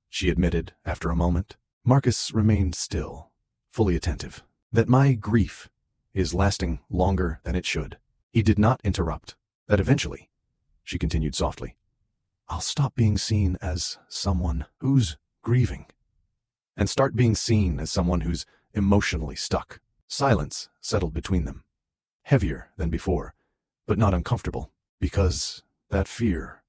she admitted after a moment. Marcus remained still, fully attentive. That my grief is lasting longer than it should. He did not interrupt. That eventually, she continued softly, I'll stop being seen as someone who's grieving and start being seen as someone who's emotionally stuck. Silence settled between them, heavier than before, but not uncomfortable, because that fear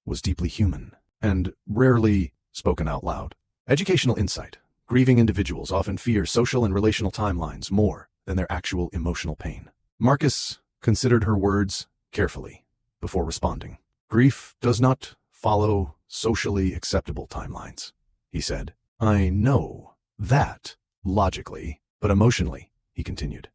was deeply human and rarely spoken out loud. Educational insight. Grieving individuals often fear social and relational timelines more than their actual emotional pain. Marcus considered her words carefully before responding. Grief does not follow socially acceptable timelines, he said. I know that logically, but emotionally, he continued.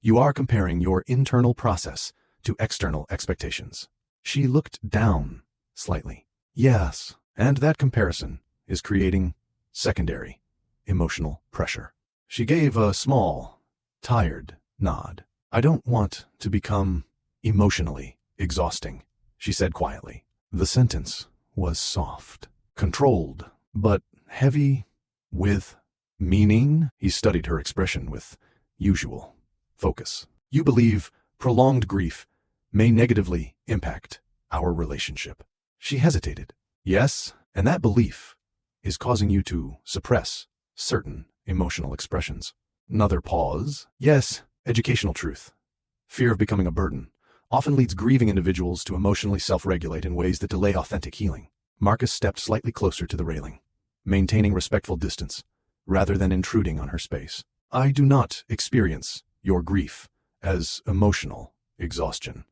You are comparing your internal process to external expectations. She looked down slightly. Yes, and that comparison is creating secondary emotional pressure. She gave a small, tired nod. I don't want to become emotionally exhausting, she said quietly. The sentence was soft, controlled, but heavy with meaning. He studied her expression with usual focus. You believe prolonged grief may negatively impact our relationship. She hesitated. Yes, and that belief is causing you to suppress certain emotional expressions. Another pause. Yes, educational truth. Fear of becoming a burden often leads grieving individuals to emotionally self-regulate in ways that delay authentic healing. Marcus stepped slightly closer to the railing, maintaining respectful distance rather than intruding on her space. I do not experience your grief as emotional exhaustion,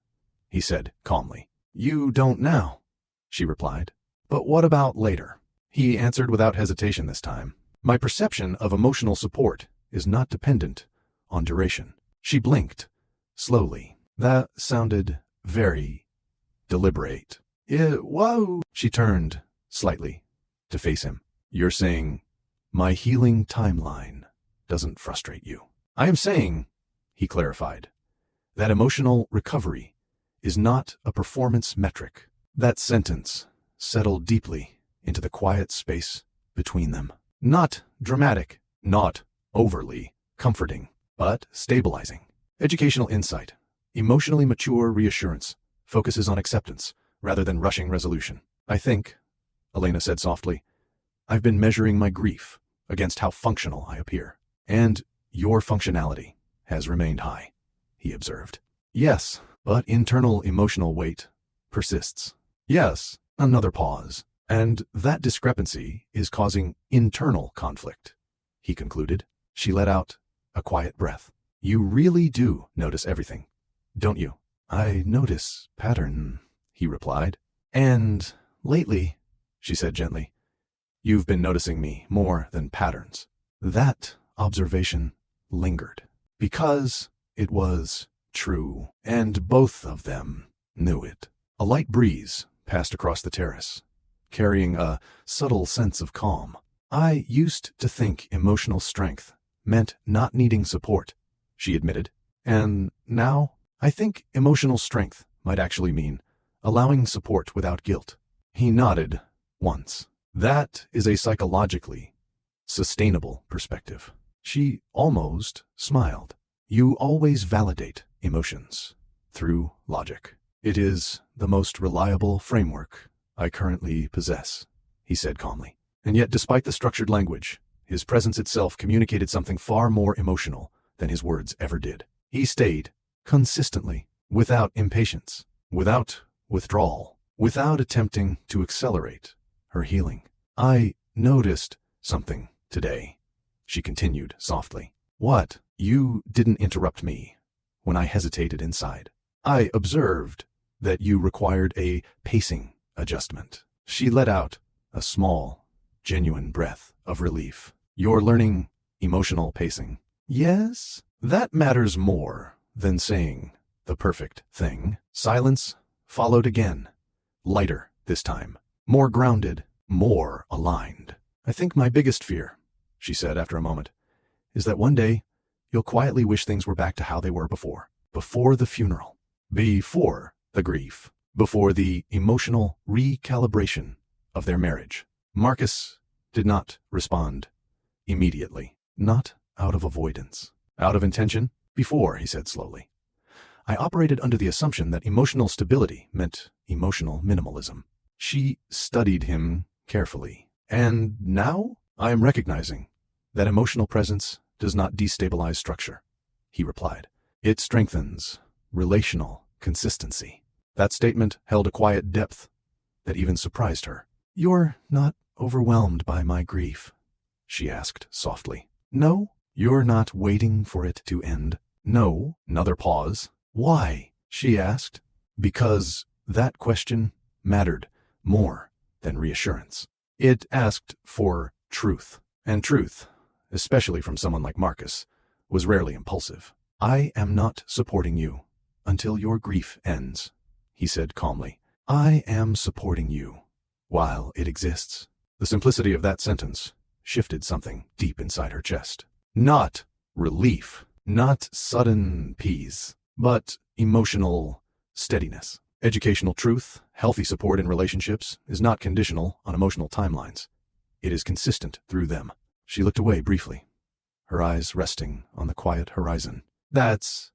he said calmly. You don't now, she replied. But what about later? He answered without hesitation this time. My perception of emotional support is not dependent on duration. She blinked slowly. That sounded very deliberate. Whoa. She turned slightly, to face him. You're saying my healing timeline doesn't frustrate you. I am saying, he clarified, that emotional recovery is not a performance metric. That sentence settled deeply into the quiet space between them. Not dramatic, not overly comforting, but stabilizing. Educational insight, emotionally mature reassurance, focuses on acceptance rather than rushing resolution. I think, Elena said softly, I've been measuring my grief against how functional I appear. And your functionality has remained high, he observed. Yes, but internal emotional weight persists. Yes, another pause. And that discrepancy is causing internal conflict, he concluded. She let out a quiet breath. You really do notice everything, don't you? I notice pattern, he replied. And lately, she said gently, you've been noticing me more than patterns. That observation lingered because it was true, and both of them knew it. A light breeze passed across the terrace, carrying a subtle sense of calm. I used to think emotional strength meant not needing support, she admitted. And now, I think emotional strength might actually mean allowing support without guilt. He nodded once. That is a psychologically sustainable perspective. She almost smiled. You always validate emotions through logic. It is the most reliable framework I currently possess, he said calmly. And yet, despite the structured language, his presence itself communicated something far more emotional than his words ever did. He stayed consistently, without impatience, without withdrawal, without attempting to accelerate her healing. I noticed something today, she continued softly. What? You didn't interrupt me when I hesitated inside. I observed that you required a pacing adjustment. She let out a small, genuine breath of relief. You're learning emotional pacing. Yes, that matters more than saying the perfect thing. Silence followed again, lighter this time, more grounded, more aligned. I think my biggest fear, she said after a moment, is that one day you'll quietly wish things were back to how they were before the funeral, before the grief, before the emotional recalibration of their marriage. Marcus did not respond immediately, not out of avoidance, out of intention. Before, he said slowly, I operated under the assumption that emotional stability meant emotional minimalism. She studied him carefully. And now I am recognizing that emotional presence does not destabilize structure, he replied. It strengthens relational consistency. That statement held a quiet depth that even surprised her. You're not overwhelmed by my grief, she asked softly. No, you're not waiting for it to end. No. Another pause. Why? She asked. Because that question mattered more than reassurance. It asked for truth, and truth, especially from someone like Marcus, was rarely impulsive. I am not supporting you until your grief ends, he said calmly. I am supporting you while it exists. The simplicity of that sentence shifted something deep inside her chest. Not relief, not sudden peace, but emotional steadiness. Educational truth, healthy support in relationships, is not conditional on emotional timelines. It is consistent through them. She looked away briefly, her eyes resting on the quiet horizon. That's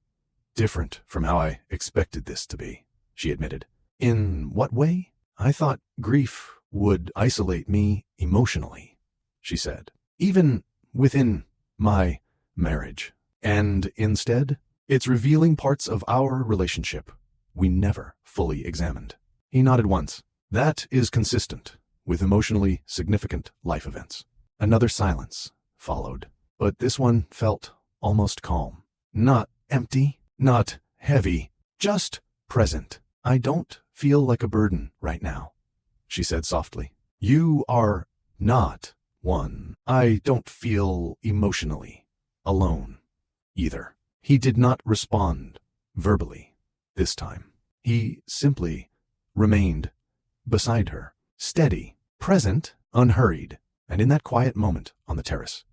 different from how I expected this to be, she admitted. In what way? I thought grief would isolate me emotionally, she said, even within my marriage. And instead, it's revealing parts of our relationship we never fully examined. He nodded once. That is consistent with emotionally significant life events. Another silence followed, but this one felt almost calm. Not empty, not heavy, just present. I don't feel like a burden right now, she said softly. You are not one. I don't feel emotionally alone either. He did not respond verbally this time. He simply remained beside her, steady, present, unhurried, and in that quiet moment on the terrace,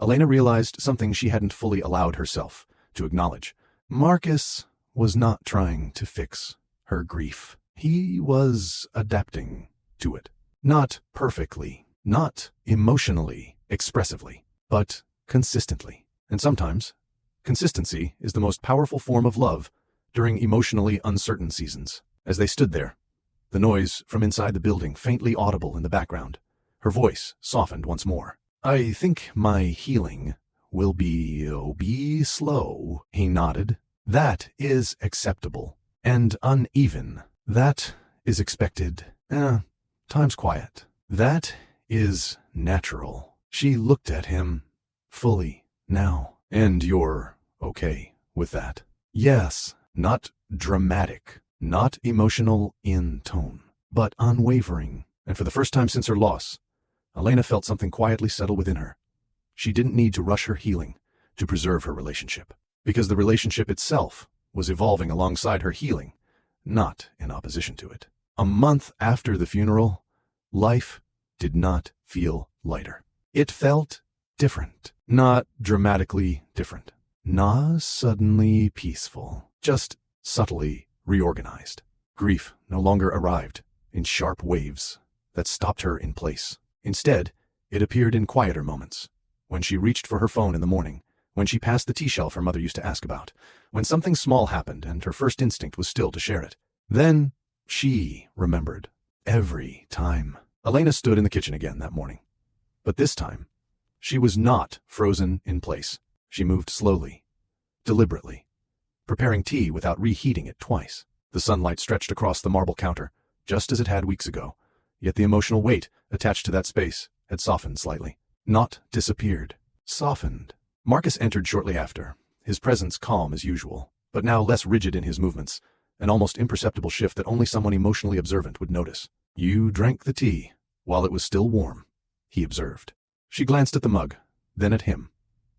Elena realized something she hadn't fully allowed herself to acknowledge. Marcus was not trying to fix her grief. He was adapting to it. Not perfectly, not emotionally, expressively, but consistently. And sometimes, consistency is the most powerful form of love during emotionally uncertain seasons. As they stood there, the noise from inside the building faintly audible in the background, her voice softened once more. I think my healing will be slow, he nodded. That is acceptable. And uneven. That is expected. Time's quiet. That is natural. She looked at him fully now. And you're okay with that? Yes, not dramatic, not emotional in tone, but unwavering. And for the first time since her loss, Elena felt something quietly settle within her. She didn't need to rush her healing to preserve her relationship, because the relationship itself was evolving alongside her healing, not in opposition to it. A month after the funeral, life did not feel lighter. It felt different, not dramatically different, not suddenly peaceful, just subtly reorganized. Grief no longer arrived in sharp waves that stopped her in place. Instead, it appeared in quieter moments, when she reached for her phone in the morning, when she passed the tea shelf her mother used to ask about, when something small happened and her first instinct was still to share it. Then she remembered every time. Elena stood in the kitchen again that morning. But this time, she was not frozen in place. She moved slowly, deliberately, preparing tea without reheating it twice. The sunlight stretched across the marble counter, just as it had weeks ago, yet the emotional weight attached to that space had softened slightly. Not disappeared, softened. Marcus entered shortly after, his presence calm as usual, but now less rigid in his movements, an almost imperceptible shift that only someone emotionally observant would notice. You drank the tea while it was still warm, he observed. She glanced at the mug, then at him,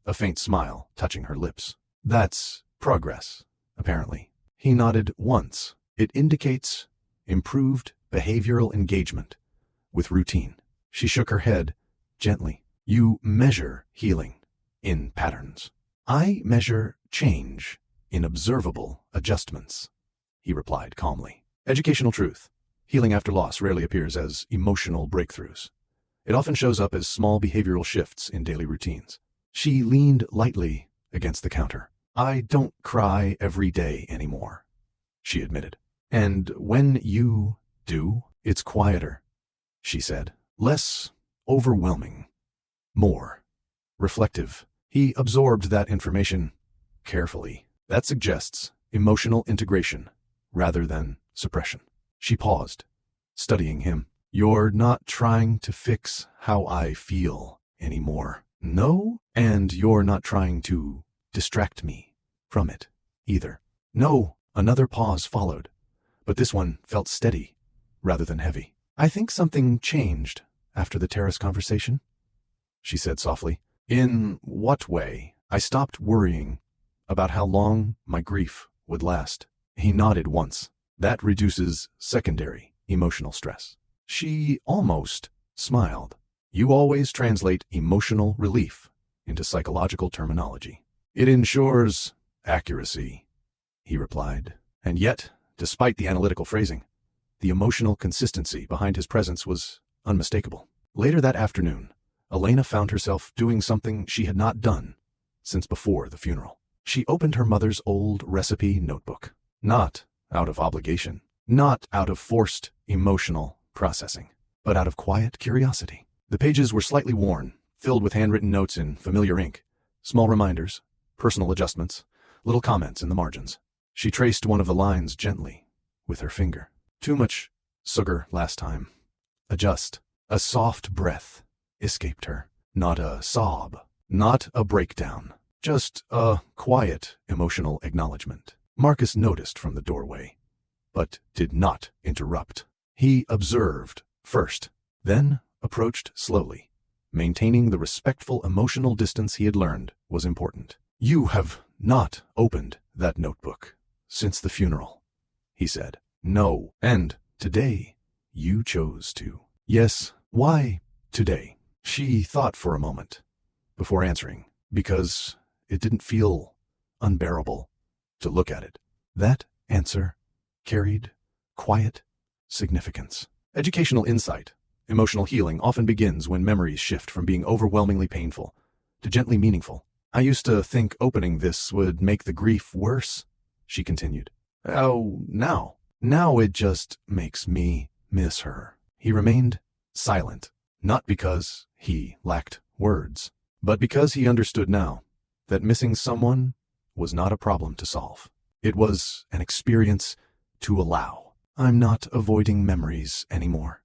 a faint smile touching her lips. That's progress, apparently. He nodded once. It indicates improved behavioral engagement with routine. She shook her head gently. You measure healing in patterns. I measure change in observable adjustments, he replied calmly. Educational truth. Healing after loss rarely appears as emotional breakthroughs. It often shows up as small behavioral shifts in daily routines. She leaned lightly against the counter. I don't cry every day anymore, she admitted. And when you do, it's quieter, she said. Less overwhelming. More reflective. He absorbed that information carefully. That suggests emotional integration rather than suppression. She paused, studying him. You're not trying to fix how I feel anymore. No, and you're not trying to distract me from it either. No. Another pause followed, but this one felt steady rather than heavy. I think something changed after the terrace conversation, she said softly. In what way? I stopped worrying about how long my grief would last. He nodded once. That reduces secondary emotional stress. She almost smiled. You always translate emotional relief into psychological terminology. It ensures accuracy, he replied. And yet, despite the analytical phrasing, the emotional consistency behind his presence was unmistakable. Later that afternoon, Elena found herself doing something she had not done since before the funeral. She opened her mother's old recipe notebook. Not out of obligation, not out of forced emotional processing, but out of quiet curiosity. The pages were slightly worn, filled with handwritten notes in familiar ink, small reminders, personal adjustments, little comments in the margins. She traced one of the lines gently with her finger. Too much sugar last time. Adjust. A soft breath escaped her. Not a sob, not a breakdown, just a quiet emotional acknowledgement. Marcus noticed from the doorway, but did not interrupt. He observed first, then approached slowly, maintaining the respectful emotional distance he had learned was important. You have not opened that notebook since the funeral, he said. No, and today you chose to. Yes, Why today? She thought for a moment before answering, because it didn't feel unbearable to look at it. That answer carried quiet significance. Educational insight. Emotional healing often begins when memories shift from being overwhelmingly painful to gently meaningful. I used to think opening this would make the grief worse, she continued. Oh, now it just makes me miss her. He remained silent, not because he lacked words, but because he understood now that missing someone was not a problem to solve. It was an experience to allow. I'm not avoiding memories anymore,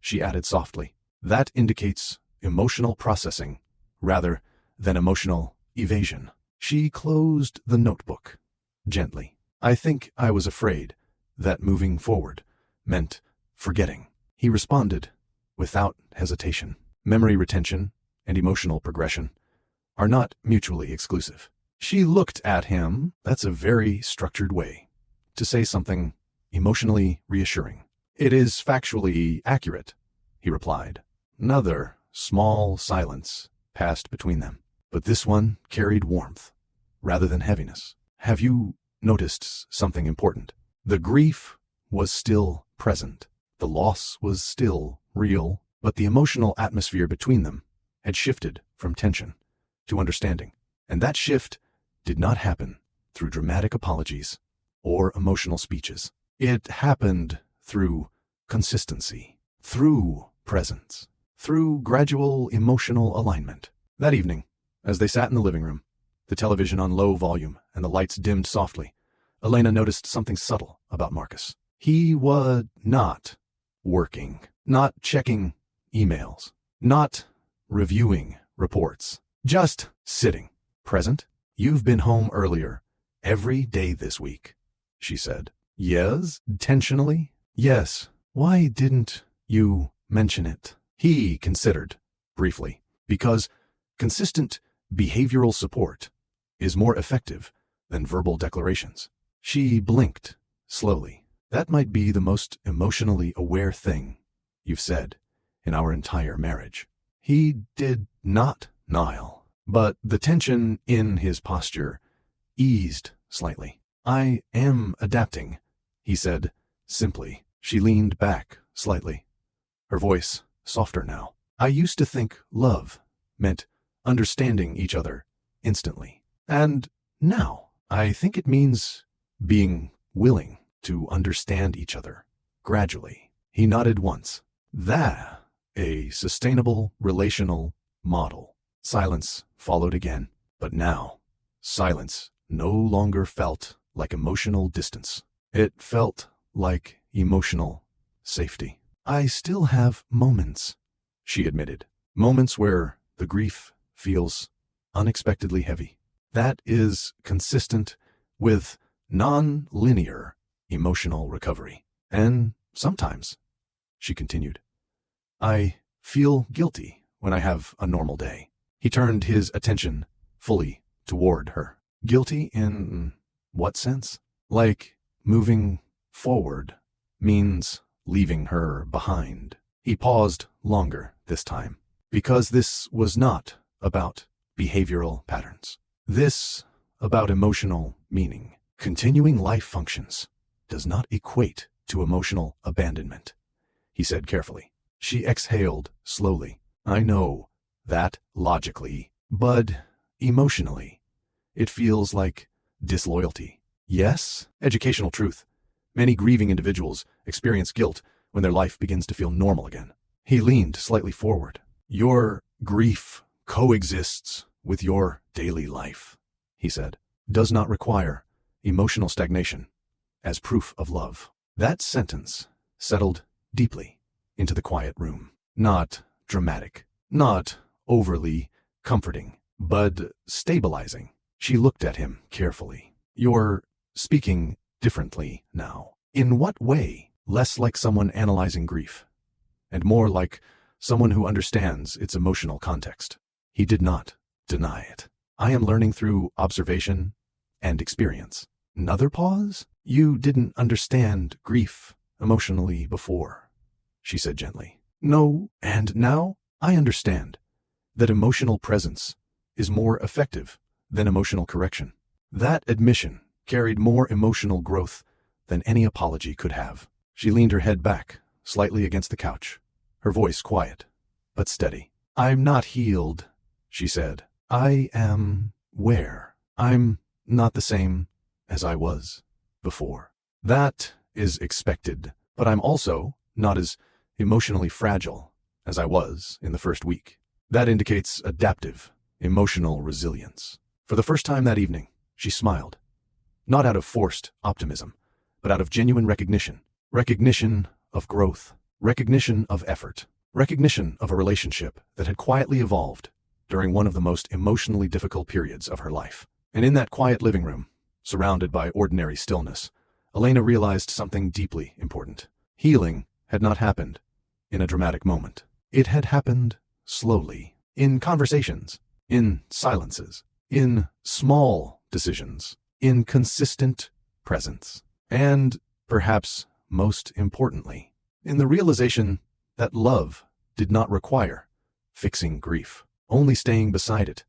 she added softly. That indicates emotional processing rather than emotional evasion. She closed the notebook gently. I think I was afraid that moving forward meant forgetting. He responded without hesitation. Memory retention and emotional progression are not mutually exclusive. She looked at him. That's a very structured way to say something emotionally reassuring. It is factually accurate, he replied. Another small silence passed between them, but this one carried warmth rather than heaviness. Have you noticed something important? The grief was still present. The loss was still real, but the emotional atmosphere between them had shifted from tension to understanding. And that shift did not happen through dramatic apologies or emotional speeches. It happened through consistency, through presence, through gradual emotional alignment. That evening, as they sat in the living room, the television on low volume and the lights dimmed softly, Elena noticed something subtle about Marcus. He was not working, not checking emails, not reviewing reports, just sitting, present. You've been home earlier every day this week, she said. Yes, intentionally? Yes. Why didn't you mention it? He considered, briefly, because consistent behavioral support is more effective than verbal declarations. She blinked slowly. That might be the most emotionally aware thing you've said in our entire marriage. He did not smile, but the tension in his posture eased slightly. I am adapting, he said simply. She leaned back slightly, her voice softer now. I used to think love meant understanding each other instantly. And now I think it means being willing to understand each other gradually. He nodded once. That a sustainable relational model. Silence followed again, but now silence no longer felt like emotional distance. It felt like emotional safety. I still have moments, she admitted. Moments where the grief feels unexpectedly heavy. That is consistent with non-linear emotional recovery. And sometimes, she continued, I feel guilty when I have a normal day. He turned his attention fully toward her. Guilty in what sense? Like moving forward means leaving her behind. He paused longer this time, because this was not about behavioral patterns. This about emotional meaning. Continuing life functions does not equate to emotional abandonment, he said carefully. She exhaled slowly. I know that logically, but emotionally, it feels like disloyalty. Yes, educational truth. Many grieving individuals experience guilt when their life begins to feel normal again. He leaned slightly forward. Your grief coexists with your daily life, he said. Does not require emotional stagnation as proof of love. That sentence settled deeply into the quiet room. Not dramatic, not overly comforting, but stabilizing. She looked at him carefully. You're speaking differently now. In what way? Less like someone analyzing grief, and more like someone who understands its emotional context. He did not deny it. I am learning through observation and experience. Another pause? You didn't understand grief emotionally before, she said gently. No, and now I understand that emotional presence is more effective than emotional correction. That admission carried more emotional growth than any apology could have. She leaned her head back, slightly against the couch, her voice quiet, but steady. I'm not healed, she said. I am where. I'm not the same as I was before. That is expected, but I'm also not as emotionally fragile as I was in the first week. That indicates adaptive, emotional resilience. For the first time that evening, she smiled. Not out of forced optimism, but out of genuine recognition. Recognition of growth. Recognition of effort. Recognition of a relationship that had quietly evolved during one of the most emotionally difficult periods of her life. And in that quiet living room, surrounded by ordinary stillness, Elena realized something deeply important. Healing had not happened in a dramatic moment. It had happened slowly, in conversations, in silences, in small decisions, in consistent presence, and, perhaps most importantly, in the realization that love did not require fixing grief, only staying beside it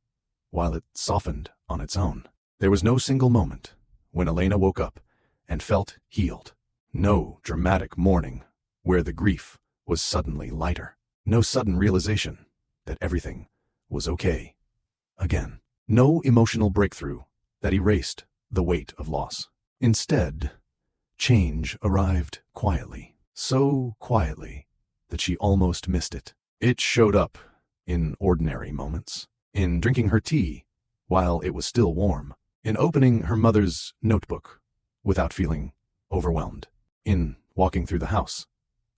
while it softened on its own. There was no single moment when Elena woke up and felt healed. No dramatic morning where the grief was suddenly lighter. No sudden realization that everything was okay again. No emotional breakthrough that erased the weight of loss. Instead, change arrived quietly, so quietly that she almost missed it. It showed up in ordinary moments, in drinking her tea while it was still warm, in opening her mother's notebook without feeling overwhelmed, in walking through the house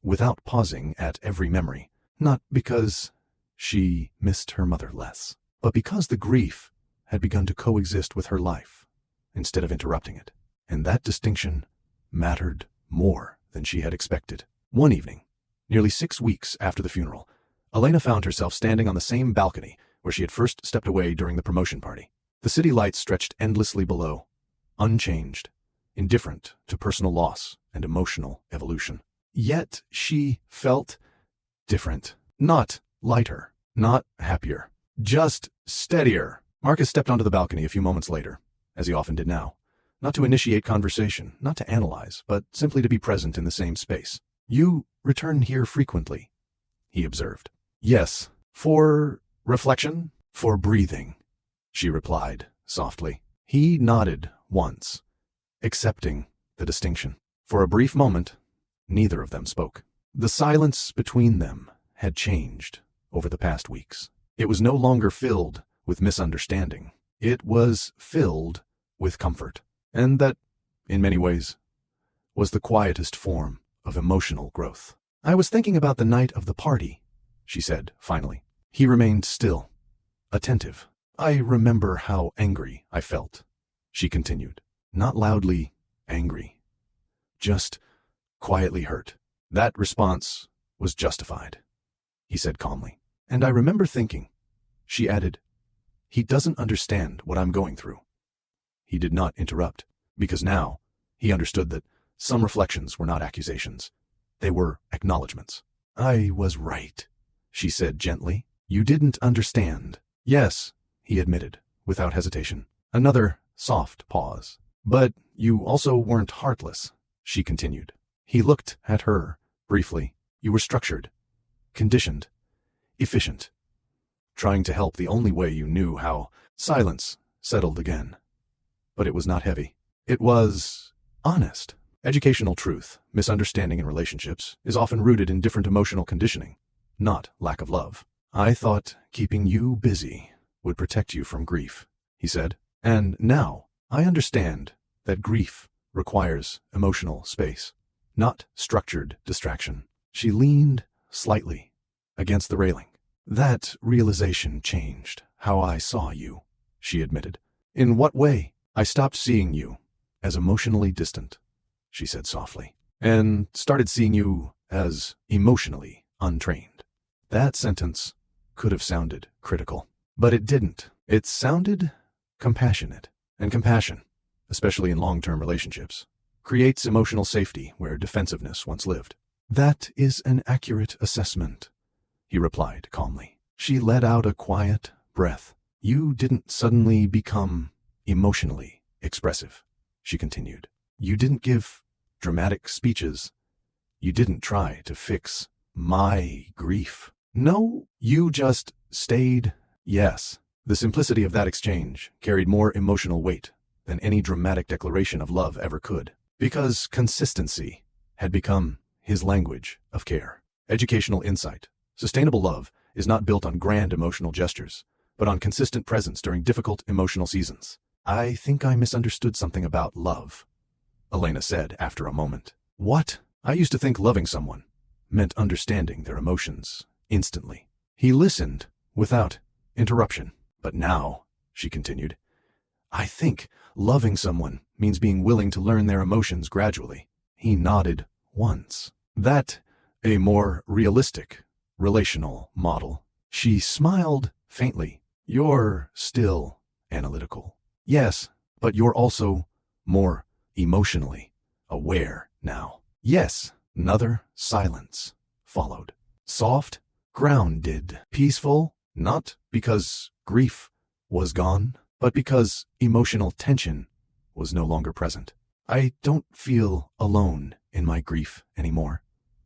without pausing at every memory, not because she missed her mother less, but because the grief had begun to coexist with her life instead of interrupting it. And that distinction mattered more than she had expected. One evening, nearly 6 weeks after the funeral, Elena found herself standing on the same balcony where she had first stepped away during the promotion party. The city lights stretched endlessly below, unchanged, indifferent to personal loss and emotional evolution. Yet she felt different. Not lighter, not happier, just steadier. Marcus stepped onto the balcony a few moments later, as he often did now, not to initiate conversation, not to analyze, but simply to be present in the same space. You return here frequently, he observed. Yes, for reflection, for breathing, she replied softly. He nodded once, accepting the distinction. For a brief moment, neither of them spoke. The silence between them had changed over the past weeks. It was no longer filled with misunderstanding. It was filled with comfort. And that, in many ways, was the quietest form of emotional growth. I was thinking about the night of the party, she said, finally. He remained still, attentive. I remember how angry I felt, she continued. Not loudly angry, just quietly hurt. That response was justified, he said calmly. And I remember thinking, she added, he doesn't understand what I'm going through. He did not interrupt, because now he understood that some reflections were not accusations. They were acknowledgments. I was right, she said gently. You didn't understand. Yes, he admitted, without hesitation. Another soft pause. But you also weren't heartless, she continued. He looked at her briefly. You were structured, conditioned, efficient, trying to help the only way you knew how. Silence settled again. But it was not heavy. It was honest. Educational truth, misunderstanding in relationships, is often rooted in different emotional conditioning, not lack of love. I thought keeping you busy would protect you from grief, he said. And now I understand that grief requires emotional space, not structured distraction. She leaned slightly against the railing. That realization changed how I saw you, she admitted. In what way? I stopped seeing you as emotionally distant, she said softly, and started seeing you as emotionally untrained. That sentence could have sounded critical, but it didn't. It sounded compassionate. And compassion, especially in long-term relationships, creates emotional safety where defensiveness once lived. That is an accurate assessment, he replied calmly. She let out a quiet breath. You didn't suddenly become emotionally expressive, she continued. You didn't give dramatic speeches. You didn't try to fix my grief. No, you just stayed. Yes. The simplicity of that exchange carried more emotional weight than any dramatic declaration of love ever could, because consistency had become his language of care. Educational insight. Sustainable love is not built on grand emotional gestures, but on consistent presence during difficult emotional seasons. I think I misunderstood something about love, Elena said after a moment. What? I used to think loving someone meant understanding their emotions instantly. He listened without interruption. But now, she continued, I think loving someone means being willing to learn their emotions gradually. He nodded once. That a more realistic relational model. She smiled faintly. You're still analytical. Yes, but you're also more emotionally aware now. Yes. Another silence followed. Soft, grounded, peaceful, not because grief was gone, but because emotional tension was no longer present. I don't feel alone in my grief anymore,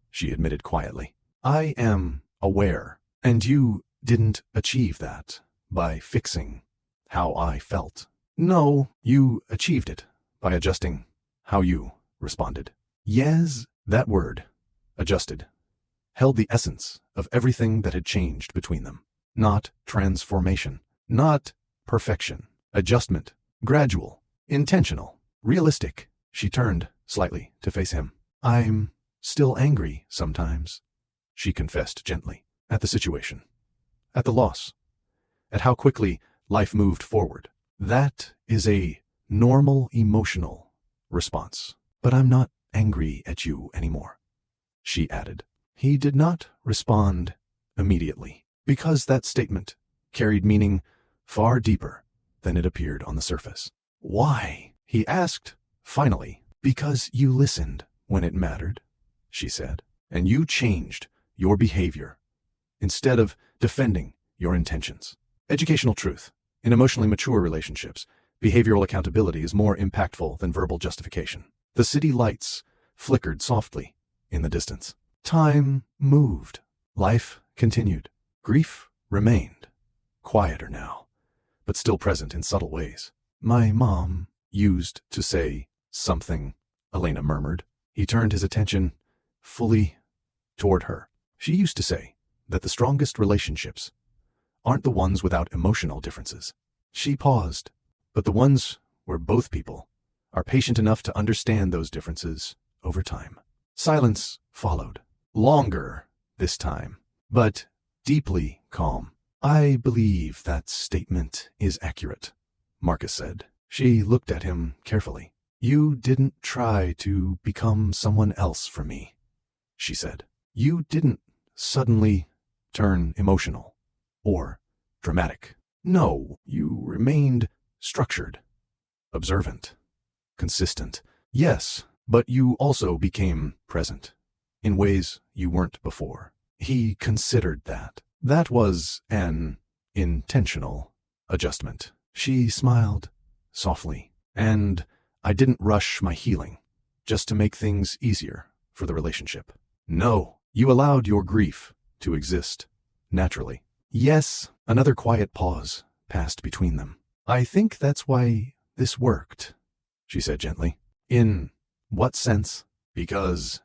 she admitted quietly. I am aware, and you didn't achieve that by fixing how I felt. No, you achieved it by adjusting how you responded. Yes, that word, adjusted, held the essence of everything that had changed between them. Not transformation, not perfection, adjustment, gradual, intentional, realistic. She turned slightly to face him. I'm still angry sometimes, she confessed gently, at the situation, at the loss, at how quickly life moved forward. That is a normal emotional response. But I'm not angry at you anymore, she added. He did not respond immediately, because that statement carried meaning far deeper than it appeared on the surface. Why? He asked, finally. Because you listened when it mattered, she said, and you changed your behavior instead of defending your intentions. Educational truth. In emotionally mature relationships, behavioral accountability is more impactful than verbal justification. The city lights flickered softly in the distance. Time moved. Life continued. Grief remained. Quieter now, but still present in subtle ways. My mom used to say something, Elena murmured. He turned his attention fully toward her. She used to say that the strongest relationships aren't the ones without emotional differences. She paused, but the ones where both people are patient enough to understand those differences over time. Silence followed. Longer this time, but deeply calm. I believe that statement is accurate, Marcus said. She looked at him carefully. You didn't try to become someone else for me, she said. You didn't suddenly turn emotional or dramatic. No, you remained structured, observant, consistent. Yes, but you also became present in ways you weren't before. He considered that. That was an intentional adjustment. She smiled softly. And I didn't rush my healing just to make things easier for the relationship. No, you allowed your grief to exist naturally. Yes, another quiet pause passed between them. I think that's why this worked, she said gently. In what sense? Because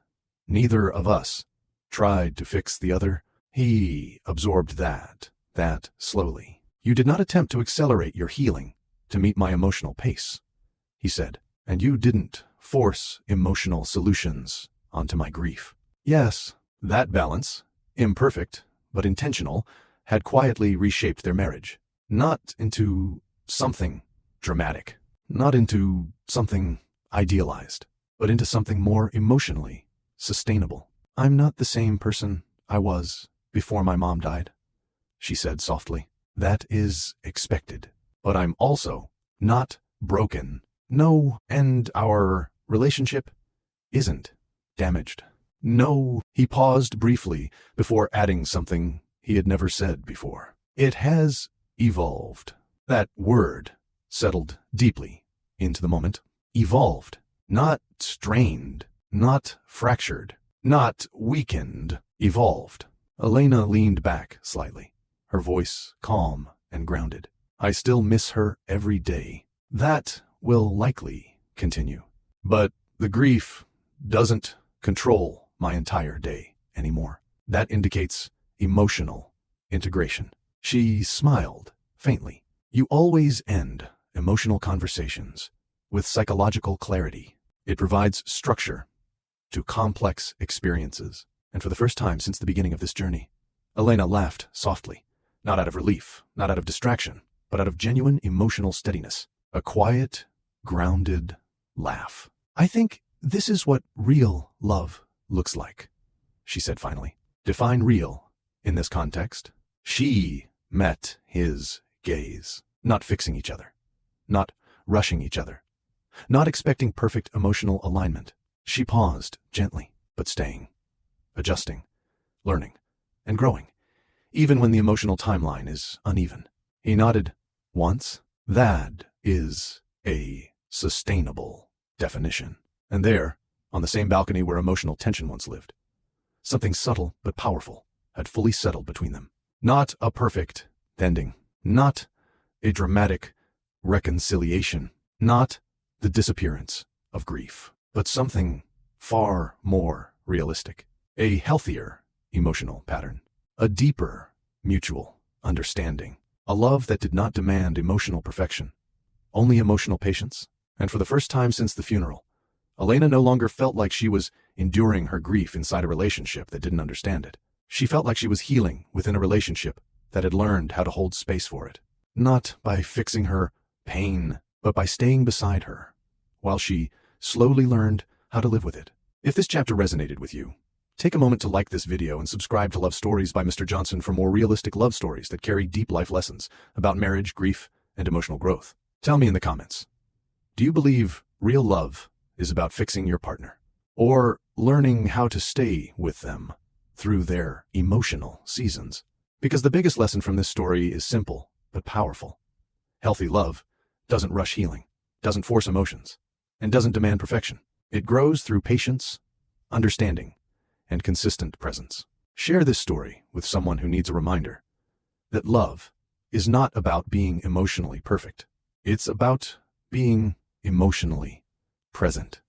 neither of us tried to fix the other. He absorbed that slowly. You did not attempt to accelerate your healing to meet my emotional pace, he said, and you didn't force emotional solutions onto my grief. Yes, that balance, imperfect but intentional, had quietly reshaped their marriage. Not into something dramatic, not into something idealized, but into something more emotionally sustainable. I'm not the same person I was before my mom died, she said softly. That is expected. But I'm also not broken. No, and our relationship isn't damaged. No, he paused briefly before adding something he had never said before. It has evolved. That word settled deeply into the moment. Evolved. Not strained. Not fractured. Not weakened. Evolved. Elena leaned back slightly, her voice calm and grounded. I still miss her every day. That will likely continue. But the grief doesn't control my entire day anymore. That indicates emotional integration. She smiled faintly. You always end emotional conversations with psychological clarity. It provides structure to complex experiences. And for the first time since the beginning of this journey, Elena laughed softly, not out of relief, not out of distraction, but out of genuine emotional steadiness. A quiet, grounded laugh. I think this is what real love looks like, she said finally. Define real in this context. She met his gaze, not fixing each other, not rushing each other, not expecting perfect emotional alignment. She paused gently, but staying, adjusting, learning, and growing, even when the emotional timeline is uneven. He nodded once. That is a sustainable definition. And there, on the same balcony where emotional tension once lived, something subtle but powerful had fully settled between them. Not a perfect ending, not a dramatic reconciliation, not the disappearance of grief, but something far more realistic. A healthier emotional pattern, a deeper mutual understanding, a love that did not demand emotional perfection, only emotional patience. And for the first time since the funeral, Elena no longer felt like she was enduring her grief inside a relationship that didn't understand it. She felt like she was healing within a relationship that had learned how to hold space for it, not by fixing her pain, but by staying beside her, while she slowly learned how to live with it. If this chapter resonated with you, take a moment to like this video and subscribe to Love Stories by Mr. Johnson for more realistic love stories that carry deep life lessons about marriage, grief, and emotional growth. Tell me in the comments, do you believe real love is about fixing your partner, or learning how to stay with them through their emotional seasons? Because the biggest lesson from this story is simple but powerful. Healthy love doesn't rush healing, doesn't force emotions, and doesn't demand perfection. It grows through patience, understanding, and consistent presence. Share this story with someone who needs a reminder that love is not about being emotionally perfect. It's about being emotionally present.